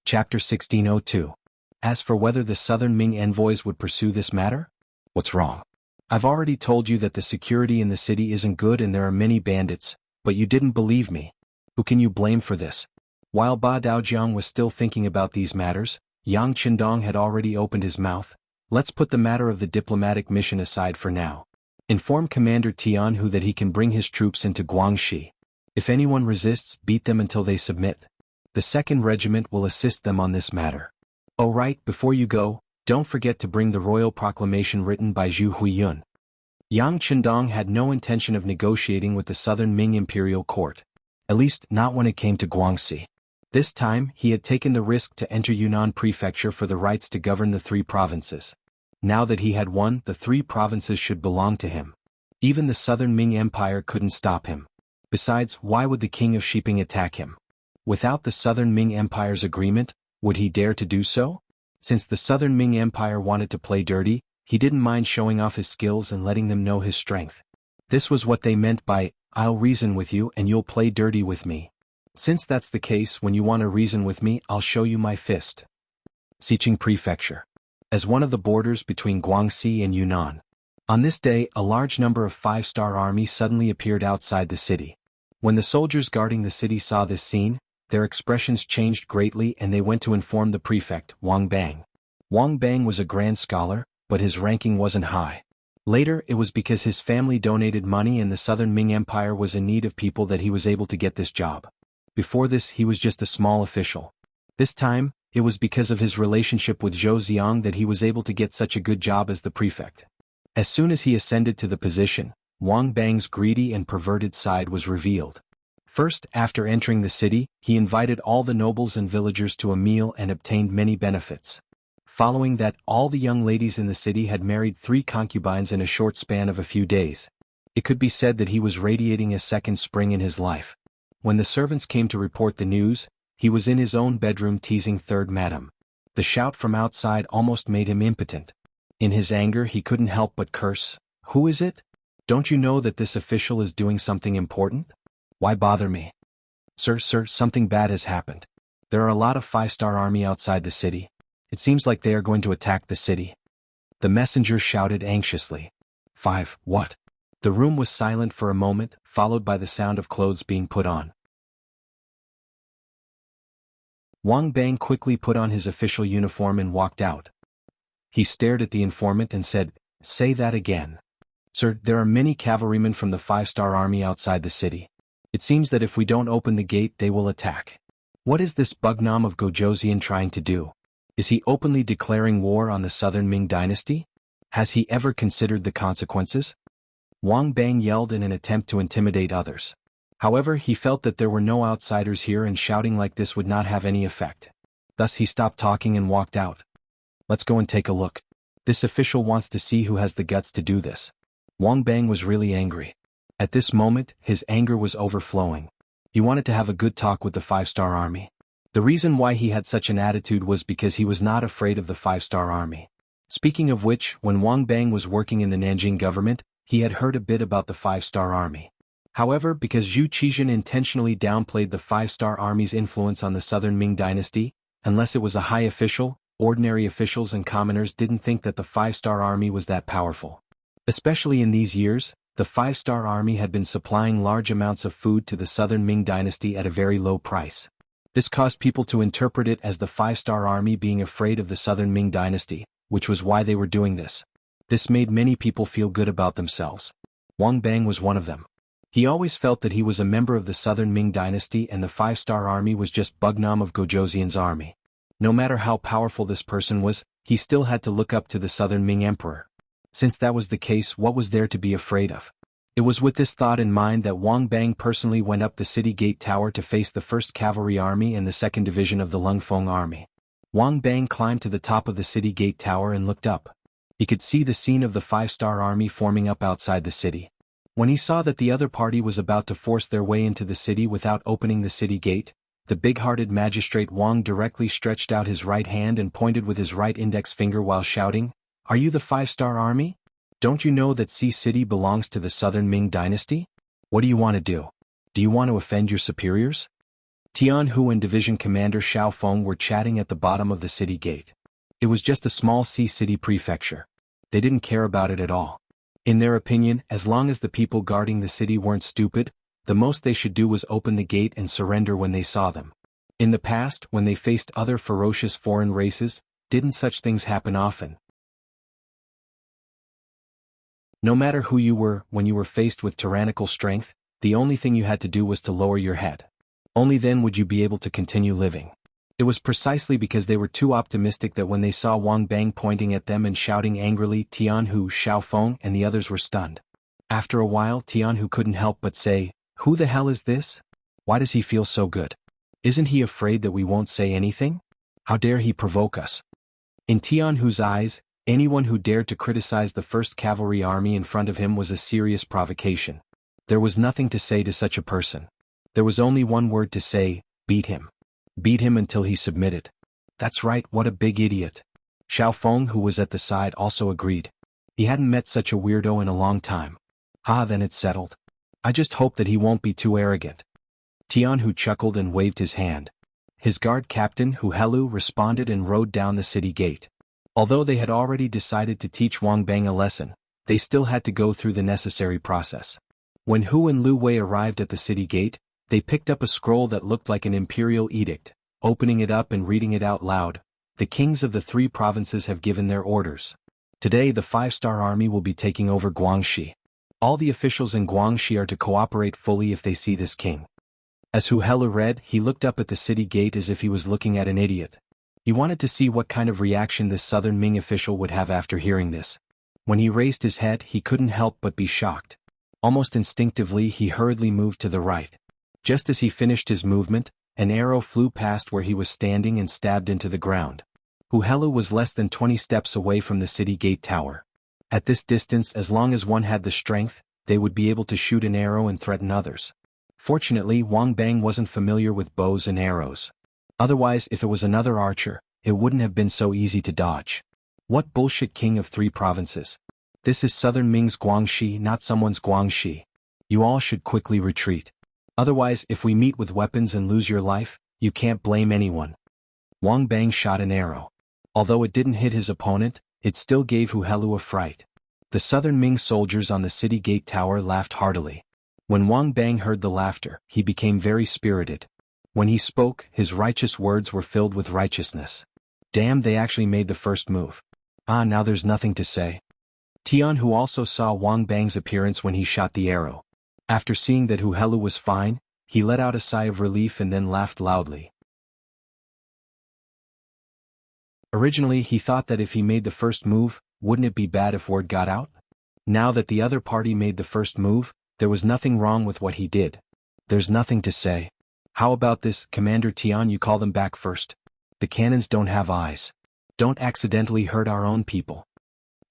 Chapter 1602. As for whether the southern Ming envoys would pursue this matter? What's wrong? I've already told you that the security in the city isn't good and there are many bandits, but you didn't believe me. Who can you blame for this? While Ba Daojiang was still thinking about these matters, Yang Qindong had already opened his mouth. "Let's put the matter of the diplomatic mission aside for now. Inform Commander Tianhu that he can bring his troops into Guangxi. If anyone resists, beat them until they submit. The 2nd Regiment will assist them on this matter. Oh right, before you go, don't forget to bring the royal proclamation written by Zhu Huiyun." Yang Qindong had no intention of negotiating with the southern Ming imperial court. At least, not when it came to Guangxi. This time, he had taken the risk to enter Yunnan Prefecture for the rights to govern the 3 provinces. Now that he had won, the 3 provinces should belong to him. Even the southern Ming Empire couldn't stop him. Besides, why would the king of Shiping attack him? Without the southern Ming Empire's agreement, would he dare to do so? Since the southern Ming Empire wanted to play dirty, he didn't mind showing off his skills and letting them know his strength. This was what they meant by, "I'll reason with you and you'll play dirty with me. Since that's the case, when you want to reason with me, I'll show you my fist." Xiqing Prefecture. As one of the borders between Guangxi and Yunnan. On this day, a large number of 5-star army suddenly appeared outside the city. When the soldiers guarding the city saw this scene, their expressions changed greatly and they went to inform the prefect, Wang Bang. Wang Bang was a grand scholar, but his ranking wasn't high. Later, it was because his family donated money and the southern Ming Empire was in need of people that he was able to get this job. Before this he was just a small official. This time, it was because of his relationship with Zhou Xiang that he was able to get such a good job as the prefect. As soon as he ascended to the position, Wang Bang's greedy and perverted side was revealed. First, after entering the city, he invited all the nobles and villagers to a meal and obtained many benefits. Following that, all the young ladies in the city had married 3 concubines in a short span of a few days. It could be said that he was radiating a second spring in his life. When the servants came to report the news, he was in his own bedroom teasing third madam. The shout from outside almost made him impotent. In his anger he couldn't help but curse. "Who is it? Don't you know that this official is doing something important? Why bother me? Sir, something bad has happened. There are a lot of 5-star army outside the city. It seems like they are going to attack the city." The messenger shouted anxiously. 5. What? The room was silent for a moment, followed by the sound of clothes being put on. Wang Bang quickly put on his official uniform and walked out. He stared at the informant and said, "Say that again." "Sir, there are many cavalrymen from the 5-star army outside the city. It seems that if we don't open the gate they will attack. What is this Bugnam of Gojoseon trying to do? Is he openly declaring war on the southern Ming dynasty? Has he ever considered the consequences?" Wang Bang yelled in an attempt to intimidate others. However, he felt that there were no outsiders here and shouting like this would not have any effect. Thus he stopped talking and walked out. "Let's go and take a look. This official wants to see who has the guts to do this." Wang Bang was really angry. At this moment, his anger was overflowing. He wanted to have a good talk with the 5-star army. The reason why he had such an attitude was because he was not afraid of the 5-star army. Speaking of which, when Wang Bang was working in the Nanjing government, he had heard a bit about the 5-star army. However, because Zhu Qizhen intentionally downplayed the 5-star army's influence on the southern Ming dynasty, unless it was a high official, ordinary officials and commoners didn't think that the 5-star army was that powerful. Especially in these years, the 5-star army had been supplying large amounts of food to the southern Ming dynasty at a very low price. This caused people to interpret it as the 5-star army being afraid of the southern Ming dynasty, which was why they were doing this. This made many people feel good about themselves. Wang Bang was one of them. He always felt that he was a member of the southern Ming dynasty and the 5-star army was just Bugnam of Gojoseon's army. No matter how powerful this person was, he still had to look up to the southern Ming emperor. Since that was the case, what was there to be afraid of? It was with this thought in mind that Wang Bang personally went up the city gate tower to face the 1st Cavalry Army and the 2nd Division of the Lungfeng Army. Wang Bang climbed to the top of the city gate tower and looked up. He could see the scene of the 5-star army forming up outside the city. When he saw that the other party was about to force their way into the city without opening the city gate, the big-hearted magistrate Wang directly stretched out his right hand and pointed with his right index finger while shouting, "Are you the 5-star army? Don't you know that Xi City belongs to the southern Ming dynasty? What do you want to do? Do you want to offend your superiors?" Tian Hu and Division Commander Xiao Feng were chatting at the bottom of the city gate. It was just a small Xi City prefecture. They didn't care about it at all. In their opinion, as long as the people guarding the city weren't stupid, the most they should do was open the gate and surrender when they saw them. In the past, when they faced other ferocious foreign races, didn't such things happen often? No matter who you were, when you were faced with tyrannical strength, the only thing you had to do was to lower your head. Only then would you be able to continue living. It was precisely because they were too optimistic that when they saw Wang Bang pointing at them and shouting angrily, Tian Hu, Xiao Feng and the others were stunned. After a while, Tian Hu couldn't help but say, "Who the hell is this? Why does he feel so good? Isn't he afraid that we won't say anything? How dare he provoke us?" In Tian Hu's eyes, anyone who dared to criticize the 1st Cavalry Army in front of him was a serious provocation. There was nothing to say to such a person. There was only one word to say: beat him. Beat him until he submitted. That's right, what a big idiot. Xiao Feng, who was at the side, also agreed. He hadn't met such a weirdo in a long time. Then it's settled. I just hope that he won't be too arrogant. Tian Hu chuckled and waved his hand. His guard captain, Hu Helu, responded and rode down the city gate. Although they had already decided to teach Wang Bang a lesson, they still had to go through the necessary process. When Hu and Lu Wei arrived at the city gate, they picked up a scroll that looked like an imperial edict. Opening it up and reading it out loud, "The kings of the 3 provinces have given their orders. Today the 5-star army will be taking over Guangxi. All the officials in Guangxi are to cooperate fully if they see this king. As Hu Helu read, he looked up at the city gate as if he was looking at an idiot. He wanted to see what kind of reaction this southern Ming official would have after hearing this. When he raised his head, he couldn't help but be shocked. Almost instinctively, he hurriedly moved to the right. Just as he finished his movement, an arrow flew past where he was standing and stabbed into the ground. Hu Helu was less than 20 steps away from the city gate tower. At this distance, as long as one had the strength, they would be able to shoot an arrow and threaten others. Fortunately, Wang Bang wasn't familiar with bows and arrows. Otherwise, if it was another archer, it wouldn't have been so easy to dodge. What bullshit, king of 3 provinces. This is southern Ming's Guangxi, not someone's Guangxi. You all should quickly retreat. Otherwise, if we meet with weapons and lose your life, you can't blame anyone. Wang Bang shot an arrow. Although it didn't hit his opponent, it still gave Hu Helu a fright. The southern Ming soldiers on the city gate tower laughed heartily. When Wang Bang heard the laughter, he became very spirited. When he spoke, his righteous words were filled with righteousness. Damn, they actually made the first move. Now there's nothing to say. Tian, who also saw Wang Bang's appearance when he shot the arrow. After seeing that Hu Helu was fine, he let out a sigh of relief and then laughed loudly. Originally, he thought that if he made the first move, wouldn't it be bad if word got out? Now that the other party made the first move, there was nothing wrong with what he did. There's nothing to say. How about this, Commander Tian, you call them back first? The cannons don't have eyes. Don't accidentally hurt our own people.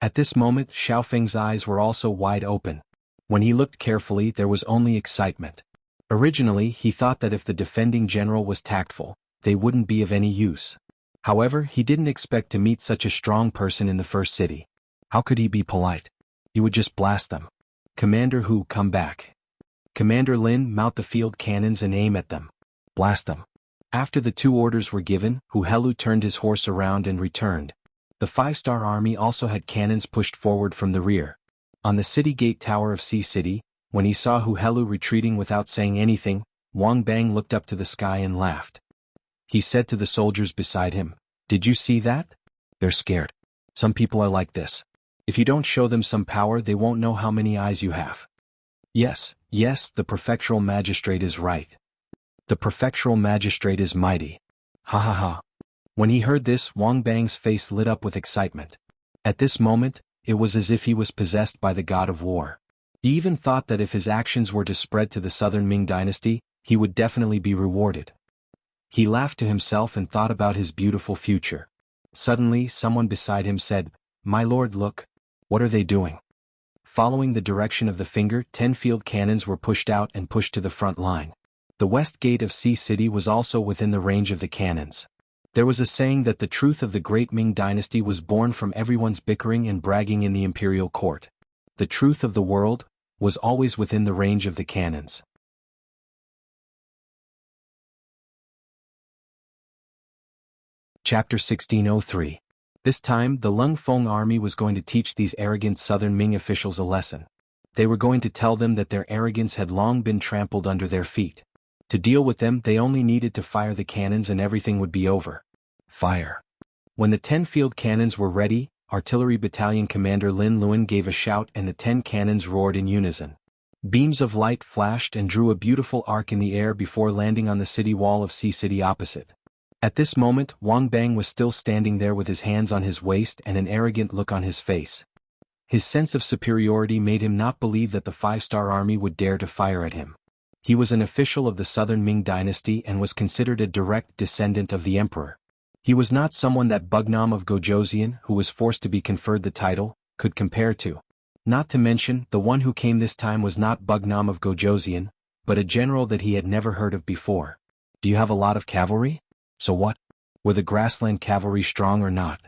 At this moment, Xiaofeng's eyes were also wide open. When he looked carefully, there was only excitement. Originally, he thought that if the defending general was tactful, they wouldn't be of any use. However, he didn't expect to meet such a strong person in the first city. How could he be polite? He would just blast them. Commander Hu, come back. Commander Lin, mount the field cannons and aim at them. Blast them. After the 2 orders were given, Hu Helu turned his horse around and returned. The 5-star army also had cannons pushed forward from the rear. On the city gate tower of Sea City, when he saw Hu Helu retreating without saying anything, Wang Bang looked up to the sky and laughed. He said to the soldiers beside him, "Did you see that? They're scared. Some people are like this. If you don't show them some power, they won't know how many eyes you have." Yes, the prefectural magistrate is right. The prefectural magistrate is mighty. Ha ha ha. When he heard this, Wang Bang's face lit up with excitement. At this moment, it was as if he was possessed by the god of war. He even thought that if his actions were to spread to the southern Ming dynasty, he would definitely be rewarded. He laughed to himself and thought about his beautiful future. Suddenly, someone beside him said, "My lord, look. What are they doing?" Following the direction of the finger, 10 field cannons were pushed out and pushed to the front line. The west gate of Sea City was also within the range of the cannons. There was a saying that the truth of the great Ming dynasty was born from everyone's bickering and bragging in the imperial court. The truth of the world was always within the range of the cannons. Chapter 1603. This time, the Lung Feng army was going to teach these arrogant southern Ming officials a lesson. They were going to tell them that their arrogance had long been trampled under their feet. To deal with them, they only needed to fire the cannons and everything would be over. Fire. When the 10 field cannons were ready, Artillery Battalion Commander Lin Luan gave a shout and the 10 cannons roared in unison. Beams of light flashed and drew a beautiful arc in the air before landing on the city wall of Sea City opposite. At this moment, Wang Bang was still standing there with his hands on his waist and an arrogant look on his face. His sense of superiority made him not believe that the 5-star army would dare to fire at him. He was an official of the southern Ming dynasty and was considered a direct descendant of the emperor. He was not someone that Bugnam of Gojoseon, who was forced to be conferred the title, could compare to. Not to mention, the one who came this time was not Bugnam of Gojoseon, but a general that he had never heard of before. "Do you have a lot of cavalry?" So what? Were the grassland cavalry strong or not?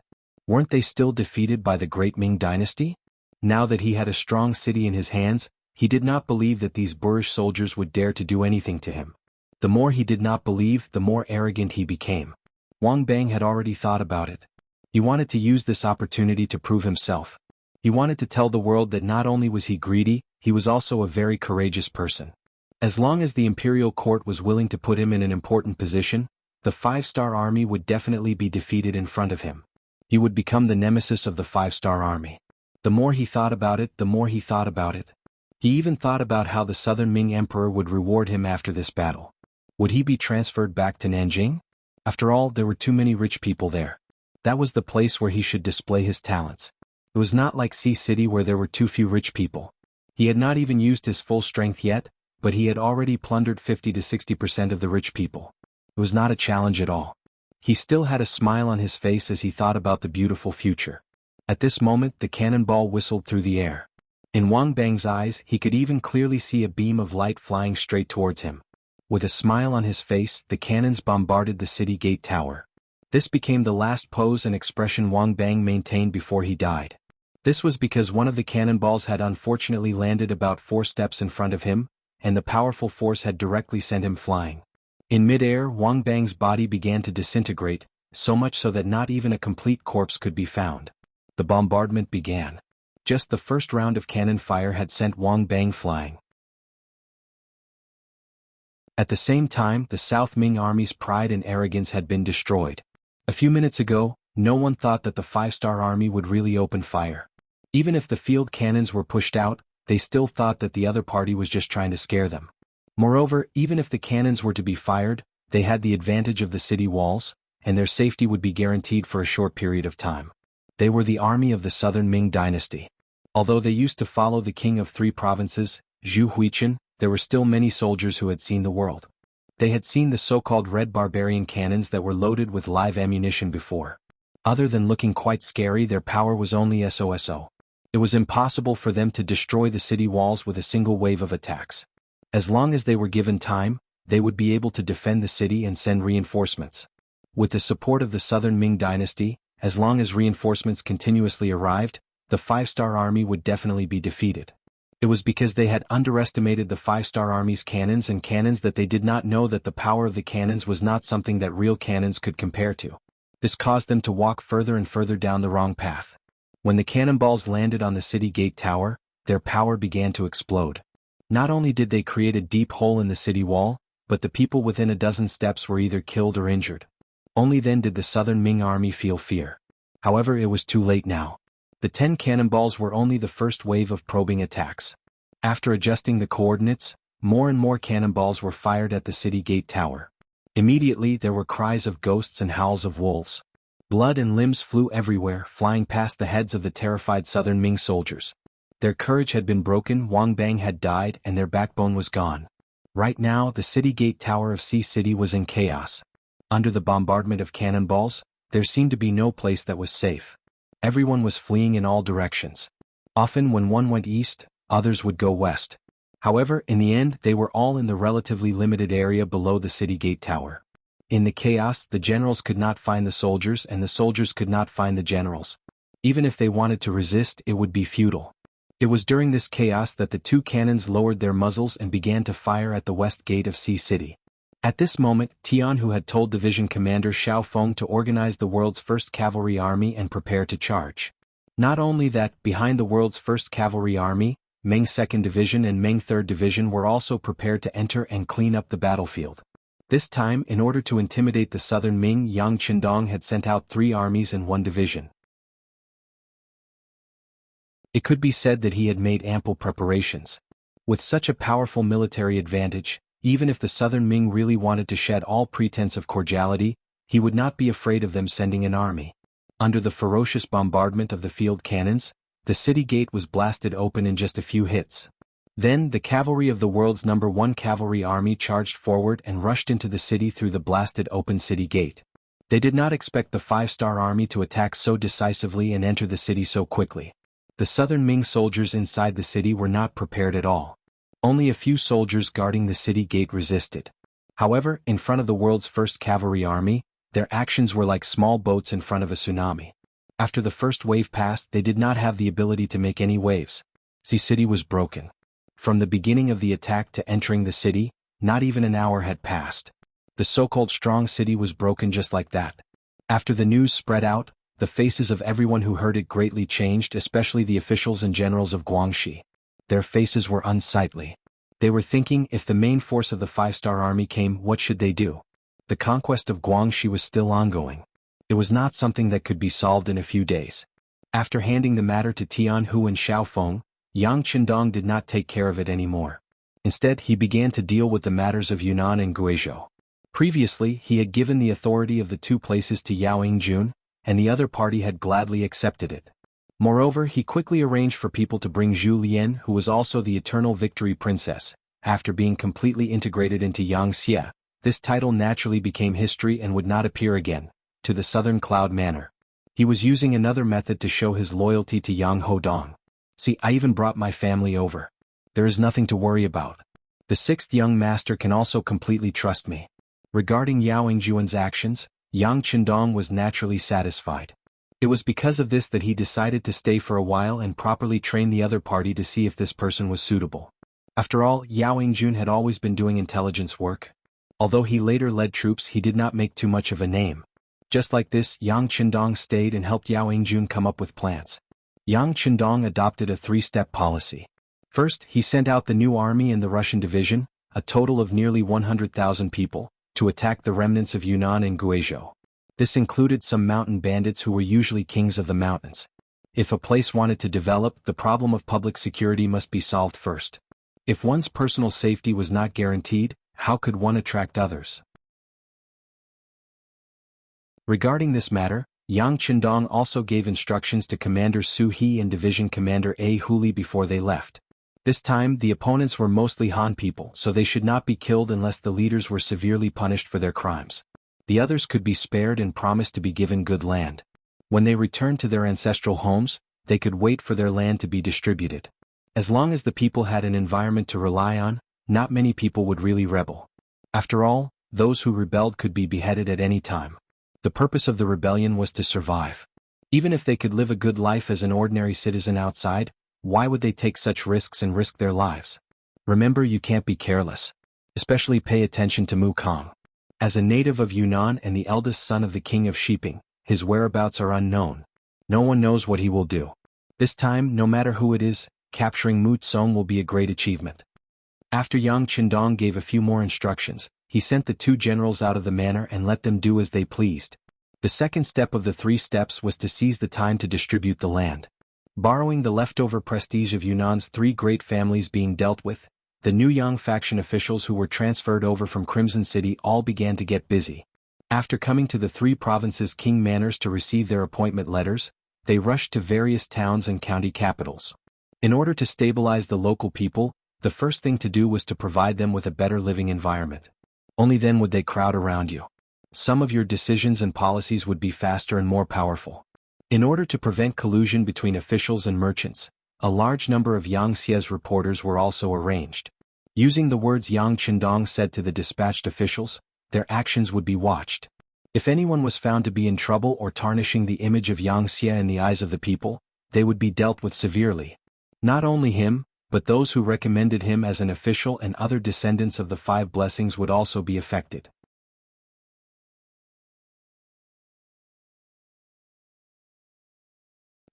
Weren't they still defeated by the great Ming dynasty? Now that he had a strong city in his hands, he did not believe that these boorish soldiers would dare to do anything to him. The more he did not believe, the more arrogant he became. Wang Bang had already thought about it. He wanted to use this opportunity to prove himself. He wanted to tell the world that not only was he greedy, he was also a very courageous person. As long as the imperial court was willing to put him in an important position, the 5-star army would definitely be defeated in front of him. He would become the nemesis of the 5-star army. The more he thought about it, the more he thought about it. He even thought about how the southern Ming emperor would reward him after this battle. Would he be transferred back to Nanjing? After all, there were too many rich people there. That was the place where he should display his talents. It was not like Sea City where there were too few rich people. He had not even used his full strength yet, but he had already plundered 50 to 60% of the rich people. It was not a challenge at all. He still had a smile on his face as he thought about the beautiful future. At this moment, the cannonball whistled through the air. In Wang Bang's eyes, he could even clearly see a beam of light flying straight towards him. With a smile on his face, the cannons bombarded the city gate tower. This became the last pose and expression Wang Bang maintained before he died. This was because one of the cannonballs had unfortunately landed about 4 steps in front of him, and the powerful force had directly sent him flying. In midair, Wang Bang's body began to disintegrate, so much so that not even a complete corpse could be found. The bombardment began. Just the first round of cannon fire had sent Wang Bang flying. At the same time, the South Ming army's pride and arrogance had been destroyed. A few minutes ago, no one thought that the 5-star army would really open fire. Even if the field cannons were pushed out, they still thought that the other party was just trying to scare them. Moreover, even if the cannons were to be fired, they had the advantage of the city walls, and their safety would be guaranteed for a short period of time. They were the army of the southern Ming dynasty. Although they used to follow the king of 3 provinces, Zhu Huichen, there were still many soldiers who had seen the world. They had seen the so-called red barbarian cannons that were loaded with live ammunition before. Other than looking quite scary, their power was only so. It was impossible for them to destroy the city walls with a single wave of attacks. As long as they were given time, they would be able to defend the city and send reinforcements. With the support of the southern Ming dynasty, as long as reinforcements continuously arrived, the 5-star army would definitely be defeated. It was because they had underestimated the 5-star army's cannons that they did not know that the power of the cannons was not something that real cannons could compare to. This caused them to walk further and further down the wrong path. When the cannonballs landed on the city gate tower, their power began to explode. Not only did they create a deep hole in the city wall, but the people within a dozen steps were either killed or injured. Only then did the southern Ming army feel fear. However, it was too late now. The 10 cannonballs were only the first wave of probing attacks. After adjusting the coordinates, more and more cannonballs were fired at the city gate tower. Immediately there were cries of ghosts and howls of wolves. Blood and limbs flew everywhere, flying past the heads of the terrified southern Ming soldiers. Their courage had been broken, Wang Bang had died, and their backbone was gone. Right now, the city gate tower of Sea City was in chaos. Under the bombardment of cannonballs, there seemed to be no place that was safe. Everyone was fleeing in all directions. Often when one went east, others would go west. However, in the end, they were all in the relatively limited area below the city gate tower. In the chaos, the generals could not find the soldiers and the soldiers could not find the generals. Even if they wanted to resist, it would be futile. It was during this chaos that the 2 cannons lowered their muzzles and began to fire at the west gate of Sea City. At this moment, Tian, who had told Division Commander Xiao Feng to organize the world's first cavalry army and prepare to charge. Not only that, behind the world's first cavalry army, Meng 2nd Division and Meng 3rd Division were also prepared to enter and clean up the battlefield. This time, in order to intimidate the southern Ming, Yang Qindong had sent out 3 armies and 1 division. It could be said that he had made ample preparations. With such a powerful military advantage, even if the southern Ming really wanted to shed all pretense of cordiality, he would not be afraid of them sending an army. Under the ferocious bombardment of the field cannons, the city gate was blasted open in just a few hits. Then, the cavalry of the world's number 1 cavalry army charged forward and rushed into the city through the blasted open city gate. They did not expect the 5-star army to attack so decisively and enter the city so quickly. The southern Ming soldiers inside the city were not prepared at all. Only a few soldiers guarding the city gate resisted. However, in front of the world's first cavalry army, their actions were like small boats in front of a tsunami. After the first wave passed, they did not have the ability to make any waves. Sea City was broken. From the beginning of the attack to entering the city, not even an hour had passed. The so-called strong city was broken just like that. After the news spread out, the faces of everyone who heard it greatly changed, especially the officials and generals of Guangxi. Their faces were unsightly. They were thinking, if the main force of the 5-star army came, what should they do? The conquest of Guangxi was still ongoing. It was not something that could be solved in a few days. After handing the matter to Tian Hu and Xiao Feng, Yang Qindong did not take care of it anymore. Instead, he began to deal with the matters of Yunnan and Guizhou. Previously, he had given the authority of the two places to Yao Yingjun, and the other party had gladly accepted it. Moreover, he quickly arranged for people to bring Zhu Lian, who was also the Eternal Victory Princess. After being completely integrated into Yangxia, this title naturally became history and would not appear again, to the Southern Cloud Manor. He was using another method to show his loyalty to Yang Hodong. See, I even brought my family over. There is nothing to worry about. The sixth young master can also completely trust me. Regarding Yao Yingjuan's actions, Yang Qindong was naturally satisfied. It was because of this that he decided to stay for a while and properly train the other party to see if this person was suitable. After all, Yao Yingjun had always been doing intelligence work. Although he later led troops, he did not make too much of a name. Just like this, Yang Qindong stayed and helped Yao Yingjun come up with plans. Yang Qindong adopted a three-step policy. First, he sent out the new army and the Russian division, a total of nearly 100,000 people, to attack the remnants of Yunnan and Guizhou. This included some mountain bandits who were usually kings of the mountains. If a place wanted to develop, the problem of public security must be solved first. If one's personal safety was not guaranteed, how could one attract others? Regarding this matter, Yang Qindong also gave instructions to Commander Su He and Division Commander A Huli before they left. This time, the opponents were mostly Han people, so they should not be killed unless the leaders were severely punished for their crimes. The others could be spared and promised to be given good land. When they returned to their ancestral homes, they could wait for their land to be distributed. As long as the people had an environment to rely on, not many people would really rebel. After all, those who rebelled could be beheaded at any time. The purpose of the rebellion was to survive. Even if they could live a good life as an ordinary citizen outside, why would they take such risks and risk their lives? Remember, you can't be careless. Especially pay attention to Mu Kong. As a native of Yunnan and the eldest son of the king of Shiping, his whereabouts are unknown. No one knows what he will do. This time, no matter who it is, capturing Mu Tsong will be a great achievement. After Yang Qindong gave a few more instructions, he sent the two generals out of the manor and let them do as they pleased. The second step of the 3 steps was to seize the time to distribute the land. Borrowing the leftover prestige of Yunnan's 3 great families being dealt with, the new Yang faction officials who were transferred over from Crimson City all began to get busy. After coming to the 3 provinces' king manors to receive their appointment letters, they rushed to various towns and county capitals. In order to stabilize the local people, the first thing to do was to provide them with a better living environment. Only then would they crowd around you. Some of your decisions and policies would be faster and more powerful. In order to prevent collusion between officials and merchants, a large number of Yangxia's reporters were also arranged. Using the words Yang Qindong said to the dispatched officials, their actions would be watched. If anyone was found to be in trouble or tarnishing the image of Yangxia in the eyes of the people, they would be dealt with severely. Not only him, but those who recommended him as an official and other descendants of the 5 blessings would also be affected.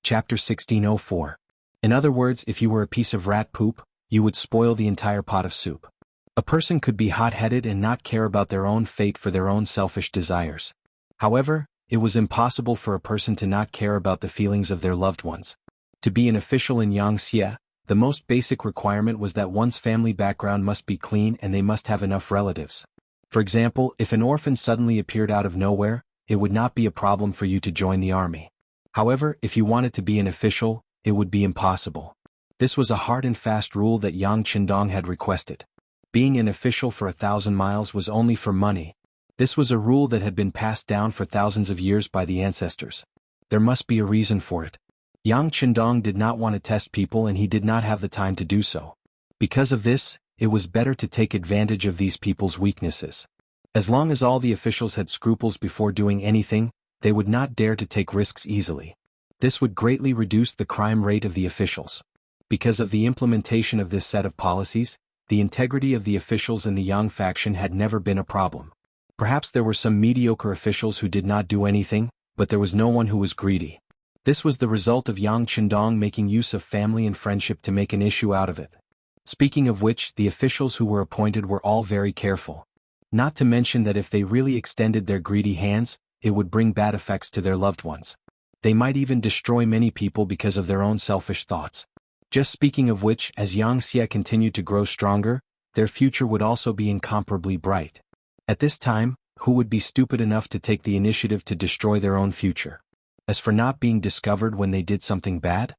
Chapter 1604. In other words, if you were a piece of rat poop, you would spoil the entire pot of soup. A person could be hot-headed and not care about their own fate for their own selfish desires. However, it was impossible for a person to not care about the feelings of their loved ones. To be an official in Yangxia, the most basic requirement was that one's family background must be clean and they must have enough relatives. For example, if an orphan suddenly appeared out of nowhere, it would not be a problem for you to join the army. However, if you wanted to be an official, it would be impossible. This was a hard and fast rule that Yang Qindong had requested. Being an official for 1,000 miles was only for money. This was a rule that had been passed down for thousands of years by the ancestors. There must be a reason for it. Yang Qindong did not want to test people and he did not have the time to do so. Because of this, it was better to take advantage of these people's weaknesses. As long as all the officials had scruples before doing anything, they would not dare to take risks easily. This would greatly reduce the crime rate of the officials. Because of the implementation of this set of policies, the integrity of the officials in the Yang faction had never been a problem. Perhaps there were some mediocre officials who did not do anything, but there was no one who was greedy. This was the result of Yang Qindong making use of family and friendship to make an issue out of it. Speaking of which, the officials who were appointed were all very careful. Not to mention that if they really extended their greedy hands, it would bring bad effects to their loved ones. They might even destroy many people because of their own selfish thoughts. Just speaking of which, as Yangxia continued to grow stronger, their future would also be incomparably bright. At this time, who would be stupid enough to take the initiative to destroy their own future? As for not being discovered when they did something bad?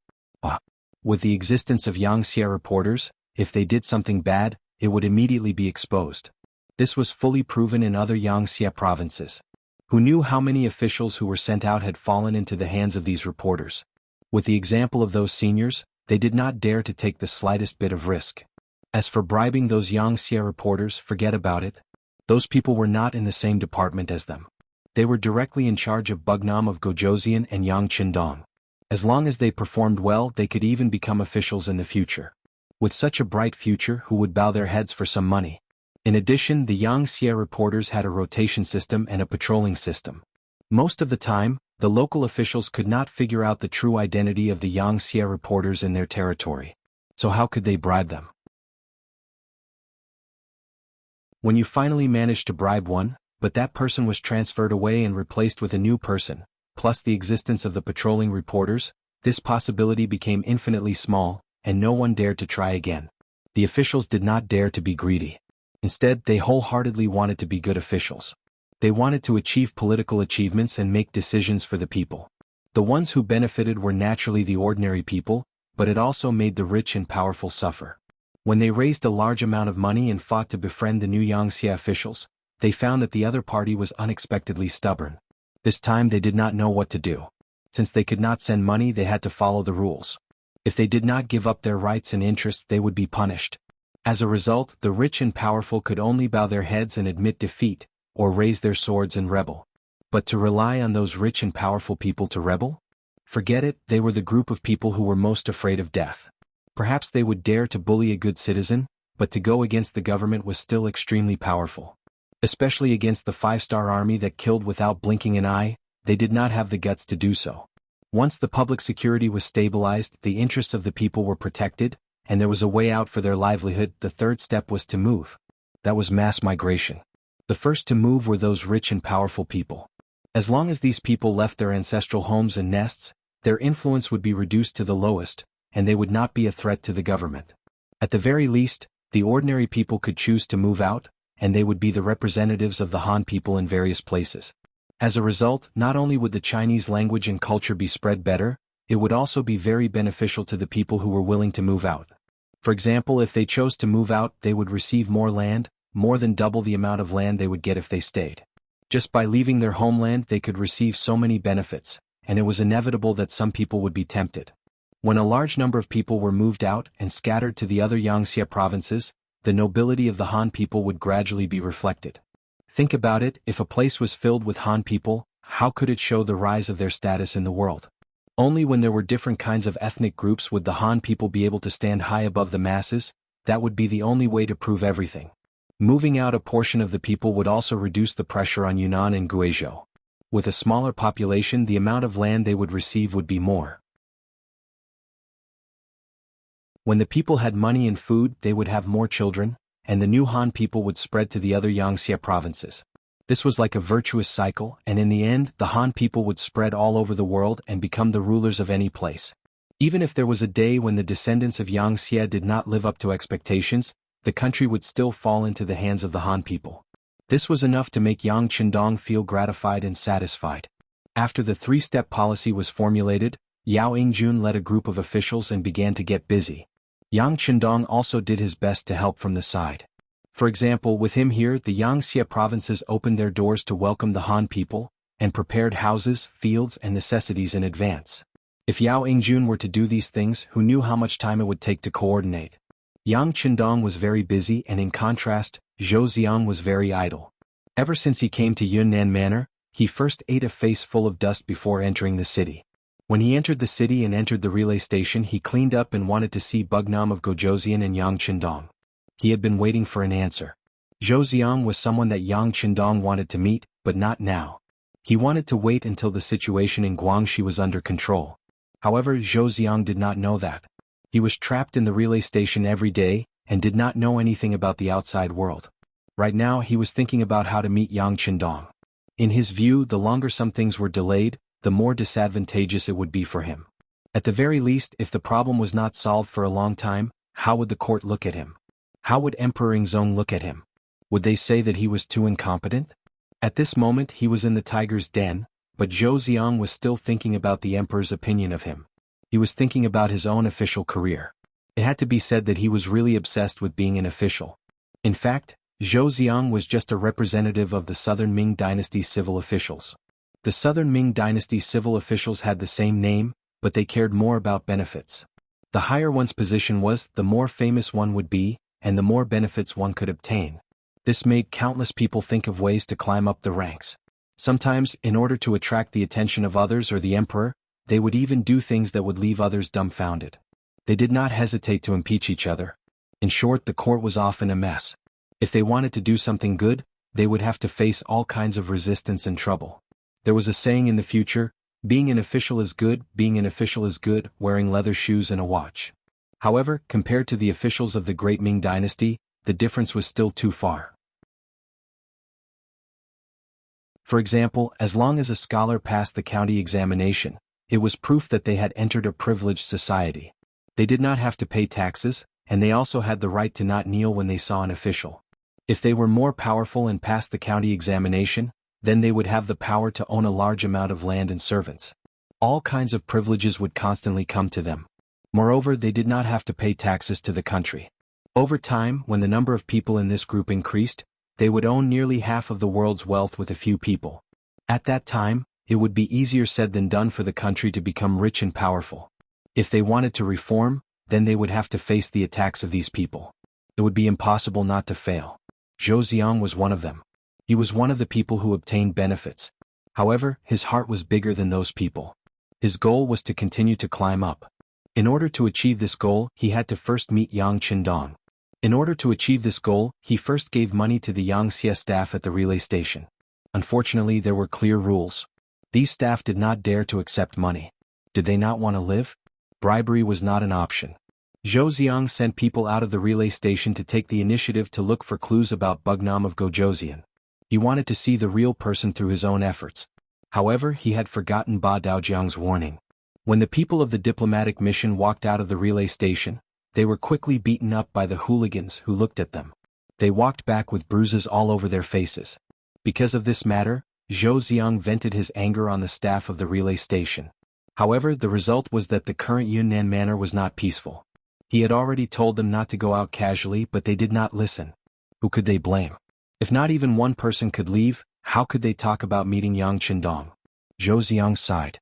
With the existence of Yangtze reporters, if they did something bad, it would immediately be exposed. This was fully proven in other Yangtze provinces. Who knew how many officials who were sent out had fallen into the hands of these reporters? With the example of those seniors, they did not dare to take the slightest bit of risk. As for bribing those Yangtze reporters, forget about it. Those people were not in the same department as them. They were directly in charge of Bugnam of Gojoseon and Yang Qindong. As long as they performed well, they could even become officials in the future. With such a bright future, who would bow their heads for some money? In addition, the Yangtze reporters had a rotation system and a patrolling system. Most of the time, the local officials could not figure out the true identity of the Yangtze reporters in their territory. So how could they bribe them? When you finally managed to bribe one, but that person was transferred away and replaced with a new person, plus the existence of the patrolling reporters, this possibility became infinitely small, and no one dared to try again. The officials did not dare to be greedy. Instead, they wholeheartedly wanted to be good officials. They wanted to achieve political achievements and make decisions for the people. The ones who benefited were naturally the ordinary people, but it also made the rich and powerful suffer. When they raised a large amount of money and fought to befriend the new Yangtze officials, they found that the other party was unexpectedly stubborn. This time they did not know what to do. Since they could not send money, they had to follow the rules. If they did not give up their rights and interests, they would be punished. As a result, the rich and powerful could only bow their heads and admit defeat, or raise their swords and rebel. But to rely on those rich and powerful people to rebel? Forget it, they were the group of people who were most afraid of death. Perhaps they would dare to bully a good citizen, but to go against the government was still extremely powerful. Especially against the five-star army that killed without blinking an eye, they did not have the guts to do so. Once the public security was stabilized, the interests of the people were protected, and there was a way out for their livelihood. The third step was to move. That was mass migration. The first to move were those rich and powerful people. As long as these people left their ancestral homes and nests, their influence would be reduced to the lowest, and they would not be a threat to the government. At the very least, the ordinary people could choose to move out, and they would be the representatives of the Han people in various places. As a result, not only would the Chinese language and culture be spread better, it would also be very beneficial to the people who were willing to move out. For example, if they chose to move out, they would receive more land, more than double the amount of land they would get if they stayed. Just by leaving their homeland, they could receive so many benefits, and it was inevitable that some people would be tempted. When a large number of people were moved out and scattered to the other Yangtze provinces, the nobility of the Han people would gradually be reflected. Think about it, if a place was filled with Han people, how could it show the rise of their status in the world? Only when there were different kinds of ethnic groups would the Han people be able to stand high above the masses. That would be the only way to prove everything. Moving out a portion of the people would also reduce the pressure on Yunnan and Guizhou. With a smaller population, the amount of land they would receive would be more. When the people had money and food, they would have more children, and the new Han people would spread to the other Yangtze provinces. This was like a virtuous cycle, and in the end, the Han people would spread all over the world and become the rulers of any place. Even if there was a day when the descendants of Yangtze did not live up to expectations, the country would still fall into the hands of the Han people. This was enough to make Yang Qindong feel gratified and satisfied. After the three-step policy was formulated, Yao Yingjun led a group of officials and began to get busy. Yang Qindong also did his best to help from the side. For example, with him here, the Yangtze provinces opened their doors to welcome the Han people, and prepared houses, fields, and necessities in advance. If Yao Yingjun were to do these things, who knew how much time it would take to coordinate? Yang Qindong was very busy, and in contrast, Zhou Xiang was very idle. Ever since he came to Yunnan Manor, he first ate a face full of dust before entering the city. When he entered the city and entered the relay station, he cleaned up and wanted to see Bugnam of Gojoseon and Yang Qindong. He had been waiting for an answer. Zhou Xiang was someone that Yang Qindong wanted to meet, but not now. He wanted to wait until the situation in Guangxi was under control. However, Zhou Xiang did not know that. He was trapped in the relay station every day, and did not know anything about the outside world. Right now he was thinking about how to meet Yang Qindong. In his view, the longer some things were delayed, the more disadvantageous it would be for him. At the very least, if the problem was not solved for a long time, how would the court look at him? How would Emperor Ingzong look at him? Would they say that he was too incompetent? At this moment he was in the tiger's den, but Zhou Xiang was still thinking about the emperor's opinion of him. He was thinking about his own official career. It had to be said that he was really obsessed with being an official. In fact, Zhou Xiang was just a representative of the Southern Ming Dynasty's civil officials. The Southern Ming Dynasty's civil officials had the same name, but they cared more about benefits. The higher one's position was, the more famous one would be, and the more benefits one could obtain. This made countless people think of ways to climb up the ranks. Sometimes, in order to attract the attention of others or the emperor, they would even do things that would leave others dumbfounded. They did not hesitate to impeach each other. In short, the court was often a mess. If they wanted to do something good, they would have to face all kinds of resistance and trouble. There was a saying in the future, being an official is good, wearing leather shoes and a watch. However, compared to the officials of the Great Ming Dynasty, the difference was still too far. For example, as long as a scholar passed the county examination, it was proof that they had entered a privileged society. They did not have to pay taxes, and they also had the right to not kneel when they saw an official. If they were more powerful and passed the county examination, then they would have the power to own a large amount of land and servants. All kinds of privileges would constantly come to them. Moreover, they did not have to pay taxes to the country. Over time, when the number of people in this group increased, they would own nearly half of the world's wealth with a few people. At that time, it would be easier said than done for the country to become rich and powerful. If they wanted to reform, then they would have to face the attacks of these people. It would be impossible not to fail. Zhou Xiang was one of them. He was one of the people who obtained benefits. However, his heart was bigger than those people. His goal was to continue to climb up. In order to achieve this goal, he had to first meet Yang Qindong. In order to achieve this goal, he first gave money to the Yangxie staff at the relay station. Unfortunately, there were clear rules. These staff did not dare to accept money. Did they not want to live? Bribery was not an option. Zhou Xiang sent people out of the relay station to take the initiative to look for clues about Bugnam of Gojosian. He wanted to see the real person through his own efforts. However, he had forgotten Ba Daojiang's warning. When the people of the diplomatic mission walked out of the relay station, they were quickly beaten up by the hooligans who looked at them. They walked back with bruises all over their faces. Because of this matter, Zhou Xiang vented his anger on the staff of the relay station. However, the result was that the current Yunnan manor was not peaceful. He had already told them not to go out casually, but they did not listen. Who could they blame? If not even one person could leave, how could they talk about meeting Yang Qindong? Zhou Xiang sighed.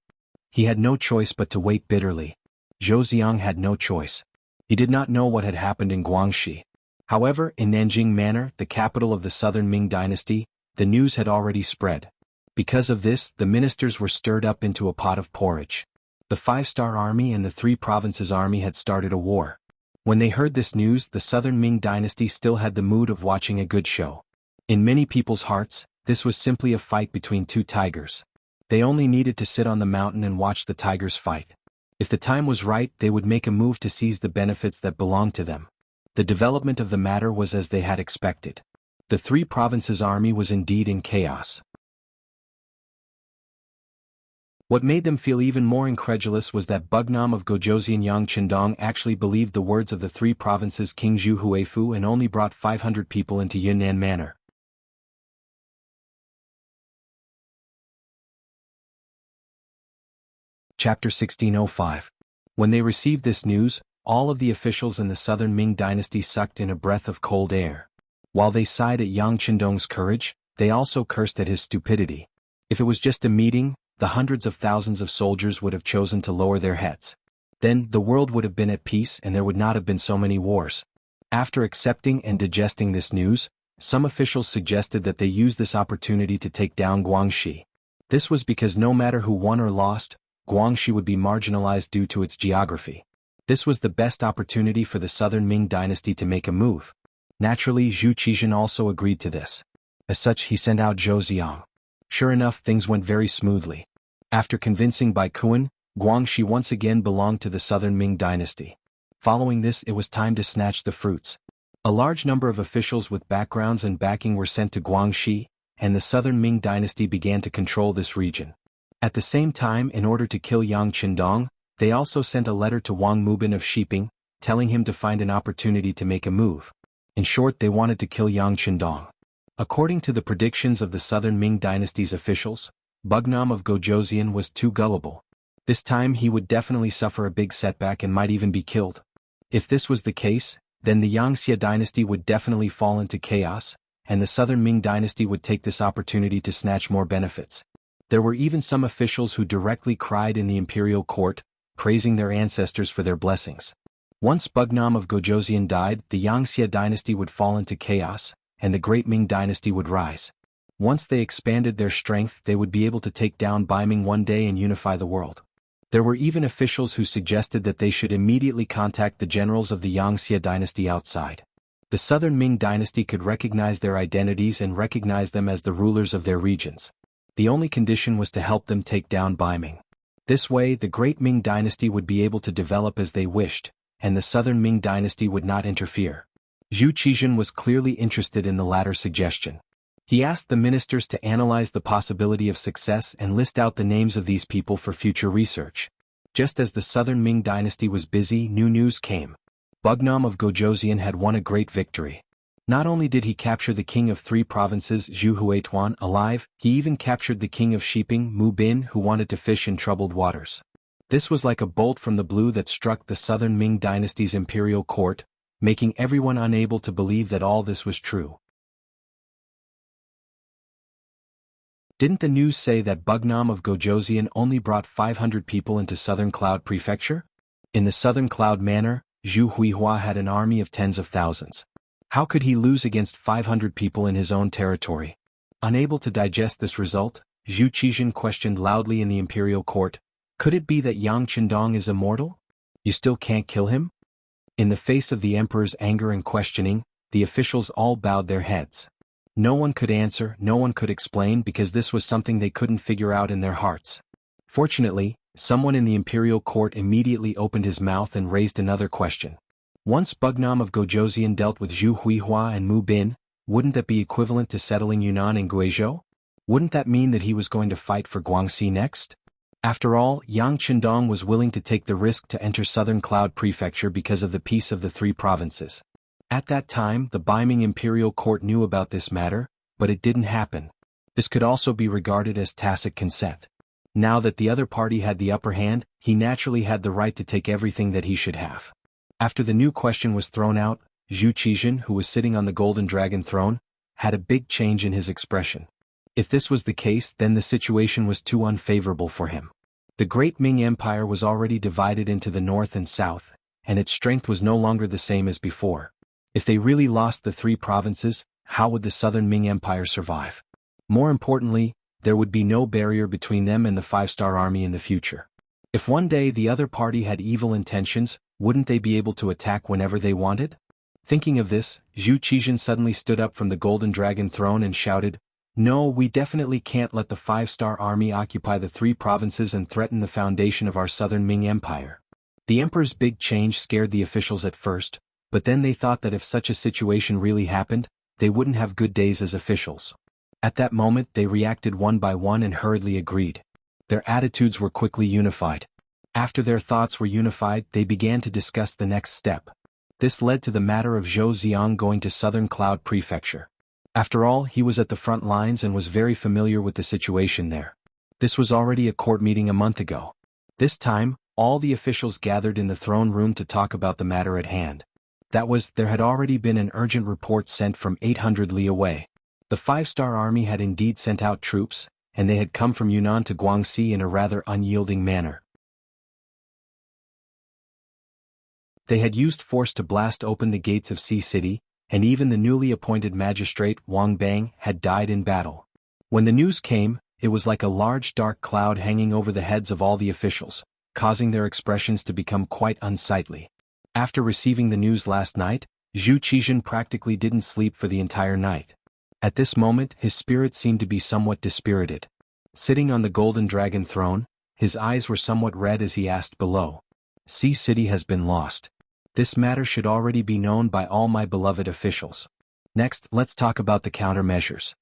He had no choice but to wait bitterly. Zhou Xiang had no choice. He did not know what had happened in Guangxi. However, in Nanjing Manor, the capital of the Southern Ming Dynasty, the news had already spread. Because of this, the ministers were stirred up into a pot of porridge. The Five-Star Army and the Three Provinces Army had started a war. When they heard this news, the Southern Ming Dynasty still had the mood of watching a good show. In many people's hearts, this was simply a fight between two tigers. They only needed to sit on the mountain and watch the tigers fight. If the time was right, they would make a move to seize the benefits that belonged to them. The development of the matter was as they had expected. The Three Provinces Army was indeed in chaos. What made them feel even more incredulous was that Bugnam of Gojosian Yang Qindong actually believed the words of the Three Provinces King Zhu Huifu and only brought 500 people into Yunnan Manor. Chapter 1605. When they received this news, all of the officials in the Southern Ming Dynasty sucked in a breath of cold air. While they sighed at Yang Qindong's courage, they also cursed at his stupidity. If it was just a meeting, the hundreds of thousands of soldiers would have chosen to lower their heads. Then, the world would have been at peace and there would not have been so many wars. After accepting and digesting this news, some officials suggested that they use this opportunity to take down Guangxi. This was because no matter who won or lost, Guangxi would be marginalized due to its geography. This was the best opportunity for the Southern Ming Dynasty to make a move. Naturally, Zhu Qizhen also agreed to this. As such, he sent out Zhou Xiang. Sure enough, things went very smoothly. After convincing Bai Kuan, Guangxi once again belonged to the Southern Ming Dynasty. Following this, it was time to snatch the fruits. A large number of officials with backgrounds and backing were sent to Guangxi, and the Southern Ming Dynasty began to control this region. At the same time, in order to kill Yang Qindong, they also sent a letter to Wang Mubin of Shiping, telling him to find an opportunity to make a move. In short, they wanted to kill Yang Qindong. According to the predictions of the Southern Ming Dynasty's officials, Bugnam of Gojoseon was too gullible. This time he would definitely suffer a big setback and might even be killed. If this was the case, then the Wuxia dynasty would definitely fall into chaos, and the Southern Ming dynasty would take this opportunity to snatch more benefits. There were even some officials who directly cried in the imperial court, praising their ancestors for their blessings. Once Bugnam of Gojoseon died, the Wuxia dynasty would fall into chaos, and the Great Ming dynasty would rise. Once they expanded their strength, they would be able to take down Baiming one day and unify the world. There were even officials who suggested that they should immediately contact the generals of the Wuxia dynasty outside. The Southern Ming dynasty could recognize their identities and recognize them as the rulers of their regions. The only condition was to help them take down Baiming. This way, the Great Ming dynasty would be able to develop as they wished, and the Southern Ming dynasty would not interfere. Zhu Qizhen was clearly interested in the latter suggestion. He asked the ministers to analyze the possibility of success and list out the names of these people for future research. Just as the Southern Ming dynasty was busy, new news came. Bugnam of Gojoseon had won a great victory. Not only did he capture the king of 3 provinces, Zhu Huituan, alive, he even captured the king of Shiping, Mu Bin, who wanted to fish in troubled waters. This was like a bolt from the blue that struck the Southern Ming dynasty's imperial court, making everyone unable to believe that all this was true. Didn't the news say that Bugnam of Gojoseon only brought 500 people into Southern Cloud Prefecture? In the Southern Cloud Manor, Zhu Huihua had an army of tens of thousands. How could he lose against 500 people in his own territory? Unable to digest this result, Zhu Qizhen questioned loudly in the imperial court, "Could it be that Yang Qindong is immortal? You still can't kill him?" In the face of the emperor's anger and questioning, the officials all bowed their heads. No one could answer, no one could explain, because this was something they couldn't figure out in their hearts. Fortunately, someone in the imperial court immediately opened his mouth and raised another question. Once Bugnam of Gojoseon dealt with Zhu Huihua and Mu Bin, wouldn't that be equivalent to settling Yunnan and Guizhou? Wouldn't that mean that he was going to fight for Guangxi next? After all, Yang Qindong was willing to take the risk to enter Southern Cloud Prefecture because of the peace of the 3 provinces. At that time, the Baiming imperial court knew about this matter, but it didn't happen. This could also be regarded as tacit consent. Now that the other party had the upper hand, he naturally had the right to take everything that he should have. After the new question was thrown out, Zhu Qizhen, who was sitting on the golden dragon throne, had a big change in his expression. If this was the case, then the situation was too unfavorable for him. The Great Ming Empire was already divided into the north and south, and its strength was no longer the same as before. If they really lost the 3 provinces, how would the Southern Ming Empire survive? More importantly, there would be no barrier between them and the 5-star army in the future. If one day the other party had evil intentions, wouldn't they be able to attack whenever they wanted? Thinking of this, Zhu Qizhen suddenly stood up from the golden dragon throne and shouted, "No, we definitely can't let the 5-star army occupy the 3 provinces and threaten the foundation of our Southern Ming Empire." The emperor's big change scared the officials at first, but then they thought that if such a situation really happened, they wouldn't have good days as officials. At that moment they reacted one by one and hurriedly agreed. Their attitudes were quickly unified. After their thoughts were unified, they began to discuss the next step. This led to the matter of Zhou Xiang going to Southern Cloud Prefecture. After all, he was at the front lines and was very familiar with the situation there. This was already a court meeting a month ago. This time, all the officials gathered in the throne room to talk about the matter at hand. That was, there had already been an urgent report sent from 800 li away. The 5-star army had indeed sent out troops, and they had come from Yunnan to Guangxi in a rather unyielding manner. They had used force to blast open the gates of Sea City, and even the newly appointed magistrate, Wang Bang, had died in battle. When the news came, it was like a large dark cloud hanging over the heads of all the officials, causing their expressions to become quite unsightly. After receiving the news last night, Zhu Qizhen practically didn't sleep for the entire night. At this moment, his spirit seemed to be somewhat dispirited. Sitting on the golden dragon throne, his eyes were somewhat red as he asked below, "Sea City has been lost. This matter should already be known by all my beloved officials. Next, let's talk about the countermeasures."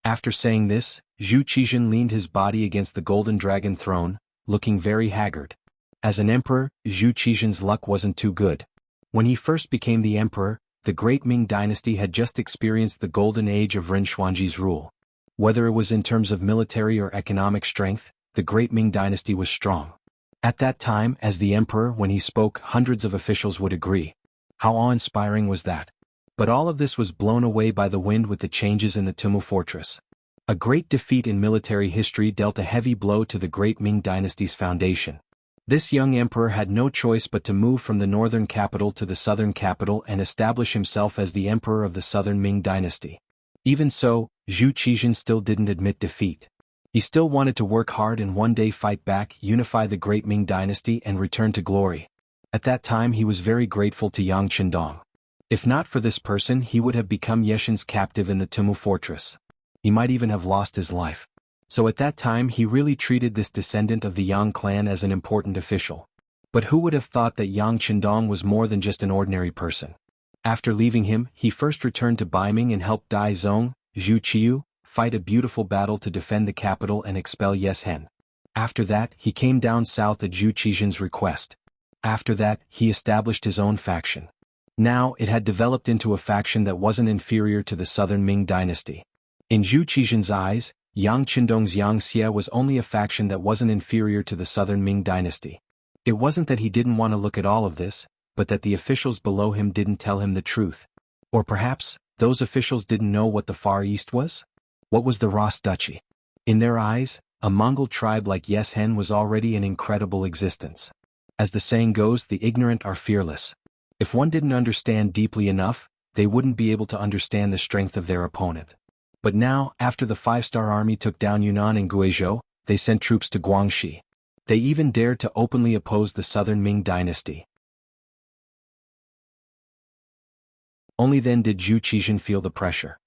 After saying this, Zhu Qizhen leaned his body against the golden dragon throne, looking very haggard. As an emperor, Zhu Qizhen's luck wasn't too good. When he first became the emperor, the great Ming dynasty had just experienced the golden age of Ren Xuanji's rule. Whether it was in terms of military or economic strength, the great Ming dynasty was strong. At that time, as the emperor, when he spoke, hundreds of officials would agree. How awe-inspiring was that? But all of this was blown away by the wind with the changes in the Tumu fortress. A great defeat in military history dealt a heavy blow to the great Ming dynasty's foundation. This young emperor had no choice but to move from the northern capital to the southern capital and establish himself as the emperor of the southern Ming dynasty. Even so, Zhu Qizhan still didn't admit defeat. He still wanted to work hard and one day fight back, unify the great Ming dynasty and return to glory. At that time he was very grateful to Yang Qindong. If not for this person, he would have become Yeshan's captive in the Tumu fortress. He might even have lost his life. So at that time he really treated this descendant of the Yang clan as an important official. But who would have thought that Yang Qindong was more than just an ordinary person? After leaving him, he first returned to Baiming and helped Dai Zong, Zhu Qiu, fight a beautiful battle to defend the capital and expel Yeshen. After that, he came down south at Zhu Qizhan's request. After that, he established his own faction. Now, it had developed into a faction that wasn't inferior to the southern Ming dynasty. In Zhu Qizhan's eyes, Yang Qindong's Yang Xie was only a faction that wasn't inferior to the southern Ming dynasty. It wasn't that he didn't want to look at all of this, but that the officials below him didn't tell him the truth. Or perhaps, those officials didn't know what the Far East was? What was the Ras Duchy? In their eyes, a Mongol tribe like Yeshen was already an incredible existence. As the saying goes, the ignorant are fearless. If one didn't understand deeply enough, they wouldn't be able to understand the strength of their opponent. But now, after the five-star army took down Yunnan and Guizhou, they sent troops to Guangxi. They even dared to openly oppose the southern Ming dynasty. Only then did Zhu Qizhan feel the pressure.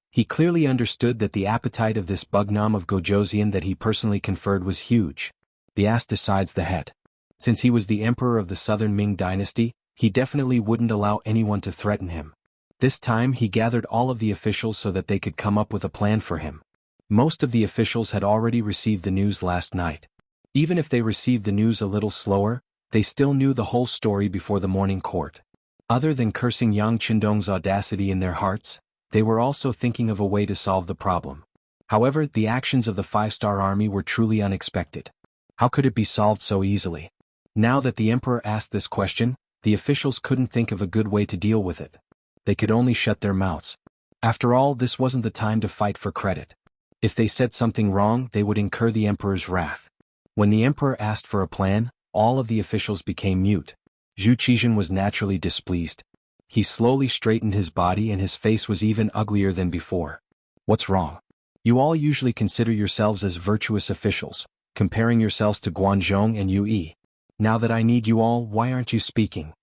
He clearly understood that the appetite of this Bugnam of Gojosian that he personally conferred was huge. The ass decides the head. Since he was the emperor of the southern Ming dynasty, he definitely wouldn't allow anyone to threaten him. This time he gathered all of the officials so that they could come up with a plan for him. Most of the officials had already received the news last night. Even if they received the news a little slower, they still knew the whole story before the morning court. Other than cursing Yang Qindong's audacity in their hearts, they were also thinking of a way to solve the problem. However, the actions of the five-star army were truly unexpected. How could it be solved so easily? Now that the emperor asked this question, the officials couldn't think of a good way to deal with it. They could only shut their mouths. After all, this wasn't the time to fight for credit. If they said something wrong, they would incur the emperor's wrath. When the emperor asked for a plan, all of the officials became mute. Zhu Qizhan was naturally displeased. He slowly straightened his body and his face was even uglier than before. What's wrong? You all usually consider yourselves as virtuous officials, comparing yourselves to Guanzhong and Yue. Now that I need you all, why aren't you speaking?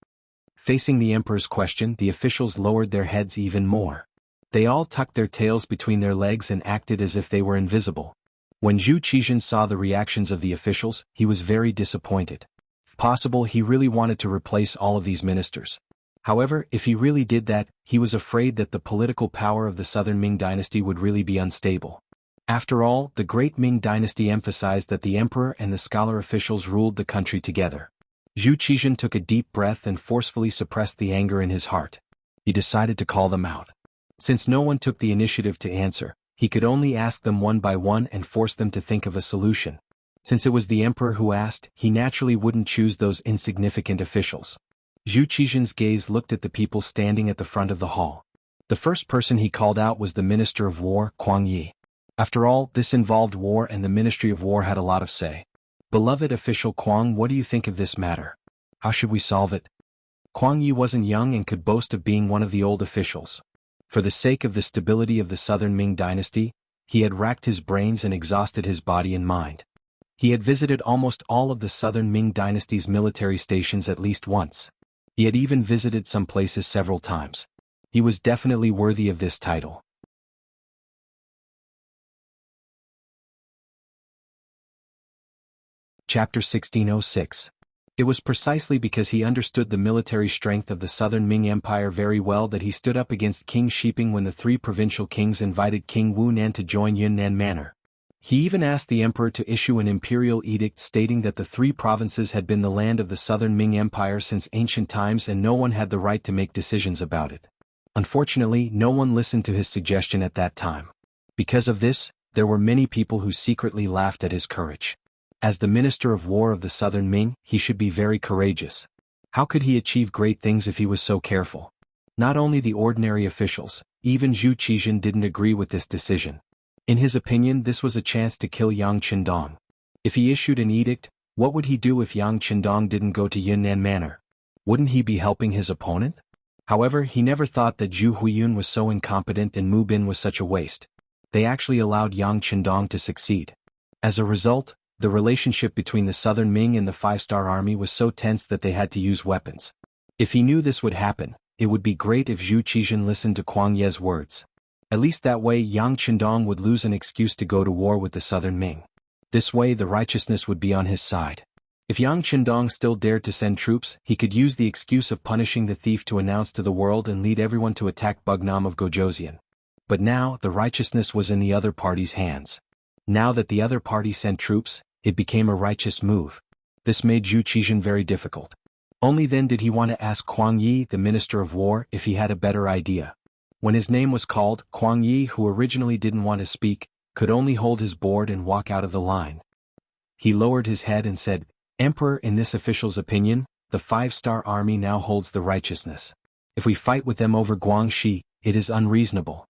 Facing the emperor's question, the officials lowered their heads even more. They all tucked their tails between their legs and acted as if they were invisible. When Zhu Qizhan saw the reactions of the officials, he was very disappointed. If possible, he really wanted to replace all of these ministers. However, if he really did that, he was afraid that the political power of the southern Ming dynasty would really be unstable. After all, the great Ming dynasty emphasized that the emperor and the scholar officials ruled the country together. Zhu Qizhan took a deep breath and forcefully suppressed the anger in his heart. He decided to call them out. Since no one took the initiative to answer, he could only ask them one by one and force them to think of a solution. Since it was the emperor who asked, he naturally wouldn't choose those insignificant officials. Zhu Qizhan's gaze looked at the people standing at the front of the hall. The first person he called out was the Minister of War, Kuang Yi. After all, this involved war and the Ministry of War had a lot of say. Beloved official Kuang, what do you think of this matter? How should we solve it? Kuang Yi wasn't young and could boast of being one of the old officials. For the sake of the stability of the southern Ming dynasty, he had racked his brains and exhausted his body and mind. He had visited almost all of the southern Ming dynasty's military stations at least once. He had even visited some places several times. He was definitely worthy of this title. Chapter 1606. It was precisely because he understood the military strength of the southern Ming Empire very well that he stood up against King Shiping when the three provincial kings invited King Wu Nan to join Yunnan Manor. He even asked the emperor to issue an imperial edict stating that the three provinces had been the land of the southern Ming Empire since ancient times and no one had the right to make decisions about it. Unfortunately, no one listened to his suggestion at that time. Because of this, there were many people who secretly laughed at his courage. As the Minister of War of the Southern Ming, he should be very courageous. How could he achieve great things if he was so careful? Not only the ordinary officials, even Zhu Qizhen didn't agree with this decision. In his opinion, this was a chance to kill Yang Qindong. If he issued an edict, what would he do if Yang Qindong didn't go to Yunnan Manor? Wouldn't he be helping his opponent? However, he never thought that Zhu Huiyun was so incompetent and Mu Bin was such a waste. They actually allowed Yang Qindong to succeed. As a result, the relationship between the Southern Ming and the Five-Star Army was so tense that they had to use weapons. If he knew this would happen, it would be great if Zhu Qizhen listened to Kuang Ye's words. At least that way Yang Qindong would lose an excuse to go to war with the Southern Ming. This way the righteousness would be on his side. If Yang Qindong still dared to send troops, he could use the excuse of punishing the thief to announce to the world and lead everyone to attack Bugnam of Gojoseon. But now, the righteousness was in the other party's hands. Now that the other party sent troops, it became a righteous move. This made Zhu Qizhen very difficult. Only then did he want to ask Kuang Yi, the Minister of War, if he had a better idea. When his name was called, Kuang Yi, who originally didn't want to speak, could only hold his board and walk out of the line. He lowered his head and said, "Emperor, in this official's opinion, the Five-Star Army now holds the righteousness. If we fight with them over Guangxi, it is unreasonable."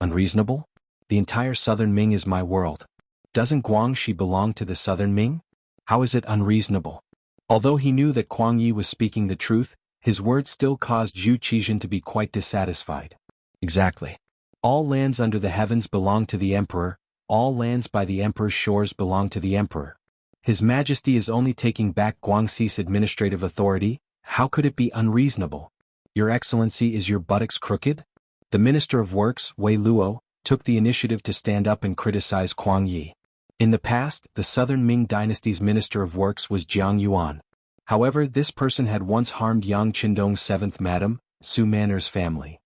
Unreasonable? The entire Southern Ming is my world. Doesn't Guangxi belong to the Southern Ming? How is it unreasonable? Although he knew that Kuang Yi was speaking the truth, his words still caused Zhu Qizhen to be quite dissatisfied. Exactly. All lands under the heavens belong to the Emperor, all lands by the Emperor's shores belong to the Emperor. His Majesty is only taking back Guangxi's administrative authority. How could it be unreasonable? Your Excellency, is your buttocks crooked? The Minister of Works, Wei Luo, took the initiative to stand up and criticize Kuang Yi. In the past, the Southern Ming Dynasty's Minister of Works was Jiang Yuan. However, this person had once harmed Yang Qindong's 7th Madam, Su Manor's family.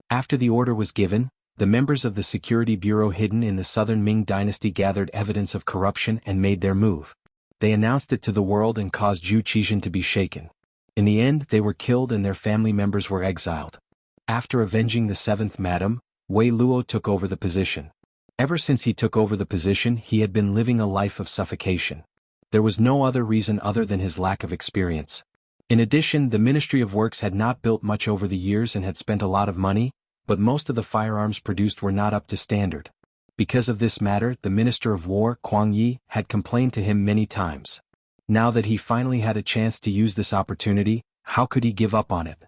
After the order was given, the members of the Security Bureau hidden in the Southern Ming Dynasty gathered evidence of corruption and made their move. They announced it to the world and caused Zhu Qizhen to be shaken. In the end, they were killed and their family members were exiled. After avenging the 7th Madam, Wei Luo took over the position. Ever since he took over the position, he had been living a life of suffocation. There was no other reason other than his lack of experience. In addition, the Ministry of Works had not built much over the years and had spent a lot of money, but most of the firearms produced were not up to standard. Because of this matter, the Minister of War, Kuang Yi, had complained to him many times. Now that he finally had a chance to use this opportunity, how could he give up on it?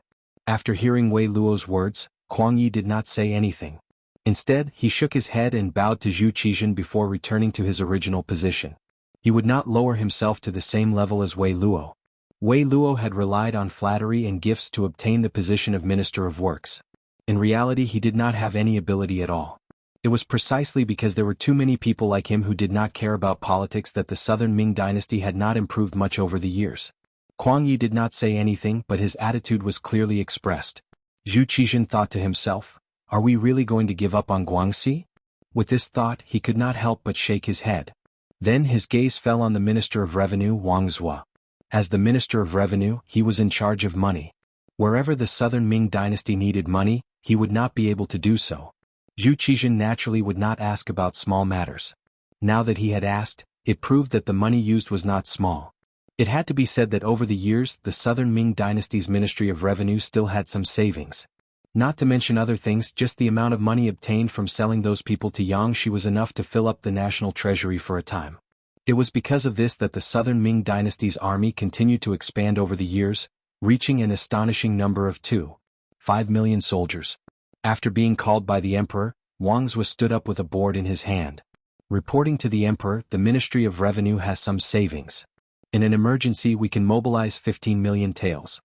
After hearing Wei Luo's words, Kuang Yi did not say anything. Instead, he shook his head and bowed to Zhu Qizhen before returning to his original position. He would not lower himself to the same level as Wei Luo. Wei Luo had relied on flattery and gifts to obtain the position of Minister of Works. In reality, he did not have any ability at all. It was precisely because there were too many people like him who did not care about politics that the Southern Ming Dynasty had not improved much over the years. Kuang Yi did not say anything, but his attitude was clearly expressed. Zhu Qizhen thought to himself, "Are we really going to give up on Guangxi?" With this thought, he could not help but shake his head. Then his gaze fell on the Minister of Revenue, Wang Zhua. As the Minister of Revenue, he was in charge of money. Wherever the Southern Ming Dynasty needed money, he would not be able to do so. Zhu Qizhen naturally would not ask about small matters. Now that he had asked, it proved that the money used was not small. It had to be said that over the years, the Southern Ming Dynasty's Ministry of Revenue still had some savings. Not to mention other things, just the amount of money obtained from selling those people to Yangshi was enough to fill up the national treasury for a time. It was because of this that the Southern Ming Dynasty's army continued to expand over the years, reaching an astonishing number of 2.5 million soldiers. After being called by the Emperor, Wang Zhua stood up with a board in his hand. Reporting to the Emperor, the Ministry of Revenue has some savings. In an emergency, we can mobilize 15 million taels.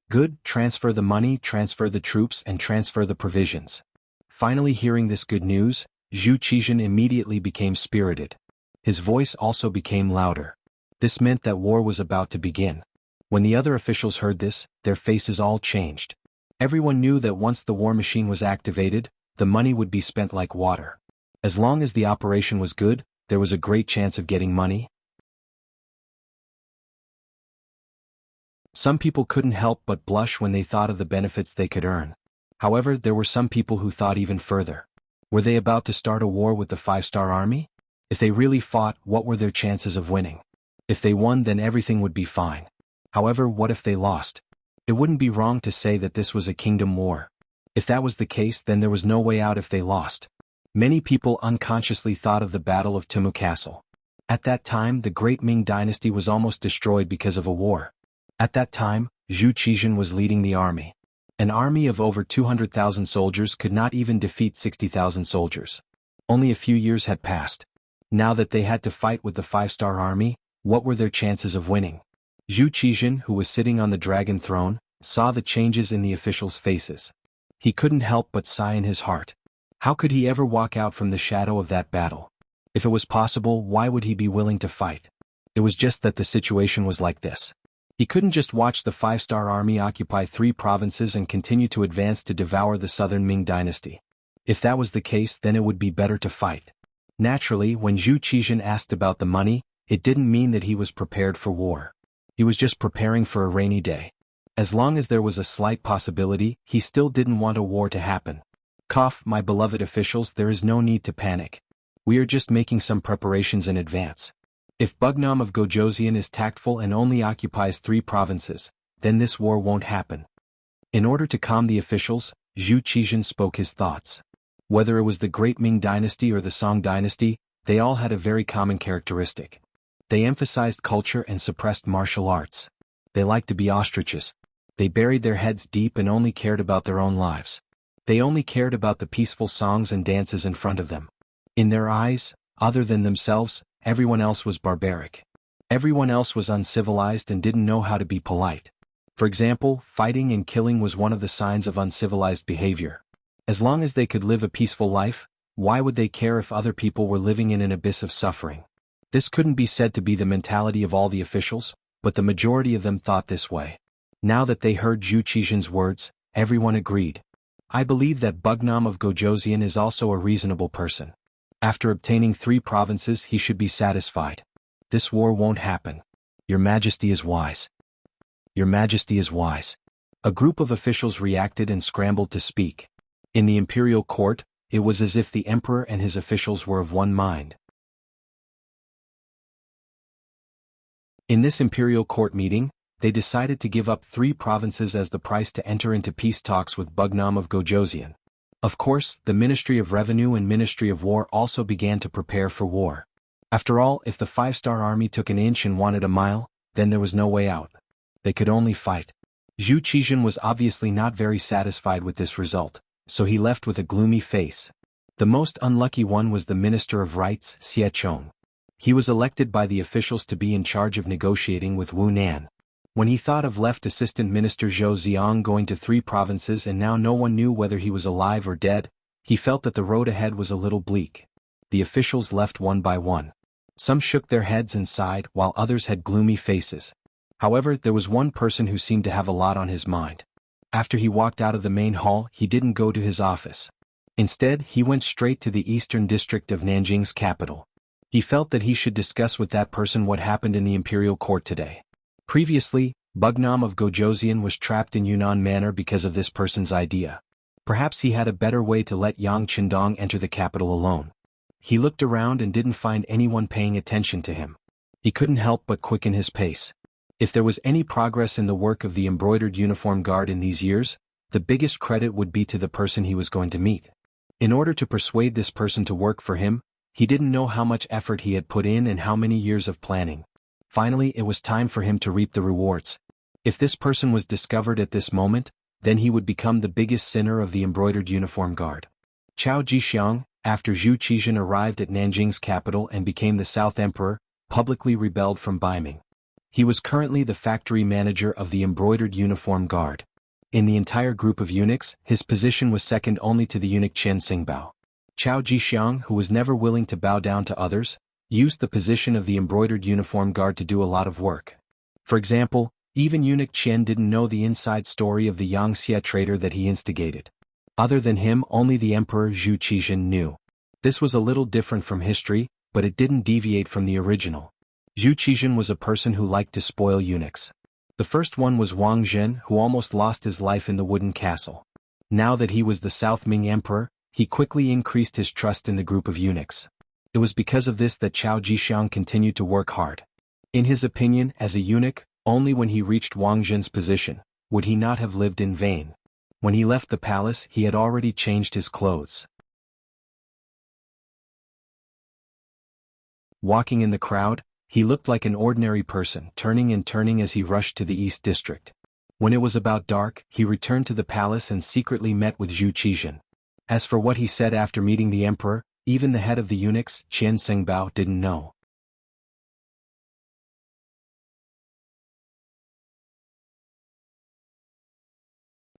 Good, transfer the money, transfer the troops, and transfer the provisions. Finally hearing this good news, Zhu Qizhen immediately became spirited. His voice also became louder. This meant that war was about to begin. When the other officials heard this, their faces all changed. Everyone knew that once the war machine was activated, the money would be spent like water. As long as the operation was good, there was a great chance of getting money. Some people couldn't help but blush when they thought of the benefits they could earn. However, there were some people who thought even further. Were they about to start a war with the five-star army? If they really fought, what were their chances of winning? If they won, then everything would be fine. However, what if they lost? It wouldn't be wrong to say that this was a kingdom war. If that was the case, then there was no way out if they lost. Many people unconsciously thought of the Battle of Timu Castle. At that time, the great Ming dynasty was almost destroyed because of a war. At that time, Zhu Qizhen was leading the army. An army of over 200,000 soldiers could not even defeat 60,000 soldiers. Only a few years had passed. Now that they had to fight with the five-star army, what were their chances of winning? Zhu Qizhen, who was sitting on the dragon throne, saw the changes in the officials' faces. He couldn't help but sigh in his heart. How could he ever walk out from the shadow of that battle? If it was possible, why would he be willing to fight? It was just that the situation was like this. He couldn't just watch the five-star army occupy 3 provinces and continue to advance to devour the southern Ming dynasty. If that was the case, then it would be better to fight. Naturally, when Zhu Qizhen asked about the money, it didn't mean that he was prepared for war. He was just preparing for a rainy day. As long as there was a slight possibility, he still didn't want a war to happen. My beloved officials, there is no need to panic. We are just making some preparations in advance. If Bugnam of Gojoseon is tactful and only occupies 3 provinces, then this war won't happen. In order to calm the officials, Zhu Qizhen spoke his thoughts. Whether it was the Great Ming Dynasty or the Song Dynasty, they all had a very common characteristic. They emphasized culture and suppressed martial arts. They liked to be ostriches. They buried their heads deep and only cared about their own lives. They only cared about the peaceful songs and dances in front of them. In their eyes, other than themselves, everyone else was barbaric. Everyone else was uncivilized and didn't know how to be polite. For example, fighting and killing was one of the signs of uncivilized behavior. As long as they could live a peaceful life, why would they care if other people were living in an abyss of suffering? This couldn't be said to be the mentality of all the officials, but the majority of them thought this way. Now that they heard Zhu Qizhen's words, everyone agreed. I believe that Bugnam of Gojoseon is also a reasonable person. After obtaining 3 provinces, he should be satisfied. This war won't happen. Your Majesty is wise. Your Majesty is wise. A group of officials reacted and scrambled to speak. In the imperial court, it was as if the emperor and his officials were of one mind. In this imperial court meeting, they decided to give up 3 provinces as the price to enter into peace talks with Bugnam of Gojoseon. Of course, the Ministry of Revenue and Ministry of War also began to prepare for war. After all, if the five-star army took an inch and wanted a mile, then there was no way out. They could only fight. Zhu Qizhen was obviously not very satisfied with this result, so he left with a gloomy face. The most unlucky one was the Minister of Rights, Xie Chong. He was elected by the officials to be in charge of negotiating with Wu Nan. When he thought of left Assistant Minister Zhou Ziong going to 3 provinces and now no one knew whether he was alive or dead, he felt that the road ahead was a little bleak. The officials left one by one. Some shook their heads and sighed, while others had gloomy faces. However, there was one person who seemed to have a lot on his mind. After he walked out of the main hall, he didn't go to his office. Instead, he went straight to the eastern district of Nanjing's capital. He felt that he should discuss with that person what happened in the imperial court today. Previously, Bugnam of Gojoseon was trapped in Yunnan Manor because of this person's idea. Perhaps he had a better way to let Yang Qindong enter the capital alone. He looked around and didn't find anyone paying attention to him. He couldn't help but quicken his pace. If there was any progress in the work of the embroidered uniform guard in these years, the biggest credit would be to the person he was going to meet. In order to persuade this person to work for him, he didn't know how much effort he had put in and how many years of planning. Finally, it was time for him to reap the rewards. If this person was discovered at this moment, then he would become the biggest sinner of the embroidered uniform guard. Chao Jixiang, after Zhu Qizhen arrived at Nanjing's capital and became the South Emperor, publicly rebelled from Baiming. He was currently the factory manager of the embroidered uniform guard. In the entire group of eunuchs, his position was second only to the eunuch Chen Xingbao. Chao Jixiang, who was never willing to bow down to others, used the position of the embroidered uniform guard to do a lot of work. For example, even eunuch Chen didn't know the inside story of the Yangxia traitor that he instigated. Other than him, only the Emperor Zhu Qizhen knew. This was a little different from history, but it didn't deviate from the original. Zhu Qizhen was a person who liked to spoil eunuchs. The first one was Wang Zhen, who almost lost his life in the wooden castle. Now that he was the South Ming emperor, he quickly increased his trust in the group of eunuchs. It was because of this that Chao Jixiang continued to work hard. In his opinion, as a eunuch, only when he reached Wang Zhen's position would he not have lived in vain. When he left the palace, he had already changed his clothes. Walking in the crowd, he looked like an ordinary person, turning and turning as he rushed to the East District. When it was about dark, he returned to the palace and secretly met with Zhu Qizhen. As for what he said after meeting the emperor, even the head of the eunuchs, Qian Sengbao, didn't know.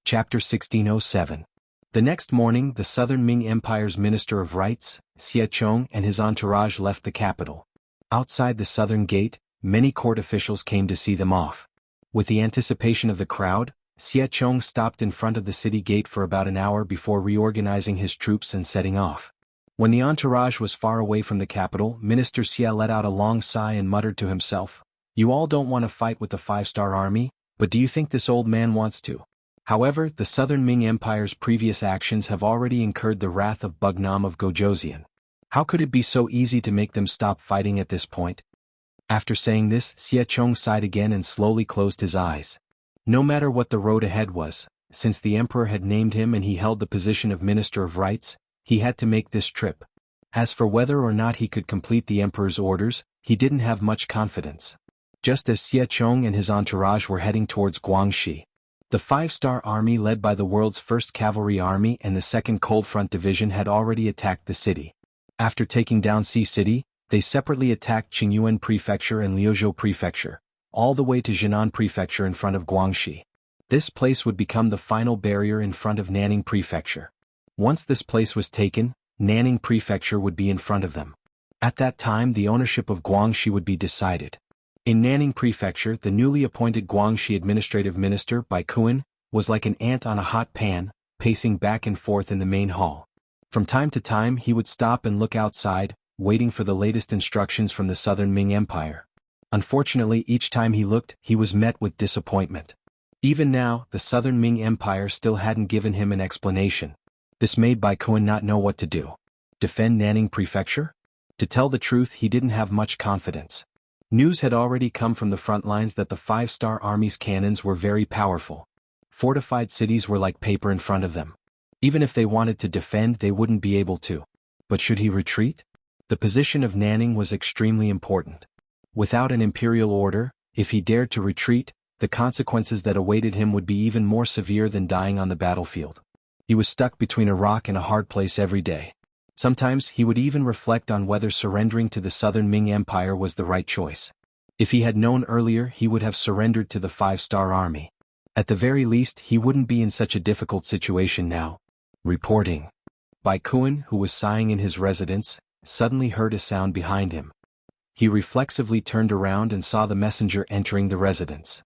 Chapter 1607. The next morning, the Southern Ming Empire's Minister of Rites, Xie Chong, and his entourage left the capital. Outside the southern gate, many court officials came to see them off. With the anticipation of the crowd, Xie Chong stopped in front of the city gate for about an hour before reorganizing his troops and setting off. When the entourage was far away from the capital, Minister Xie let out a long sigh and muttered to himself, "You all don't want to fight with the five-star army, but do you think this old man wants to?" However, the Southern Ming Empire's previous actions have already incurred the wrath of Bugnam of Gojoseon. How could it be so easy to make them stop fighting at this point? After saying this, Xie Chong sighed again and slowly closed his eyes. No matter what the road ahead was, since the emperor had named him and he held the position of Minister of Rites, he had to make this trip. As for whether or not he could complete the emperor's orders, he didn't have much confidence. Just as Xie Chong and his entourage were heading towards Guangxi, the five-star army led by the world's first cavalry army and the 2nd Cold Front Division had already attacked the city. After taking down Xi City, they separately attacked Qingyuan Prefecture and Liuzhou Prefecture, all the way to Jinan Prefecture in front of Guangxi. This place would become the final barrier in front of Nanning Prefecture. Once this place was taken, Nanning Prefecture would be in front of them. At that time, the ownership of Guangxi would be decided. In Nanning Prefecture, the newly appointed Guangxi Administrative Minister, Bai Kuan, was like an ant on a hot pan, pacing back and forth in the main hall. From time to time he would stop and look outside, waiting for the latest instructions from the Southern Ming Empire. Unfortunately, each time he looked, he was met with disappointment. Even now, the Southern Ming Empire still hadn't given him an explanation. This made Bai Kuan not know what to do. Defend Nanning Prefecture? To tell the truth, he didn't have much confidence. News had already come from the front lines that the five-star army's cannons were very powerful. Fortified cities were like paper in front of them. Even if they wanted to defend, they wouldn't be able to. But should he retreat? The position of Nanning was extremely important. Without an imperial order, if he dared to retreat, the consequences that awaited him would be even more severe than dying on the battlefield. He was stuck between a rock and a hard place every day. Sometimes he would even reflect on whether surrendering to the Southern Ming Empire was the right choice. If he had known earlier, he would have surrendered to the five-star army. At the very least, he wouldn't be in such a difficult situation now. Reporting. Bai Kuan, who was sighing in his residence, suddenly heard a sound behind him. He reflexively turned around and saw the messenger entering the residence.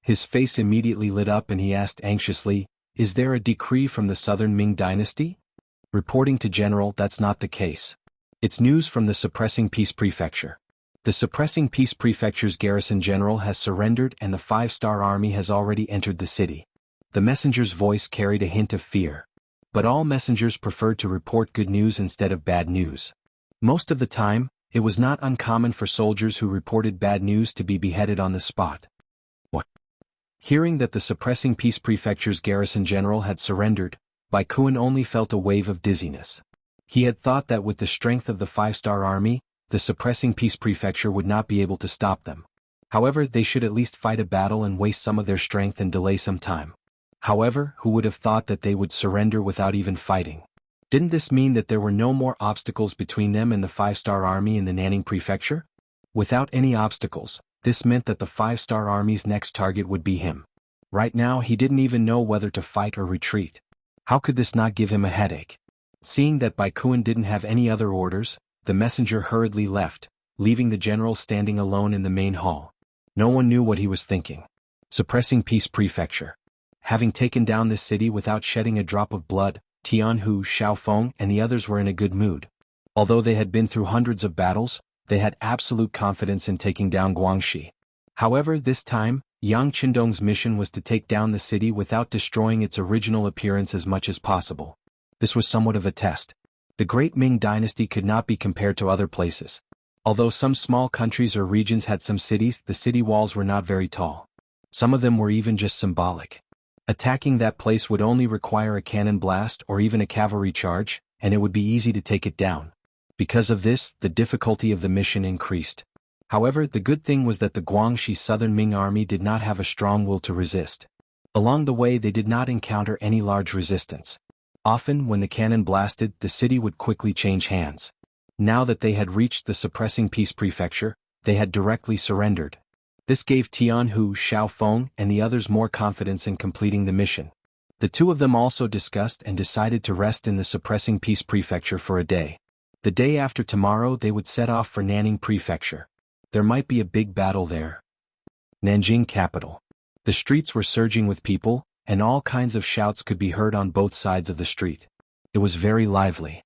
His face immediately lit up and he asked anxiously, "Is there a decree from the Southern Ming Dynasty?" Reporting to General, that's not the case. It's news from the Suppressing Peace Prefecture. The Suppressing Peace Prefecture's garrison general has surrendered and the five-star army has already entered the city. The messenger's voice carried a hint of fear. But all messengers preferred to report good news instead of bad news. Most of the time, it was not uncommon for soldiers who reported bad news to be beheaded on the spot. Hearing that the Suppressing Peace Prefecture's garrison general had surrendered, Bai Kuan only felt a wave of dizziness. He had thought that with the strength of the five-star army, the Suppressing Peace Prefecture would not be able to stop them. However, they should at least fight a battle and waste some of their strength and delay some time. However, who would have thought that they would surrender without even fighting? Didn't this mean that there were no more obstacles between them and the five-star army in the Nanning Prefecture? Without any obstacles, this meant that the five-star army's next target would be him. Right now he didn't even know whether to fight or retreat. How could this not give him a headache? Seeing that Bai Kuan didn't have any other orders, the messenger hurriedly left, leaving the general standing alone in the main hall. No one knew what he was thinking. Suppressing Peace Prefecture. Having taken down this city without shedding a drop of blood, Tianhu, Xiaofeng, and the others were in a good mood. Although they had been through hundreds of battles, They had absolute confidence in taking down Guangxi. However, this time, Yang Qindong's mission was to take down the city without destroying its original appearance as much as possible. This was somewhat of a test. The Great Ming Dynasty could not be compared to other places. Although some small countries or regions had some cities, the city walls were not very tall. Some of them were even just symbolic. Attacking that place would only require a cannon blast or even a cavalry charge, and it would be easy to take it down. Because of this, the difficulty of the mission increased. However, the good thing was that the Guangxi Southern Ming army did not have a strong will to resist. Along the way they did not encounter any large resistance. Often when the cannon blasted, the city would quickly change hands. Now that they had reached the suppressing peace prefecture, they had directly surrendered. This gave Tian Hu, Xiao Feng, and the others more confidence in completing the mission. The two of them also discussed and decided to rest in the suppressing peace prefecture for a day. The day after tomorrow they would set off for Nanning Prefecture. There might be a big battle there. Nanjing capital. The streets were surging with people, and all kinds of shouts could be heard on both sides of the street. It was very lively.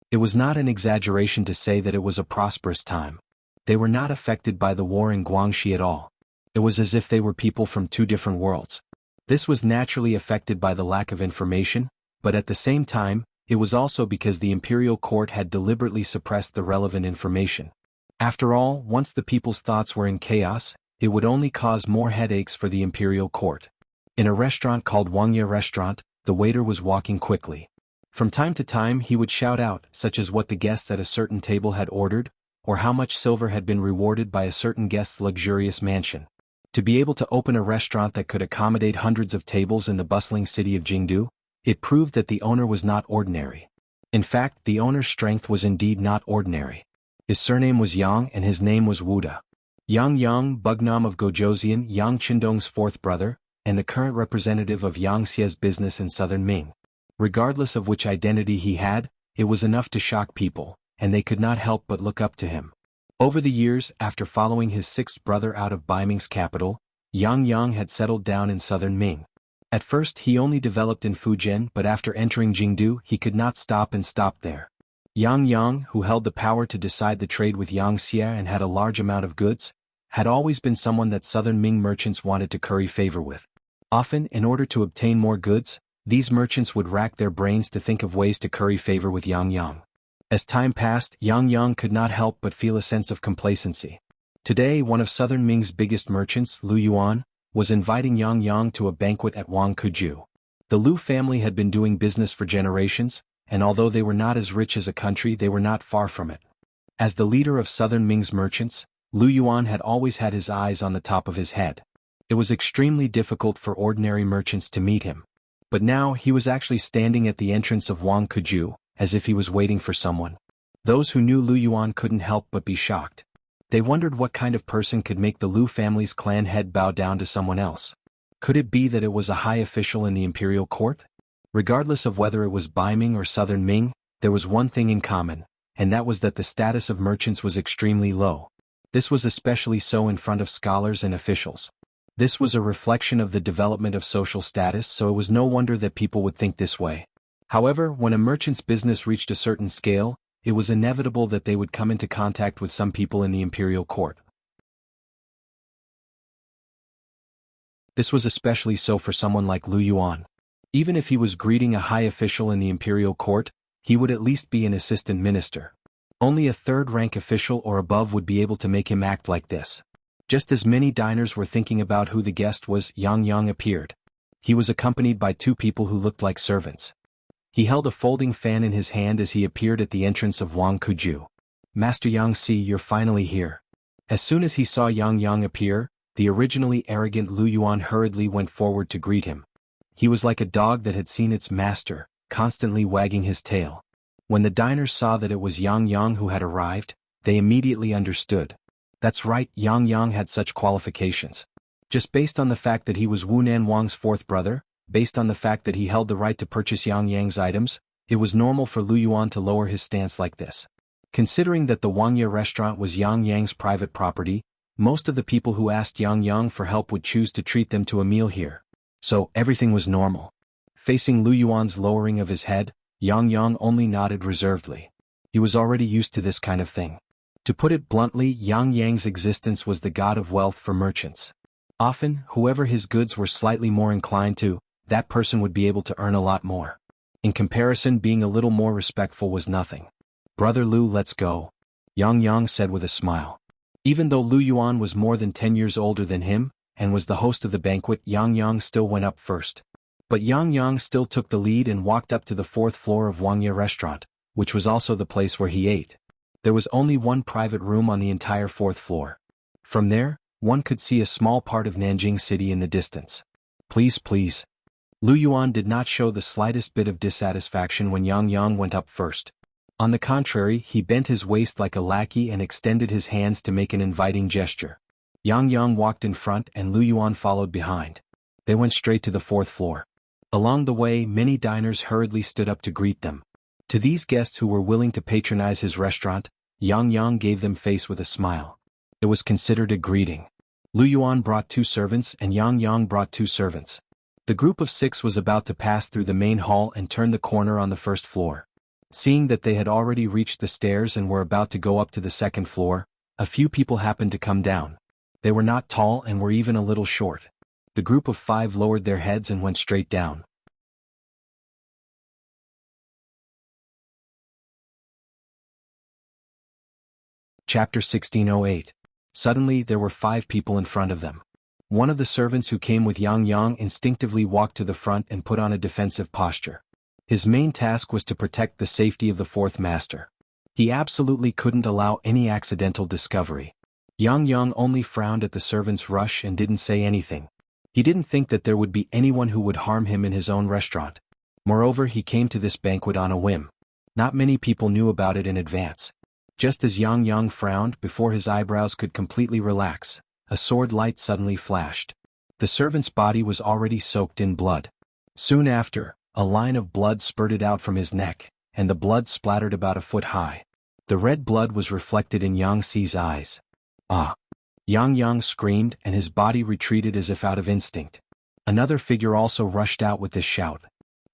It was not an exaggeration to say that it was a prosperous time. They were not affected by the war in Guangxi at all. It was as if they were people from two different worlds. This was naturally affected by the lack of information, but at the same time, it was also because the imperial court had deliberately suppressed the relevant information. After all, once the people's thoughts were in chaos, it would only cause more headaches for the imperial court. In a restaurant called Wuxia Restaurant, the waiter was walking quickly. From time to time he would shout out, such as what the guests at a certain table had ordered, or how much silver had been rewarded by a certain guest's luxurious mansion. To be able to open a restaurant that could accommodate hundreds of tables in the bustling city of Jingdu, it proved that the owner was not ordinary. In fact, the owner's strength was indeed not ordinary. His surname was Yang and his name was Wuda. Yang Bugnam of Gojoseon, Yang Qindong's fourth brother, and the current representative of Yang Xie's business in southern Ming. Regardless of which identity he had, it was enough to shock people, and they could not help but look up to him. Over the years, after following his sixth brother out of Baiming's capital, Yang had settled down in southern Ming. At first he only developed in Fujian, but after entering Jingdu he could not stop and stopped there. Yang, who held the power to decide the trade with Yang Xie and had a large amount of goods, had always been someone that southern Ming merchants wanted to curry favor with. Often, in order to obtain more goods, these merchants would rack their brains to think of ways to curry favor with Yang. As time passed, Yang could not help but feel a sense of complacency. Today one of southern Ming's biggest merchants, Lu Yuan, was inviting Yang to a banquet at Wangkuju. The Lu family had been doing business for generations, and although they were not as rich as a country, they were not far from it. As the leader of southern Ming's merchants, Lu Yuan had always had his eyes on the top of his head. It was extremely difficult for ordinary merchants to meet him. But now he was actually standing at the entrance of Wangkuju, as if he was waiting for someone. Those who knew Lu Yuan couldn't help but be shocked. They wondered what kind of person could make the Lu family's clan head bow down to someone else. Could it be that it was a high official in the imperial court? Regardless of whether it was Baiming or southern Ming, there was one thing in common, and that was that the status of merchants was extremely low. This was especially so in front of scholars and officials. This was a reflection of the development of social status, so it was no wonder that people would think this way. However, when a merchant's business reached a certain scale, it was inevitable that they would come into contact with some people in the imperial court. This was especially so for someone like Lu Yuan. Even if he was greeting a high official in the imperial court, he would at least be an assistant minister. Only a third-rank official or above would be able to make him act like this. Just as many diners were thinking about who the guest was, Yang appeared. He was accompanied by two people who looked like servants. He held a folding fan in his hand as he appeared at the entrance of Wangkuju. "Master Yang, you're finally here." As soon as he saw Yang appear, the originally arrogant Lu Yuan hurriedly went forward to greet him. He was like a dog that had seen its master, constantly wagging his tail. When the diners saw that it was Yang who had arrived, they immediately understood. That's right, Yang had such qualifications. Just based on the fact that he was Wu Nanwang's fourth brother, based on the fact that he held the right to purchase Yang's items, it was normal for Lu Yuan to lower his stance like this. Considering that the Wuxia restaurant was Yang's private property, most of the people who asked Yang for help would choose to treat them to a meal here. So, everything was normal. Facing Lu Yuan's lowering of his head, Yang only nodded reservedly. He was already used to this kind of thing. To put it bluntly, Yang Yang's existence was the god of wealth for merchants. Often, whoever his goods were slightly more inclined to, that person would be able to earn a lot more. In comparison, being a little more respectful was nothing. "Brother Lu, let's go," Yang Yang said with a smile. Even though Lu Yuan was more than 10 years older than him, and was the host of the banquet, Yang Yang still went up first. But Yang Yang still took the lead and walked up to the 4th floor of Wuxia restaurant, which was also the place where he ate. There was only one private room on the entire 4th floor. From there, one could see a small part of Nanjing City in the distance. "Please, please." Lu Yuan did not show the slightest bit of dissatisfaction when Yang Yang went up first. On the contrary, he bent his waist like a lackey and extended his hands to make an inviting gesture. Yang Yang walked in front and Lu Yuan followed behind. They went straight to the 4th floor. Along the way, many diners hurriedly stood up to greet them. To these guests who were willing to patronize his restaurant, Yang Yang gave them face with a smile. It was considered a greeting. Lu Yuan brought 2 servants and Yang Yang brought 2 servants. The group of 6 was about to pass through the main hall and turn the corner on the 1st floor. Seeing that they had already reached the stairs and were about to go up to the 2nd floor, a few people happened to come down. They were not tall and were even a little short. The group of 5 lowered their heads and went straight down. Chapter 1608. Suddenly there were 5 people in front of them. One of the servants who came with Yang Yang instinctively walked to the front and put on a defensive posture. His main task was to protect the safety of the 4th master. He absolutely couldn't allow any accidental discovery. Yang Yang only frowned at the servant's rush and didn't say anything. He didn't think that there would be anyone who would harm him in his own restaurant. Moreover, he came to this banquet on a whim. Not many people knew about it in advance. Just as Yang Yang frowned, before his eyebrows could completely relax, a sword light suddenly flashed. The servant's body was already soaked in blood. Soon after, a line of blood spurted out from his neck, and the blood splattered about a foot high. The red blood was reflected in Yang Xi's eyes. "Ah!" Yang Yang screamed and his body retreated as if out of instinct. Another figure also rushed out with this shout.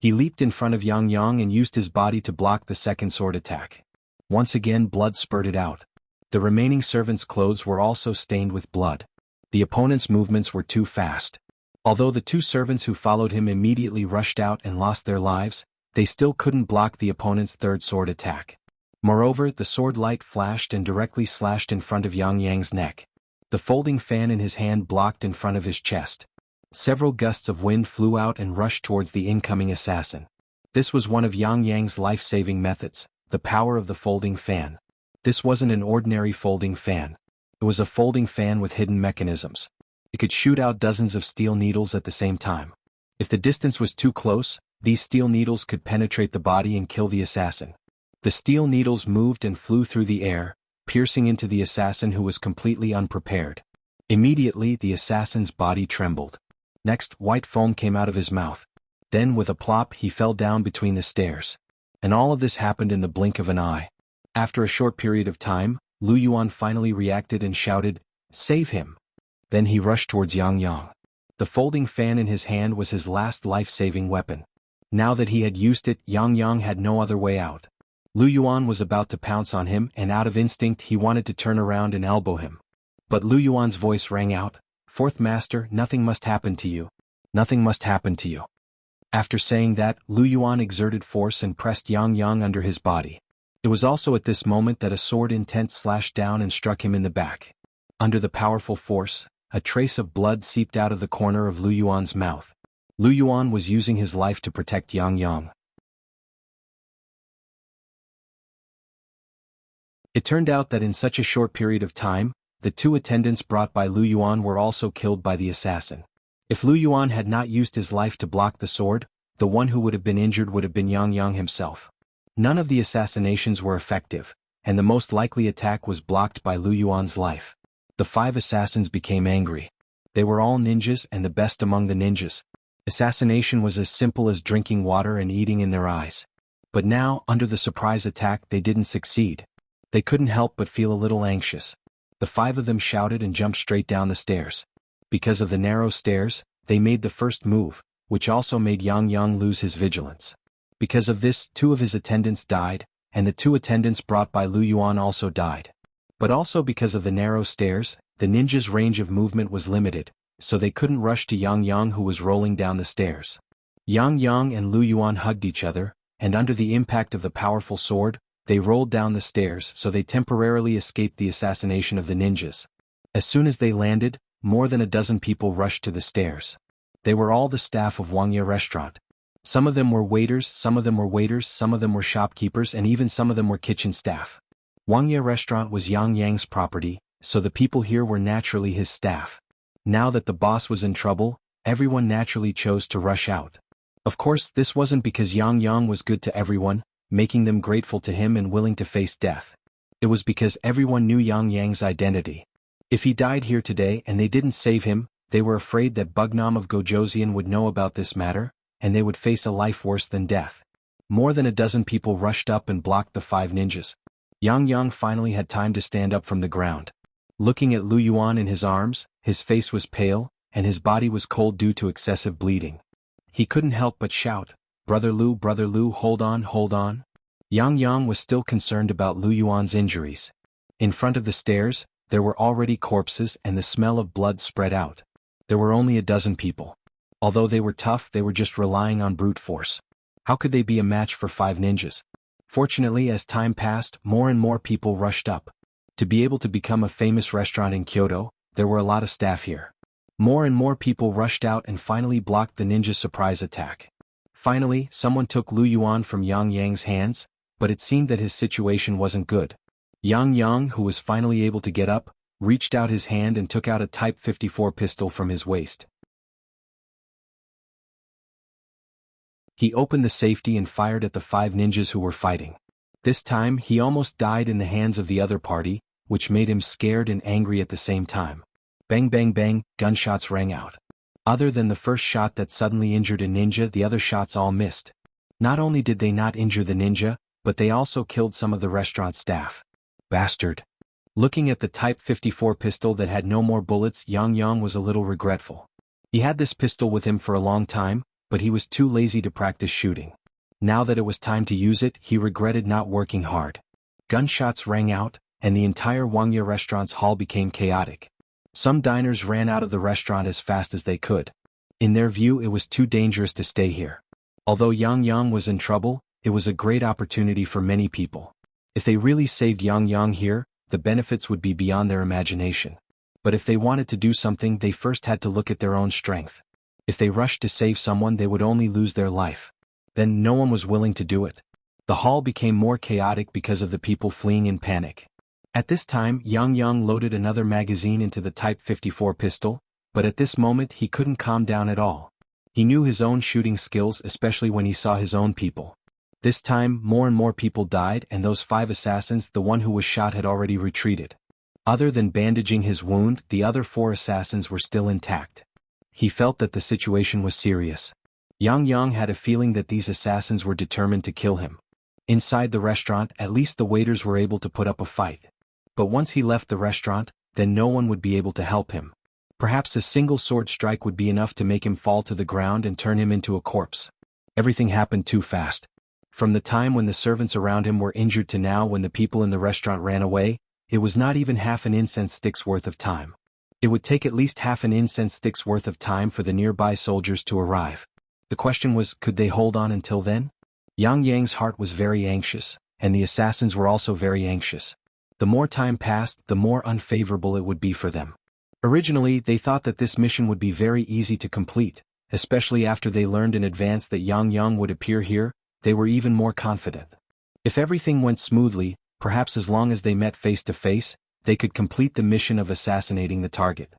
He leaped in front of Yang Yang and used his body to block the 2nd sword attack. Once again blood spurted out. The remaining servants' clothes were also stained with blood. The opponent's movements were too fast. Although the 2 servants who followed him immediately rushed out and lost their lives, they still couldn't block the opponent's 3rd sword attack. Moreover, the sword light flashed and directly slashed in front of Yang Yang's neck. The folding fan in his hand blocked in front of his chest. Several gusts of wind flew out and rushed towards the incoming assassin. This was one of Yang Yang's life-saving methods, the power of the folding fan. This wasn't an ordinary folding fan. It was a folding fan with hidden mechanisms. It could shoot out dozens of steel needles at the same time. If the distance was too close, these steel needles could penetrate the body and kill the assassin. The steel needles moved and flew through the air, piercing into the assassin who was completely unprepared. Immediately, the assassin's body trembled. Next, white foam came out of his mouth. Then, with a plop, he fell down between the stairs. And all of this happened in the blink of an eye. After a short period of time, Lu Yuan finally reacted and shouted, "Save him!" Then he rushed towards Yang Yang. The folding fan in his hand was his last life-saving weapon. Now that he had used it, Yang Yang had no other way out. Lu Yuan was about to pounce on him and out of instinct he wanted to turn around and elbow him. But Lu Yuan's voice rang out, "4th Master, nothing must happen to you. Nothing must happen to you." After saying that, Lu Yuan exerted force and pressed Yang Yang under his body. It was also at this moment that a sword intent slashed down and struck him in the back. Under the powerful force, a trace of blood seeped out of the corner of Lu Yuan's mouth. Lu Yuan was using his life to protect Yang Yang. It turned out that in such a short period of time, the 2 attendants brought by Lu Yuan were also killed by the assassin. If Lu Yuan had not used his life to block the sword, the one who would have been injured would have been Yang Yang himself. None of the assassinations were effective, and the most likely attack was blocked by Lu Yuan's life. The 5 assassins became angry. They were all ninjas and the best among the ninjas. Assassination was as simple as drinking water and eating in their eyes. But now, under the surprise attack, they didn't succeed. They couldn't help but feel a little anxious. The 5 of them shouted and jumped straight down the stairs. Because of the narrow stairs, they made the first move, which also made Yang Yang lose his vigilance. Because of this, 2 of his attendants died, and the two attendants brought by Lu Yuan also died. But also because of the narrow stairs, the ninja's range of movement was limited, so they couldn't rush to Yang Yang who was rolling down the stairs. Yang Yang and Lu Yuan hugged each other, and under the impact of the powerful sword, they rolled down the stairs so they temporarily escaped the assassination of the ninjas. As soon as they landed, more than a dozen people rushed to the stairs. They were all the staff of Wuxia restaurant. Some of them were waiters, some of them were shopkeepers, and even some of them were kitchen staff. Wuxia restaurant was Yang Yang's property, so the people here were naturally his staff. Now that the boss was in trouble, everyone naturally chose to rush out. Of course, this wasn't because Yang Yang was good to everyone, making them grateful to him and willing to face death. It was because everyone knew Yang Yang's identity. If he died here today and they didn't save him, they were afraid that Bugnam of Gojoseon would know about this matter, and they would face a life worse than death. More than a dozen people rushed up and blocked the 5 ninjas. Yang Yang finally had time to stand up from the ground. Looking at Lu Yuan in his arms, his face was pale, and his body was cold due to excessive bleeding. He couldn't help but shout, Brother Lu, hold on, hold on." Yang Yang was still concerned about Lu Yuan's injuries. In front of the stairs, there were already corpses and the smell of blood spread out. There were only a dozen people. Although they were tough, they were just relying on brute force. How could they be a match for 5 ninjas? Fortunately, as time passed, more and more people rushed up. To be able to become a famous restaurant in Kyoto, there were a lot of staff here. More and more people rushed out and finally blocked the ninja surprise attack. Finally, someone took Lu Yuan from Yang Yang's hands, but it seemed that his situation wasn't good. Yang Yang, who was finally able to get up, reached out his hand and took out a Type 54 pistol from his waist. He opened the safety and fired at the 5 ninjas who were fighting. This time, he almost died in the hands of the other party, which made him scared and angry at the same time. Bang bang bang, gunshots rang out. Other than the first shot that suddenly injured a ninja, the other shots all missed. Not only did they not injure the ninja, but they also killed some of the restaurant staff. Bastard. Looking at the Type 54 pistol that had no more bullets, Yang Yang was a little regretful. He had this pistol with him for a long time, but he was too lazy to practice shooting. Now that it was time to use it, he regretted not working hard. Gunshots rang out, and the entire Wuxia restaurant's hall became chaotic. Some diners ran out of the restaurant as fast as they could. In their view, it was too dangerous to stay here. Although Yang Yang was in trouble, it was a great opportunity for many people. If they really saved Yang Yang here, the benefits would be beyond their imagination. But if they wanted to do something, they first had to look at their own strength. If they rushed to save someone, they would only lose their life. Then no one was willing to do it. The hall became more chaotic because of the people fleeing in panic. At this time, Yang Yang loaded another magazine into the Type 54 pistol, but at this moment he couldn't calm down at all. He knew his own shooting skills, especially when he saw his own people. This time, more and more people died, and those 5 assassins, the one who was shot had already retreated. Other than bandaging his wound, the other 4 assassins were still intact. He felt that the situation was serious. Yang Yang had a feeling that these assassins were determined to kill him. Inside the restaurant, at least the waiters were able to put up a fight. But once he left the restaurant, then no one would be able to help him. Perhaps a single sword strike would be enough to make him fall to the ground and turn him into a corpse. Everything happened too fast. From the time when the servants around him were injured to now when the people in the restaurant ran away, it was not even half an incense stick's worth of time. It would take at least half an incense stick's worth of time for the nearby soldiers to arrive. The question was, could they hold on until then? Yang Yang's heart was very anxious, and the assassins were also very anxious. The more time passed, the more unfavorable it would be for them. Originally, they thought that this mission would be very easy to complete, especially after they learned in advance that Yang Yang would appear here. They were even more confident. If everything went smoothly, perhaps as long as they met face to face, they could complete the mission of assassinating the target.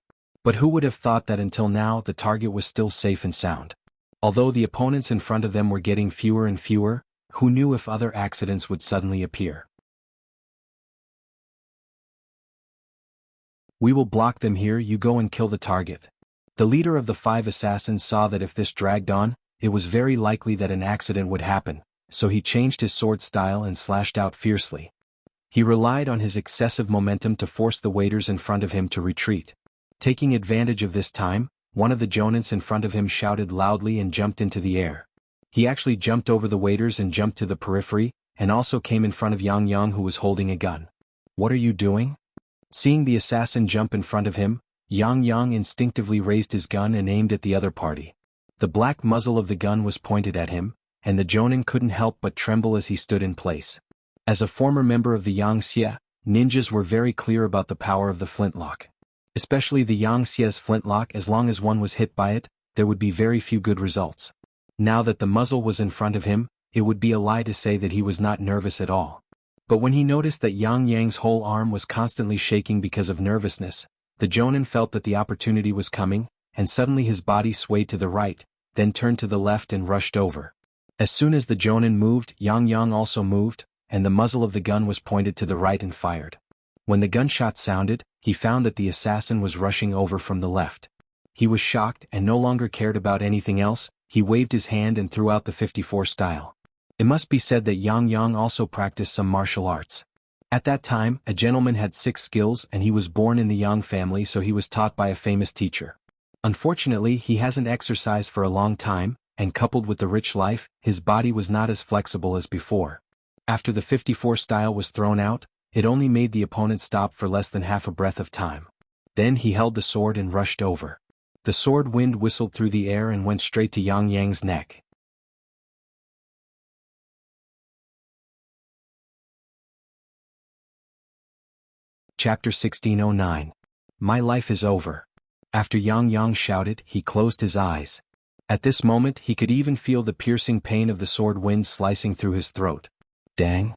But who would have thought that until now the target was still safe and sound? Although the opponents in front of them were getting fewer and fewer, who knew if other accidents would suddenly appear? "We will block them here, you go and kill the target." The leader of the 5 assassins saw that if this dragged on, it was very likely that an accident would happen, so he changed his sword style and slashed out fiercely. He relied on his excessive momentum to force the waiters in front of him to retreat. Taking advantage of this time, one of the jonins in front of him shouted loudly and jumped into the air. He actually jumped over the waiters and jumped to the periphery, and also came in front of Yang Yang, who was holding a gun. "What are you doing?" Seeing the assassin jump in front of him, Yang Yang instinctively raised his gun and aimed at the other party. The black muzzle of the gun was pointed at him, and the Jonin couldn't help but tremble as he stood in place. As a former member of the Yangxia, ninjas were very clear about the power of the flintlock. Especially the Yangxia's flintlock, as long as one was hit by it, there would be very few good results. Now that the muzzle was in front of him, it would be a lie to say that he was not nervous at all. But when he noticed that Yang Yang's whole arm was constantly shaking because of nervousness, the Jonin felt that the opportunity was coming, and suddenly his body swayed to the right, then turned to the left and rushed over. As soon as the Jonin moved, Yang Yang also moved, and the muzzle of the gun was pointed to the right and fired. When the gunshot sounded, he found that the assassin was rushing over from the left. He was shocked and no longer cared about anything else. He waved his hand and threw out the 54 style. It must be said that Yang Yang also practiced some martial arts. At that time, a gentleman had 6 skills and he was born in the Yang family, so he was taught by a famous teacher. Unfortunately, he hasn't exercised for a long time, and coupled with the rich life, his body was not as flexible as before. After the 54 style was thrown out, it only made the opponent stop for less than half a breath of time. Then he held the sword and rushed over. The sword wind whistled through the air and went straight to Yang Yang's neck. Chapter 1609. My life is over. After Yang Yang shouted, he closed his eyes. At this moment he could even feel the piercing pain of the sword wind slicing through his throat. Dang!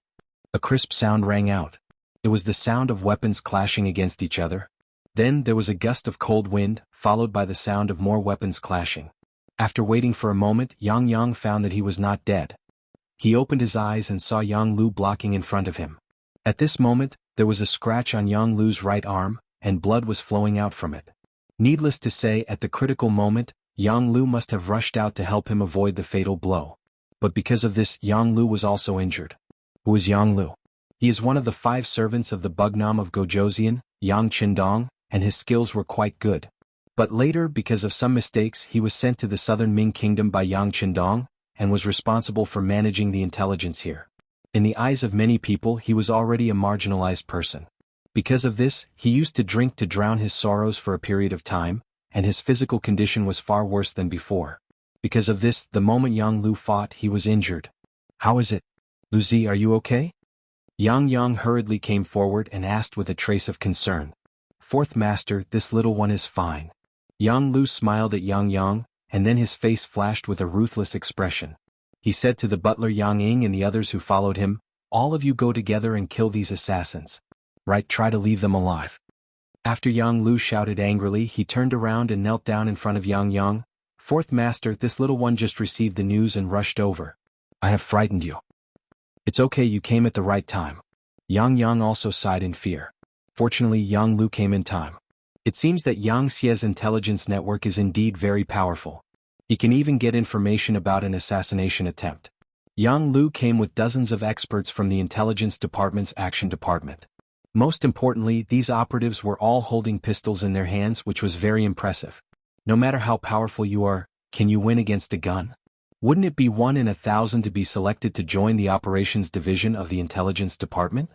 A crisp sound rang out. It was the sound of weapons clashing against each other. Then there was a gust of cold wind, followed by the sound of more weapons clashing. After waiting for a moment, Yang Yang found that he was not dead. He opened his eyes and saw Yang Lu blocking in front of him. At this moment, there was a scratch on Yang Lu's right arm, and blood was flowing out from it. Needless to say, at the critical moment, Yang Lu must have rushed out to help him avoid the fatal blow. But because of this, Yang Lu was also injured. Who is Yang Lu? He is one of the 5 servants of the Bugnam of Gojoseon, Yang Qindong, and his skills were quite good. But later, because of some mistakes, he was sent to the southern Ming kingdom by Yang Qindong, and was responsible for managing the intelligence here. In the eyes of many people, he was already a marginalized person. Because of this, he used to drink to drown his sorrows for a period of time, and his physical condition was far worse than before. Because of this, the moment Yang Lu fought, he was injured. How is it? Luzi, are you okay? Yang Yang hurriedly came forward and asked with a trace of concern. Fourth Master, this little one is fine. Yang Lu smiled at Yang Yang, and then his face flashed with a ruthless expression. He said to the butler Yang Ying and the others who followed him, all of you go together and kill these assassins. Right, try to leave them alive. After Yang Lu shouted angrily, he turned around and knelt down in front of Yang Yang. Fourth Master, this little one just received the news and rushed over. I have frightened you. It's okay, you came at the right time. Yang Yang also sighed in fear. Fortunately, Yang Lu came in time. It seems that Yang Xie's intelligence network is indeed very powerful. He can even get information about an assassination attempt. Yang Lu came with dozens of experts from the intelligence department's action department. Most importantly, these operatives were all holding pistols in their hands, which was very impressive. No matter how powerful you are, can you win against a gun? Wouldn't it be 1 in 1,000 to be selected to join the operations division of the intelligence department?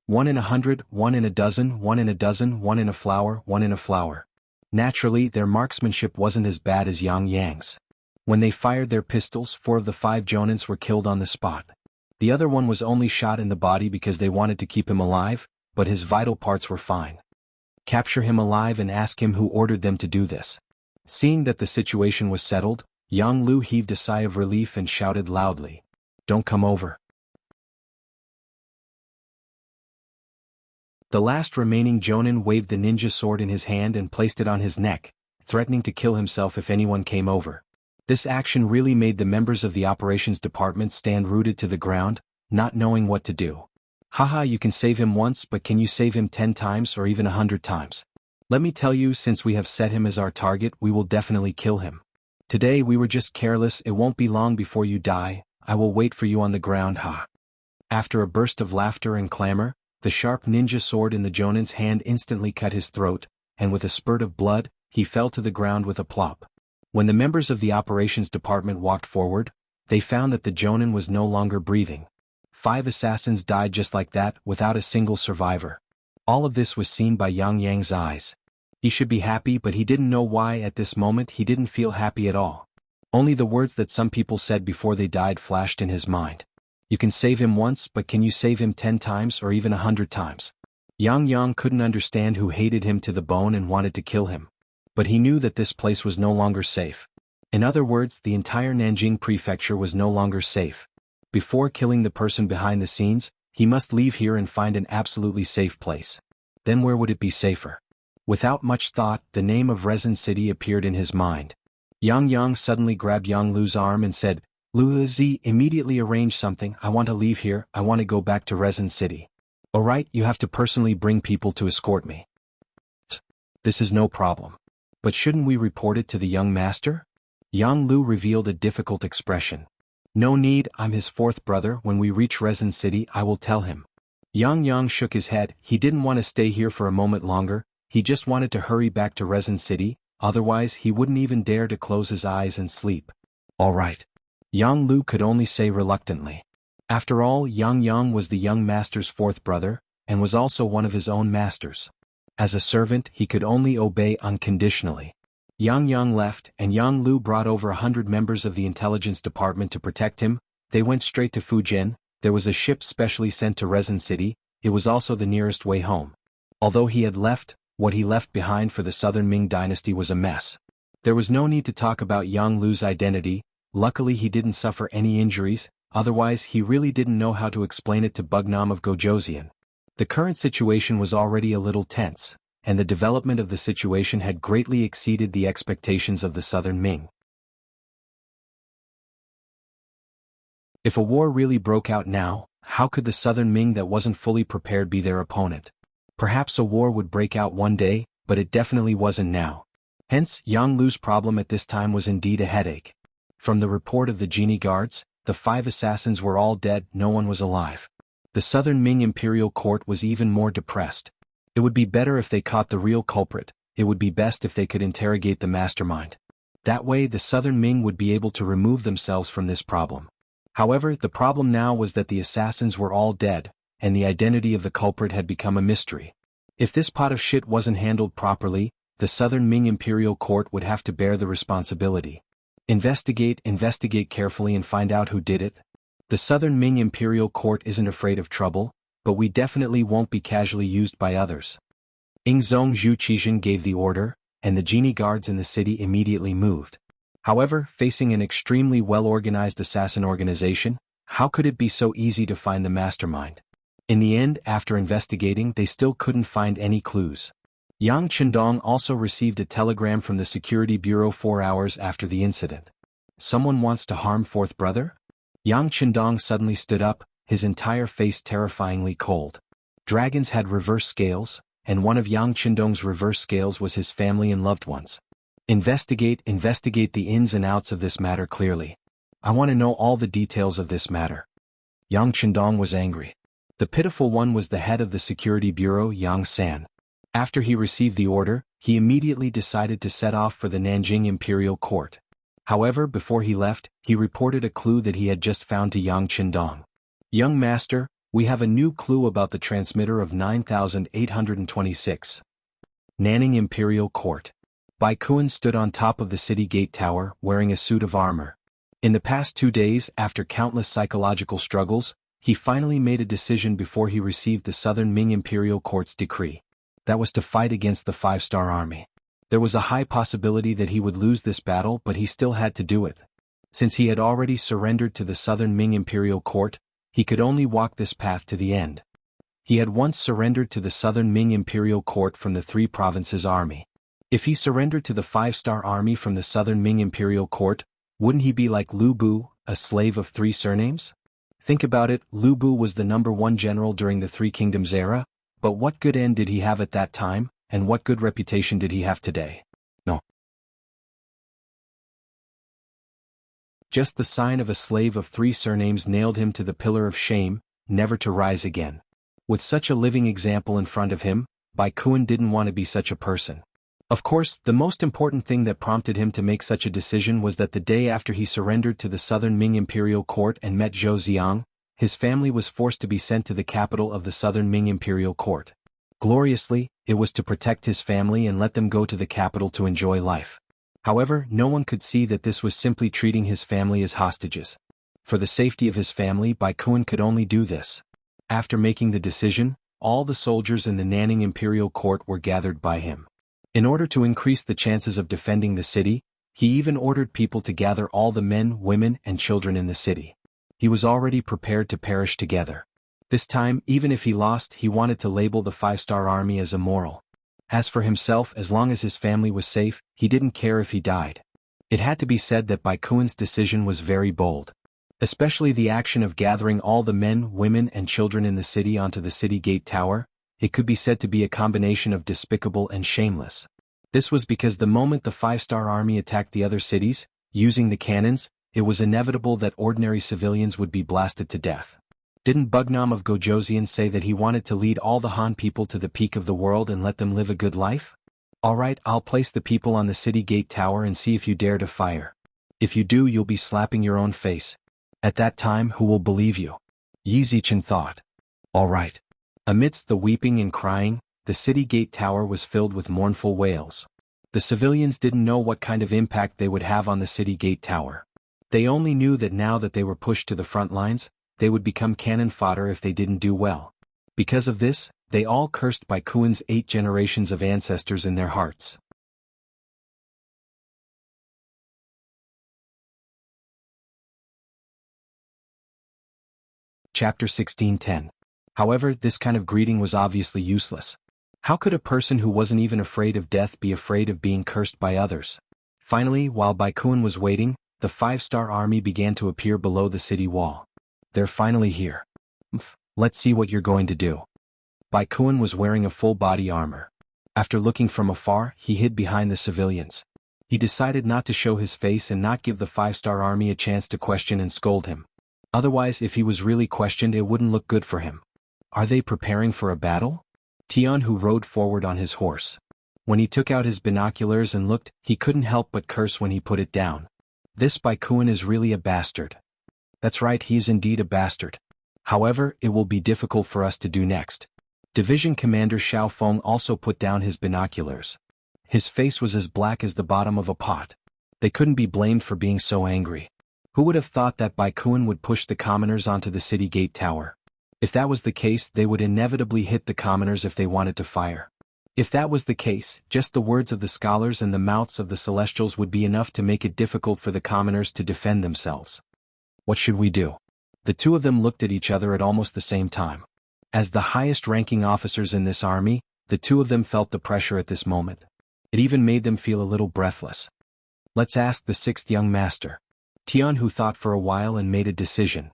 1 in 100, 1 in a dozen, 1 in a dozen, 1 in a flower, 1 in a flower. Naturally, their marksmanship wasn't as bad as Yang Yang's. When they fired their pistols, 4 of the 5 Jonins were killed on the spot. The other one was only shot in the body because they wanted to keep him alive, but his vital parts were fine. Capture him alive and ask him who ordered them to do this. Seeing that the situation was settled, Yang Lu heaved a sigh of relief and shouted loudly, "Don't come over." The last remaining Jonin waved the ninja sword in his hand and placed it on his neck, threatening to kill himself if anyone came over. This action really made the members of the operations department stand rooted to the ground, not knowing what to do. Haha, you can save him once, but can you save him 10 times or even 100 times? Let me tell you, since we have set him as our target, we will definitely kill him. Today we were just careless, it won't be long before you die, I will wait for you on the ground, ha. After a burst of laughter and clamor, the sharp ninja sword in the Jonin's hand instantly cut his throat, and with a spurt of blood, he fell to the ground with a plop. When the members of the operations department walked forward, they found that the Jonin was no longer breathing. 5 assassins died just like that, without a single survivor. All of this was seen by Yang Yang's eyes. He should be happy, but he didn't know why at this moment he didn't feel happy at all. Only the words that some people said before they died flashed in his mind. You can save him once, but can you save him 10 times or even 100 times? Yang Yang couldn't understand who hated him to the bone and wanted to kill him. But he knew that this place was no longer safe. In other words, the entire Nanjing prefecture was no longer safe. Before killing the person behind the scenes, he must leave here and find an absolutely safe place. Then where would it be safer? Without much thought, the name of Resin City appeared in his mind. Yang Yang suddenly grabbed Yang Lu's arm and said, "Lu Zi, immediately arrange something. I want to leave here. I want to go back to Resin City." "Alright, you have to personally bring people to escort me." "This is no problem. But shouldn't we report it to the young master?" Yang Lu revealed a difficult expression. "No need, I'm his fourth brother. When we reach Resin City, I will tell him." Yang Yang shook his head. He didn't want to stay here for a moment longer. He just wanted to hurry back to Resin City, otherwise he wouldn't even dare to close his eyes and sleep. "All right." Yang Lu could only say reluctantly. After all, Yang Yang was the young master's fourth brother, and was also one of his own masters. As a servant, he could only obey unconditionally. Yang Yang left, and Yang Lu brought over 100 members of the intelligence department to protect him. They went straight to Fujian. There was a ship specially sent to Resin City. It was also the nearest way home. Although he had left, what he left behind for the Southern Ming Dynasty was a mess. There was no need to talk about Yang Lu's identity. Luckily he didn't suffer any injuries, otherwise he really didn't know how to explain it to Bugnam of Gojoseon. The current situation was already a little tense, and the development of the situation had greatly exceeded the expectations of the Southern Ming. If a war really broke out now, how could the Southern Ming that wasn't fully prepared be their opponent? Perhaps a war would break out one day, but it definitely wasn't now. Hence, Yang Lu's problem at this time was indeed a headache. From the report of the genie guards, the 5 assassins were all dead, no one was alive. The Southern Ming imperial court was even more depressed. It would be better if they caught the real culprit. It would be best if they could interrogate the mastermind. That way the Southern Ming would be able to remove themselves from this problem. However, the problem now was that the assassins were all dead, and the identity of the culprit had become a mystery. If this pot of shit wasn't handled properly, the Southern Ming imperial court would have to bear the responsibility. Investigate carefully and find out who did it. The Southern Ming imperial court isn't afraid of trouble, but we definitely won't be casually used by others. Ingzong Zhu Qizhen gave the order, and the genie guards in the city immediately moved. However, facing an extremely well-organized assassin organization, how could it be so easy to find the mastermind? In the end, after investigating, they still couldn't find any clues. Yang Chendong also received a telegram from the Security Bureau 4 hours after the incident. Someone wants to harm fourth brother? Yang Chendong suddenly stood up, his entire face terrifyingly cold. Dragons had reverse scales, and one of Yang Chendong's reverse scales was his family and loved ones. Investigate the ins and outs of this matter clearly. I want to know all the details of this matter. Yang Chendong was angry. The pitiful one was the head of the Security Bureau, Yang San. After he received the order, he immediately decided to set off for the Nanjing Imperial Court. However, before he left, he reported a clue that he had just found to Yang Chendong. "Young master, we have a new clue about the transmitter of 9826. Nanning Imperial Court." Bai Kuan stood on top of the city gate tower, wearing a suit of armor. In the past 2 days, after countless psychological struggles, he finally made a decision before he received the Southern Ming Imperial Court's decree. That was to fight against the 5-star army. There was a high possibility that he would lose this battle, but he still had to do it. Since he had already surrendered to the Southern Ming Imperial Court, he could only walk this path to the end. He had once surrendered to the Southern Ming Imperial Court from the 3 provinces army. If he surrendered to the 5-star army from the Southern Ming Imperial Court, wouldn't he be like Lu Bu, a slave of 3 surnames? Think about it, Lu Bu was the #1 general during the 3 Kingdoms era, but what good end did he have at that time, and what good reputation did he have today? No. Just the sign of a slave of 3 surnames nailed him to the pillar of shame, never to rise again. With such a living example in front of him, Bai Kuan didn't want to be such a person. Of course, the most important thing that prompted him to make such a decision was that the day after he surrendered to the Southern Ming Imperial Court and met Zhou Xiang, his family was forced to be sent to the capital of the southern Ming imperial court. Gloriously, it was to protect his family and let them go to the capital to enjoy life. However, no one could see that this was simply treating his family as hostages. For the safety of his family, Bai Kun could only do this. After making the decision, all the soldiers in the Nanning imperial court were gathered by him. In order to increase the chances of defending the city, he even ordered people to gather all the men, women, and children in the city. He was already prepared to perish together. This time, even if he lost, he wanted to label the five-star army as immoral. As for himself, as long as his family was safe, he didn't care if he died. It had to be said that Bai Kun's decision was very bold. Especially the action of gathering all the men, women, and children in the city onto the city gate tower, it could be said to be a combination of despicable and shameless. This was because the moment the five-star army attacked the other cities, using the cannons, it was inevitable that ordinary civilians would be blasted to death. Didn't Bugnam of Gojoseon say that he wanted to lead all the Han people to the peak of the world and let them live a good life? Alright, I'll place the people on the city gate tower and see if you dare to fire. If you do, you'll be slapping your own face. At that time, who will believe you? Yi Zichen thought. Alright. Amidst the weeping and crying, the city gate tower was filled with mournful wails. The civilians didn't know what kind of impact they would have on the city gate tower. They only knew that now that they were pushed to the front lines, they would become cannon fodder if they didn't do well. Because of this, they all cursed Bai Kun's 8 generations of ancestors in their hearts. Chapter 16:10. However, this kind of greeting was obviously useless. How could a person who wasn't even afraid of death be afraid of being cursed by others? Finally, while Bai Kun was waiting, the five-star army began to appear below the city wall. They're finally here. Let's see what you're going to do. Bai Kun was wearing a full body armor. After looking from afar, he hid behind the civilians. He decided not to show his face and not give the five-star army a chance to question and scold him. Otherwise, if he was really questioned, it wouldn't look good for him. Are they preparing for a battle? Tian, who rode forward on his horse. When he took out his binoculars and looked, he couldn't help but curse when he put it down. This Bai Kun is really a bastard. That's right, he is indeed a bastard. However, it will be difficult for us to do next. Division Commander Xiao Feng also put down his binoculars. His face was as black as the bottom of a pot. They couldn't be blamed for being so angry. Who would have thought that Bai Kun would push the commoners onto the city gate tower? If that was the case, they would inevitably hit the commoners if they wanted to fire. If that was the case, just the words of the scholars and the mouths of the celestials would be enough to make it difficult for the commoners to defend themselves. What should we do? The two of them looked at each other at almost the same time. As the highest-ranking officers in this army, the two of them felt the pressure at this moment. It even made them feel a little breathless. Let's ask the sixth young master. Tian, who thought for a while and made a decision.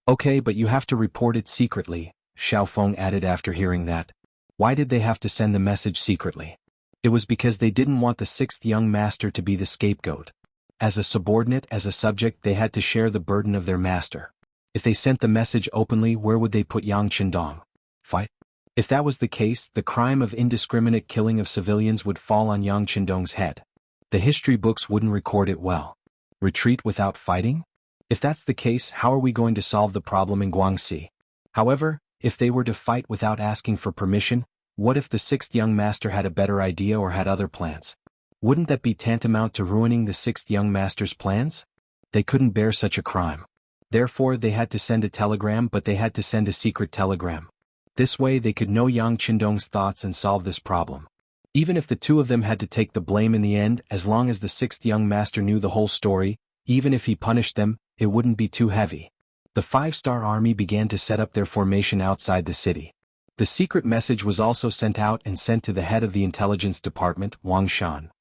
Okay, but you have to report it secretly, Xiao Feng added after hearing that. Why did they have to send the message secretly? It was because they didn't want the sixth young master to be the scapegoat. As a subordinate, as a subject, they had to share the burden of their master. If they sent the message openly, where would they put Yang Qindong? Fight? If that was the case, the crime of indiscriminate killing of civilians would fall on Yang Qindong's head. The history books wouldn't record it well. Retreat without fighting? If that's the case, how are we going to solve the problem in Guangxi? However, if they were to fight without asking for permission, what if the sixth young master had a better idea or had other plans? Wouldn't that be tantamount to ruining the sixth young master's plans? They couldn't bear such a crime. Therefore, they had to send a telegram, but they had to send a secret telegram. This way they could know Yang Qindong's thoughts and solve this problem. Even if the two of them had to take the blame in the end, as long as the sixth young master knew the whole story, even if he punished them, it wouldn't be too heavy. The five-star army began to set up their formation outside the city. The secret message was also sent out and sent to the head of the intelligence department, Wang Shan.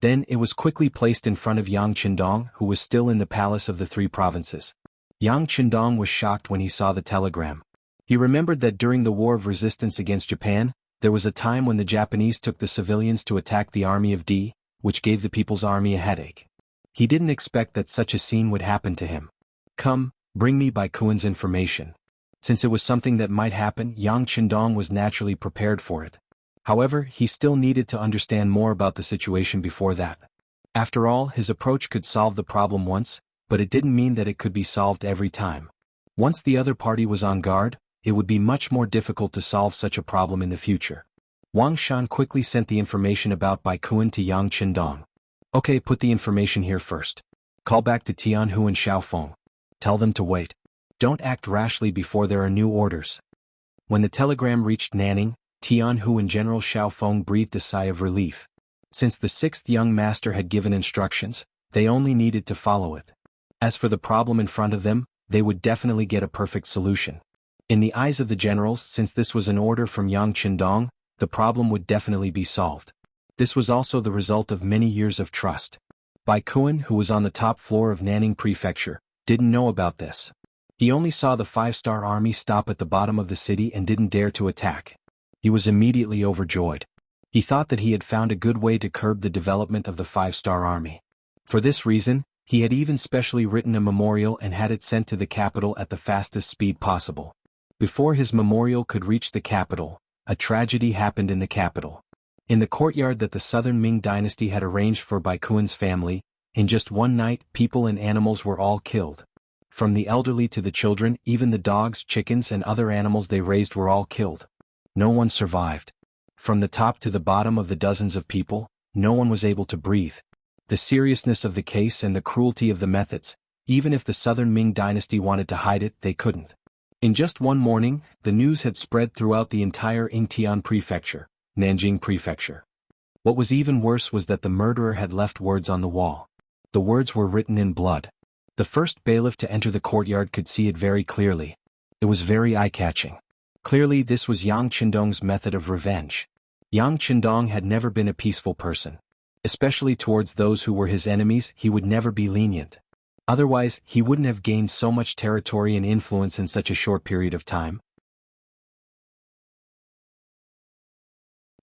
Then it was quickly placed in front of Yang Qindong, who was still in the palace of the three provinces. Yang Qindong was shocked when he saw the telegram. He remembered that during the War of Resistance against Japan, there was a time when the Japanese took the civilians to attack the army of D, which gave the People's Army a headache. He didn't expect that such a scene would happen to him. Come, bring me Bai Kun's information. Since it was something that might happen, Yang Qindong was naturally prepared for it. However, he still needed to understand more about the situation before that. After all, his approach could solve the problem once, but it didn't mean that it could be solved every time. Once the other party was on guard, it would be much more difficult to solve such a problem in the future. Wang Shan quickly sent the information about Bai Kuan to Yang Qindong. Okay, put the information here first. Call back to Tianhu and Xiaofeng. Tell them to wait. Don't act rashly before there are new orders. When the telegram reached Nanning, Tianhu and General Xiaofeng breathed a sigh of relief. Since the sixth young master had given instructions, they only needed to follow it. As for the problem in front of them, they would definitely get a perfect solution. In the eyes of the generals, since this was an order from Yang Qindong, the problem would definitely be solved. This was also the result of many years of trust. Bai Kuan, who was on the top floor of Nanning Prefecture, didn't know about this. He only saw the five-star army stop at the bottom of the city and didn't dare to attack. He was immediately overjoyed. He thought that he had found a good way to curb the development of the five-star army. For this reason, he had even specially written a memorial and had it sent to the capital at the fastest speed possible. Before his memorial could reach the capital, a tragedy happened in the capital. In the courtyard that the southern Ming dynasty had arranged for Bai Kuan's family, in just one night people and animals were all killed. From the elderly to the children, even the dogs, chickens and other animals they raised were all killed. No one survived. From the top to the bottom of the dozens of people, no one was able to breathe. The seriousness of the case and the cruelty of the methods, even if the southern Ming dynasty wanted to hide it, they couldn't. In just one morning, the news had spread throughout the entire Yingtian prefecture, Nanjing prefecture. What was even worse was that the murderer had left words on the wall. The words were written in blood. The first bailiff to enter the courtyard could see it very clearly. It was very eye-catching. Clearly this was Yang Qindong's method of revenge. Yang Qindong had never been a peaceful person. Especially towards those who were his enemies, he would never be lenient. Otherwise, he wouldn't have gained so much territory and influence in such a short period of time.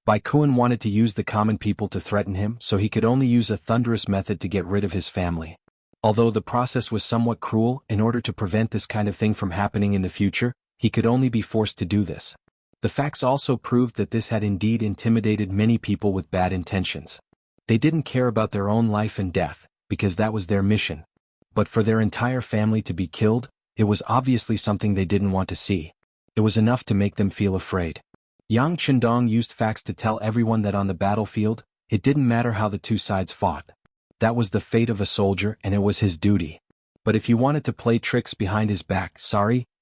Bai Kuan wanted to use the common people to threaten him, so he could only use a thunderous method to get rid of his family. Although the process was somewhat cruel, in order to prevent this kind of thing from happening in the future, he could only be forced to do this. The facts also proved that this had indeed intimidated many people with bad intentions. They didn't care about their own life and death, because that was their mission. But for their entire family to be killed, it was obviously something they didn't want to see. It was enough to make them feel afraid. Yang Qindong used facts to tell everyone that on the battlefield, it didn't matter how the two sides fought. That was the fate of a soldier and it was his duty. But if you wanted to play tricks behind his back,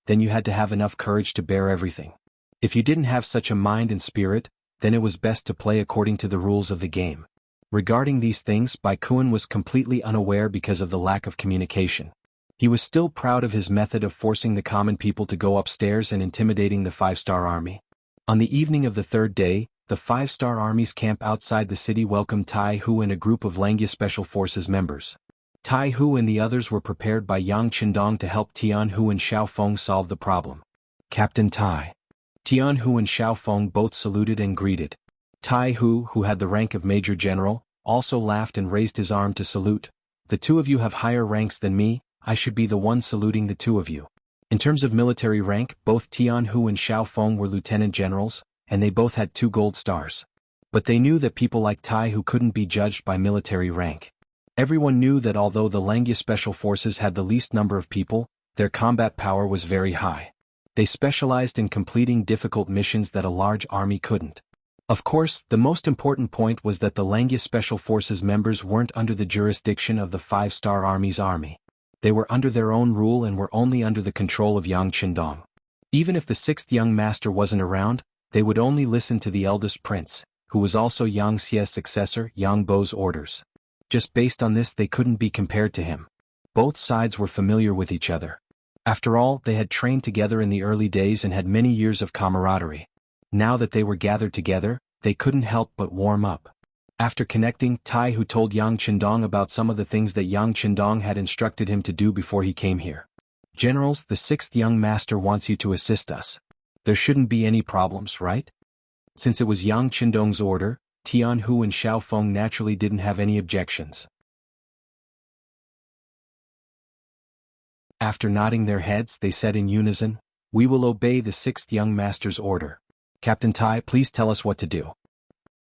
then you had to have enough courage to bear everything. If you didn't have such a mind and spirit, then it was best to play according to the rules of the game. Regarding these things, Bai Kuan was completely unaware because of the lack of communication. He was still proud of his method of forcing the common people to go upstairs and intimidating the five-star army. On the evening of the third day, the five-star army's camp outside the city welcomed Tai Hu and a group of Langya Special Forces members. Tai Hu and the others were prepared by Yang Qindong to help Tianhu and Xiaofeng solve the problem. Captain Tai. Tianhu and Xiaofeng both saluted and greeted. Tai Hu, who had the rank of Major General, also laughed and raised his arm to salute. The two of you have higher ranks than me, I should be the one saluting the two of you. In terms of military rank, both Tianhu and Xiaofeng were lieutenant generals, and they both had 2 gold stars. But they knew that people like Tai Hu couldn't be judged by military rank. Everyone knew that although the Langya Special Forces had the least number of people, their combat power was very high. They specialized in completing difficult missions that a large army couldn't. Of course, the most important point was that the Langya Special Forces members weren't under the jurisdiction of the five-star army's army. They were under their own rule and were only under the control of Yang Qindong. Even if the 6th young master wasn't around, they would only listen to the eldest prince, who was also Yang Xie's successor, Yang Bo's orders. Just based on this they couldn't be compared to him. Both sides were familiar with each other. After all, they had trained together in the early days and had many years of camaraderie. Now that they were gathered together, they couldn't help but warm up. After connecting, Tai Hu told Yang Qindong about some of the things that Yang Qindong had instructed him to do before he came here. Generals, the 6th young master wants you to assist us. There shouldn't be any problems, right? Since it was Yang Qindong's order, Tianhu and Xiaofeng naturally didn't have any objections. After nodding their heads, they said in unison, "We will obey the 6th young master's order. Captain Tai, please tell us what to do."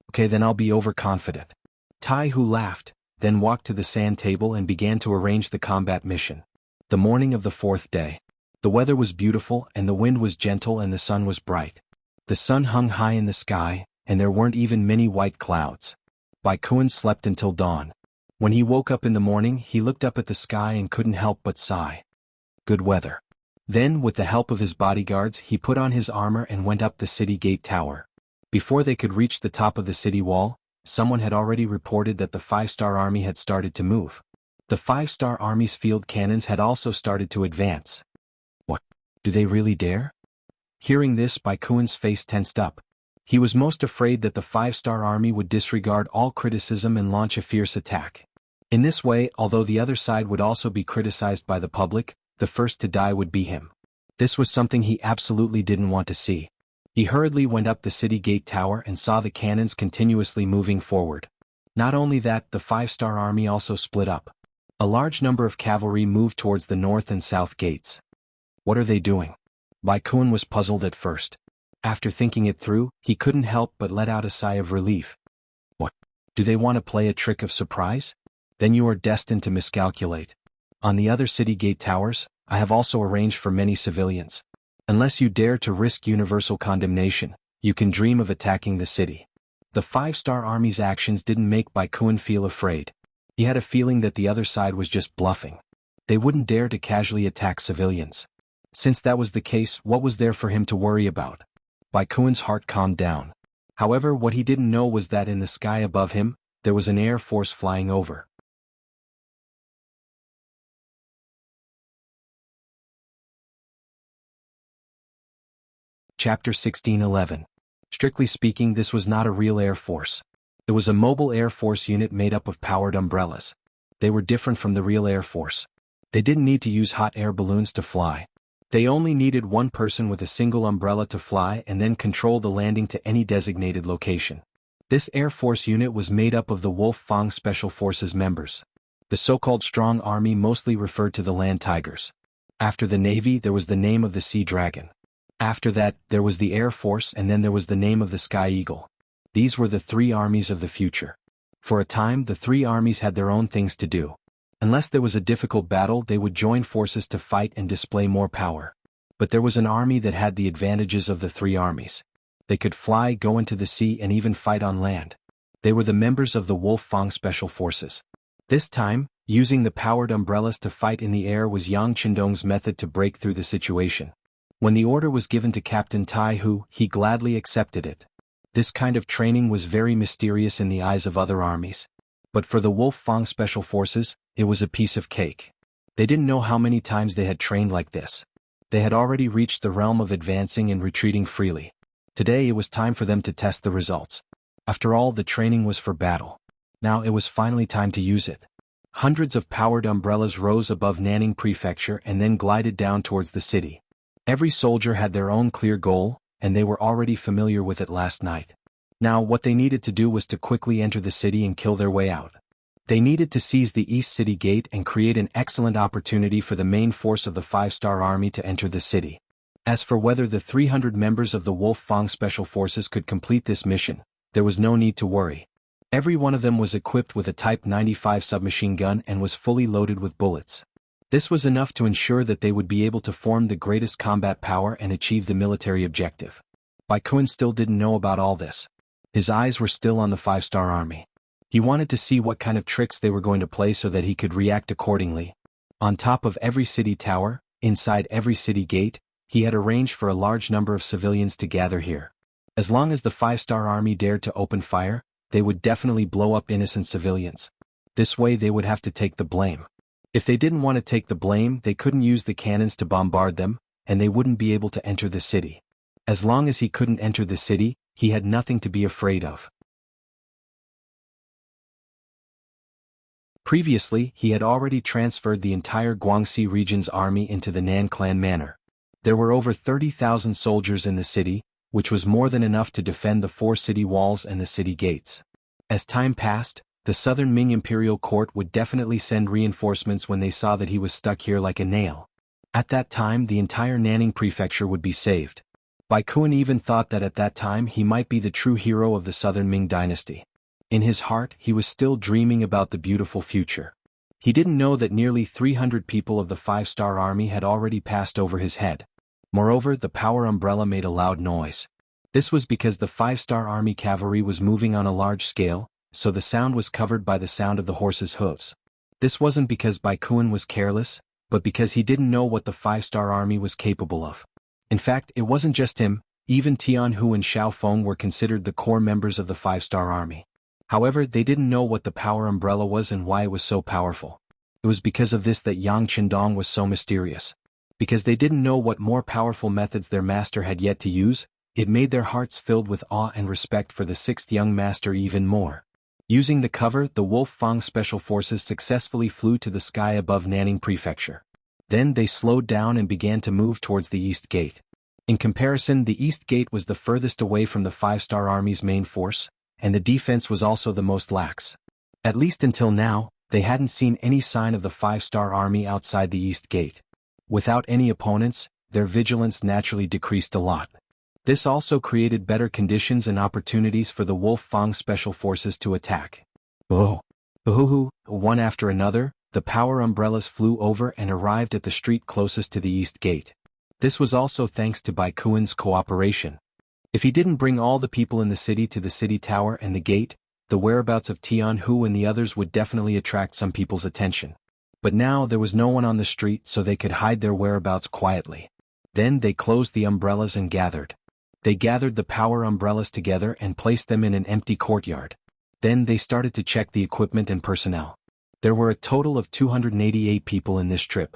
"Okay, then I'll be overconfident." Tai Hu laughed. then walked to the sand table and began to arrange the combat mission. The morning of the fourth day. The weather was beautiful and the wind was gentle and the sun was bright. The sun hung high in the sky, and there weren't even many white clouds. Bai Kun slept until dawn. When he woke up in the morning, he looked up at the sky and couldn't help but sigh. Good weather. Then, with the help of his bodyguards, he put on his armor and went up the city gate tower. Before they could reach the top of the city wall, someone had already reported that the 5-star army had started to move. The 5-star army's field cannons had also started to advance. What? Do they really dare? Hearing this, Bai Kun's face tensed up. He was most afraid that the 5-star army would disregard all criticism and launch a fierce attack. In this way, although the other side would also be criticized by the public, the first to die would be him. This was something he absolutely didn't want to see. He hurriedly went up the city gate tower and saw the cannons continuously moving forward. Not only that, the 5-star army also split up. A large number of cavalry moved towards the north and south gates. What are they doing? Bai Kun was puzzled at first. After thinking it through, he couldn't help but let out a sigh of relief. What? Do they want to play a trick of surprise? Then you are destined to miscalculate. On the other city gate towers, I have also arranged for many civilians. Unless you dare to risk universal condemnation, you can dream of attacking the city. The 5-star army's actions didn't make Bai Kun feel afraid. He had a feeling that the other side was just bluffing. They wouldn't dare to casually attack civilians. Since that was the case, what was there for him to worry about? Bai Kun's heart calmed down. However, what he didn't know was that in the sky above him, there was an air force flying over. Chapter 16:11. Strictly speaking, this was not a real air force. It was a mobile air force unit made up of powered umbrellas. They were different from the real air force. They didn't need to use hot air balloons to fly. They only needed one person with a single umbrella to fly and then control the landing to any designated location. This air force unit was made up of the Wolf Fang Special Forces members. The so-called Strong Army mostly referred to the Land Tigers. After the Navy, there was the name of the Sea Dragon. After that, there was the Air Force, and then there was the name of the Sky Eagle. These were the 3 armies of the future. For a time, the 3 armies had their own things to do. Unless there was a difficult battle, they would join forces to fight and display more power. But there was an army that had the advantages of the 3 armies. They could fly, go into the sea, and even fight on land. They were the members of the Wolf Fang Special Forces. This time, using the powered umbrellas to fight in the air was Yang Qindong's method to break through the situation. When the order was given to Captain Tai Hu, he gladly accepted it. This kind of training was very mysterious in the eyes of other armies. But for the Wolf Fang Special Forces, it was a piece of cake. They didn't know how many times they had trained like this. They had already reached the realm of advancing and retreating freely. Today it was time for them to test the results. After all, the training was for battle. Now it was finally time to use it. Hundreds of powered umbrellas rose above Nanning Prefecture and then glided down towards the city. Every soldier had their own clear goal, and they were already familiar with it last night. Now what they needed to do was to quickly enter the city and kill their way out. They needed to seize the East City Gate and create an excellent opportunity for the main force of the 5-star army to enter the city. As for whether the 300 members of the Wolf Fang Special Forces could complete this mission, there was no need to worry. Every one of them was equipped with a Type 95 submachine gun and was fully loaded with bullets. This was enough to ensure that they would be able to form the greatest combat power and achieve the military objective. Bai Kun still didn't know about all this. His eyes were still on the 5-star army. He wanted to see what kind of tricks they were going to play so that he could react accordingly. On top of every city tower, inside every city gate, he had arranged for a large number of civilians to gather here. As long as the 5-star army dared to open fire, they would definitely blow up innocent civilians. This way they would have to take the blame. If they didn't want to take the blame, they couldn't use the cannons to bombard them, and they wouldn't be able to enter the city. As long as he couldn't enter the city, he had nothing to be afraid of. Previously, he had already transferred the entire Guangxi region's army into the Nan clan manor. There were over 30,000 soldiers in the city, which was more than enough to defend the 4 city walls and the city gates. As time passed, the Southern Ming Imperial Court would definitely send reinforcements when they saw that he was stuck here like a nail. At that time, the entire Nanning Prefecture would be saved. Bai Kun even thought that at that time he might be the true hero of the Southern Ming dynasty. In his heart, he was still dreaming about the beautiful future. He didn't know that nearly 300 people of the 5-star army had already passed over his head. Moreover, the power umbrella made a loud noise. This was because the 5-star army cavalry was moving on a large scale, so the sound was covered by the sound of the horses' hooves. This wasn't because Baikuan was careless, but because he didn't know what the 5-star army was capable of. In fact, it wasn't just him, even Tianhu and Xiaofeng were considered the core members of the 5-star army. However, they didn't know what the power umbrella was and why it was so powerful. It was because of this that Yang Qindong was so mysterious. Because they didn't know what more powerful methods their master had yet to use, it made their hearts filled with awe and respect for the 6th young master even more. Using the cover, the Wolf Fang Special Forces successfully flew to the sky above Nanning Prefecture. Then they slowed down and began to move towards the East Gate. In comparison, the East Gate was the furthest away from the 5-star army's main force, and the defense was also the most lax. At least until now, they hadn't seen any sign of the 5-star army outside the East Gate. Without any opponents, their vigilance naturally decreased a lot. This also created better conditions and opportunities for the Wolf Fang Special Forces to attack. One after another, the power umbrellas flew over and arrived at the street closest to the East Gate. This was also thanks to Baikuan's cooperation. If he didn't bring all the people in the city to the city tower and the gate, the whereabouts of Tianhu and the others would definitely attract some people's attention. But now there was no one on the street, so they could hide their whereabouts quietly. Then they closed the umbrellas and gathered. They gathered the power umbrellas together and placed them in an empty courtyard. Then they started to check the equipment and personnel. There were a total of 288 people in this trip.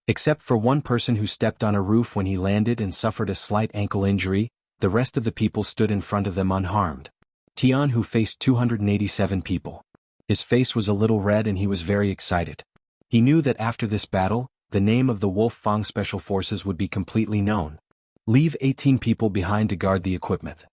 Except for one person who stepped on a roof when he landed and suffered a slight ankle injury, the rest of the people stood in front of them unharmed. Tianhu faced 287 people. His face was a little red and he was very excited. He knew that after this battle, the name of the Wolf Fang Special Forces would be completely known. Leave 18 people behind to guard the equipment.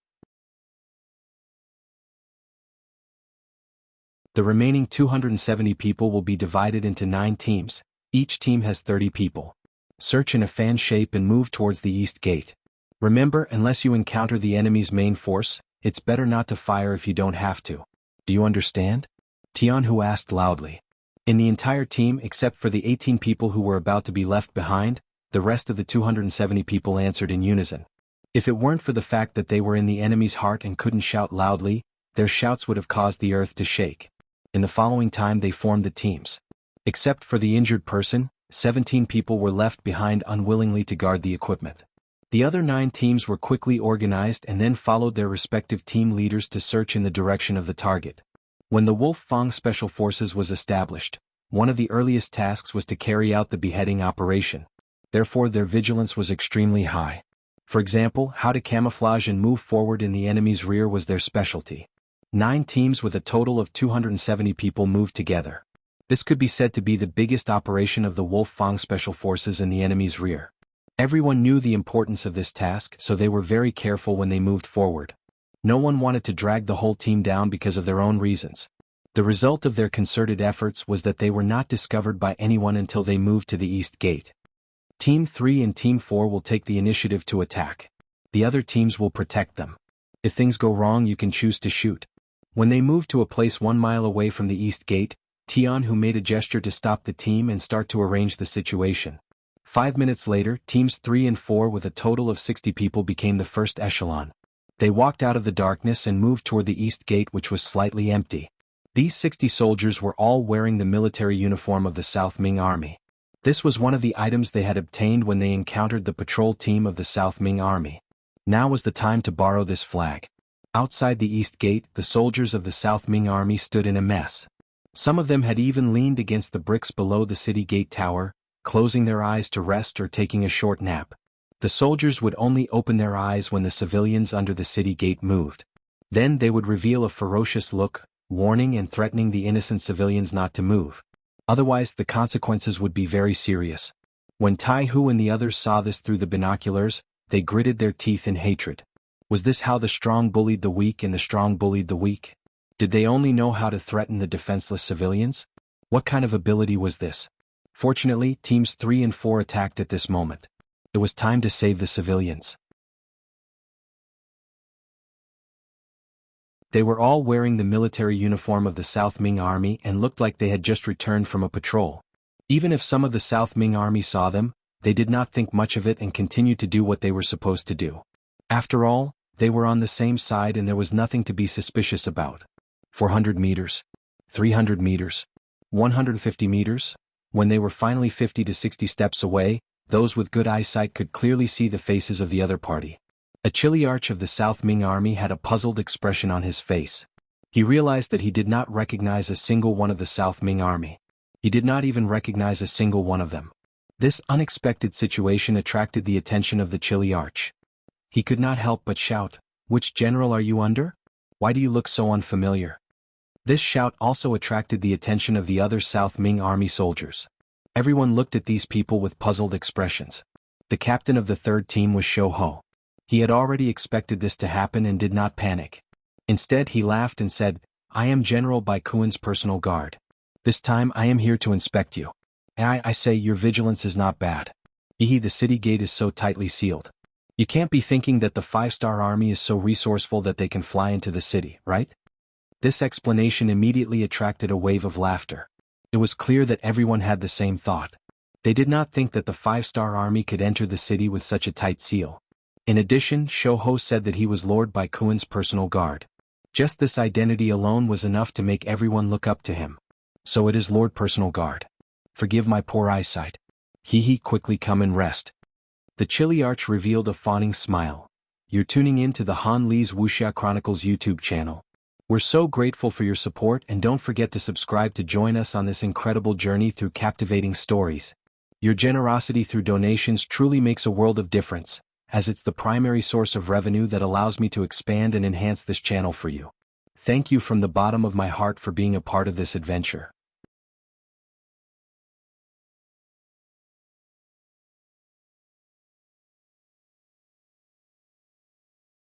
The remaining 270 people will be divided into 9 teams. Each team has 30 people. Search in a fan shape and move towards the East Gate. Remember, unless you encounter the enemy's main force, it's better not to fire if you don't have to. Do you understand? Tianhu asked loudly. In the entire team except for the 18 people who were about to be left behind, the rest of the 270 people answered in unison. If it weren't for the fact that they were in the enemy's heart and couldn't shout loudly, their shouts would have caused the earth to shake. In the following time they formed the teams. Except for the injured person, 17 people were left behind unwillingly to guard the equipment. The other 9 teams were quickly organized and then followed their respective team leaders to search in the direction of the target. When the Wolf Fang Special Forces was established, one of the earliest tasks was to carry out the beheading operation. Therefore their vigilance was extremely high. For example, how to camouflage and move forward in the enemy's rear was their specialty. 9 teams with a total of 270 people moved together. This could be said to be the biggest operation of the Wolf Fang Special Forces in the enemy's rear. Everyone knew the importance of this task, so they were very careful when they moved forward. No one wanted to drag the whole team down because of their own reasons. The result of their concerted efforts was that they were not discovered by anyone until they moved to the East Gate. Team 3 and Team 4 will take the initiative to attack. The other teams will protect them. If things go wrong, you can choose to shoot. When they moved to a place 1 mile away from the East Gate, Tianhu made a gesture to stop the team and start to arrange the situation. 5 minutes later, Teams 3 and 4 with a total of 60 people became the first echelon. They walked out of the darkness and moved toward the East Gate, which was slightly empty. These 60 soldiers were all wearing the military uniform of the South Ming Army. This was one of the items they had obtained when they encountered the patrol team of the South Ming Army. Now was the time to borrow this flag. Outside the East Gate, the soldiers of the South Ming Army stood in a mess. Some of them had even leaned against the bricks below the city gate tower, closing their eyes to rest or taking a short nap. The soldiers would only open their eyes when the civilians under the city gate moved. Then they would reveal a ferocious look, warning and threatening the innocent civilians not to move. Otherwise the consequences would be very serious. When Tai Hu and the others saw this through the binoculars, they gritted their teeth in hatred. Was this how the strong bullied the weak and the strong bullied the weak? Did they only know how to threaten the defenseless civilians? What kind of ability was this? Fortunately, Teams 3 and 4 attacked at this moment. It was time to save the civilians. They were all wearing the military uniform of the South Ming Army and looked like they had just returned from a patrol. Even if some of the South Ming Army saw them, they did not think much of it and continued to do what they were supposed to do. After all, they were on the same side and there was nothing to be suspicious about. 400 meters. 300 meters. 150 meters. When they were finally 50 to 60 steps away, those with good eyesight could clearly see the faces of the other party. A Chiliarch of the South Ming Army had a puzzled expression on his face. He realized that he did not recognize a single one of the South Ming Army. He did not even recognize a single one of them. This unexpected situation attracted the attention of the Chiliarch. He could not help but shout, "Which general are you under? Why do you look so unfamiliar?" This shout also attracted the attention of the other South Ming Army soldiers. Everyone looked at these people with puzzled expressions. The captain of the third team was Shou Ho. He had already expected this to happen and did not panic. Instead he laughed and said, "I am General Bai Kuan's personal guard. This time I am here to inspect you. I say your vigilance is not bad. The city gate is so tightly sealed. You can't be thinking that the 5-star army is so resourceful that they can fly into the city, right?" This explanation immediately attracted a wave of laughter. It was clear that everyone had the same thought. They did not think that the 5-star army could enter the city with such a tight seal. In addition, Shou Ho said that he was Lord Bai Kuan's personal guard. Just this identity alone was enough to make everyone look up to him. "So it is Lord Personal Guard. Forgive my poor eyesight. Quickly come and rest." The Chiliarch revealed a fawning smile. "You're tuning in to the Han Li's Wuxia Chronicles YouTube channel. We're so grateful for your support and don't forget to subscribe to join us on this incredible journey through captivating stories. Your generosity through donations truly makes a world of difference, as it's the primary source of revenue that allows me to expand and enhance this channel for you. Thank you from the bottom of my heart for being a part of this adventure.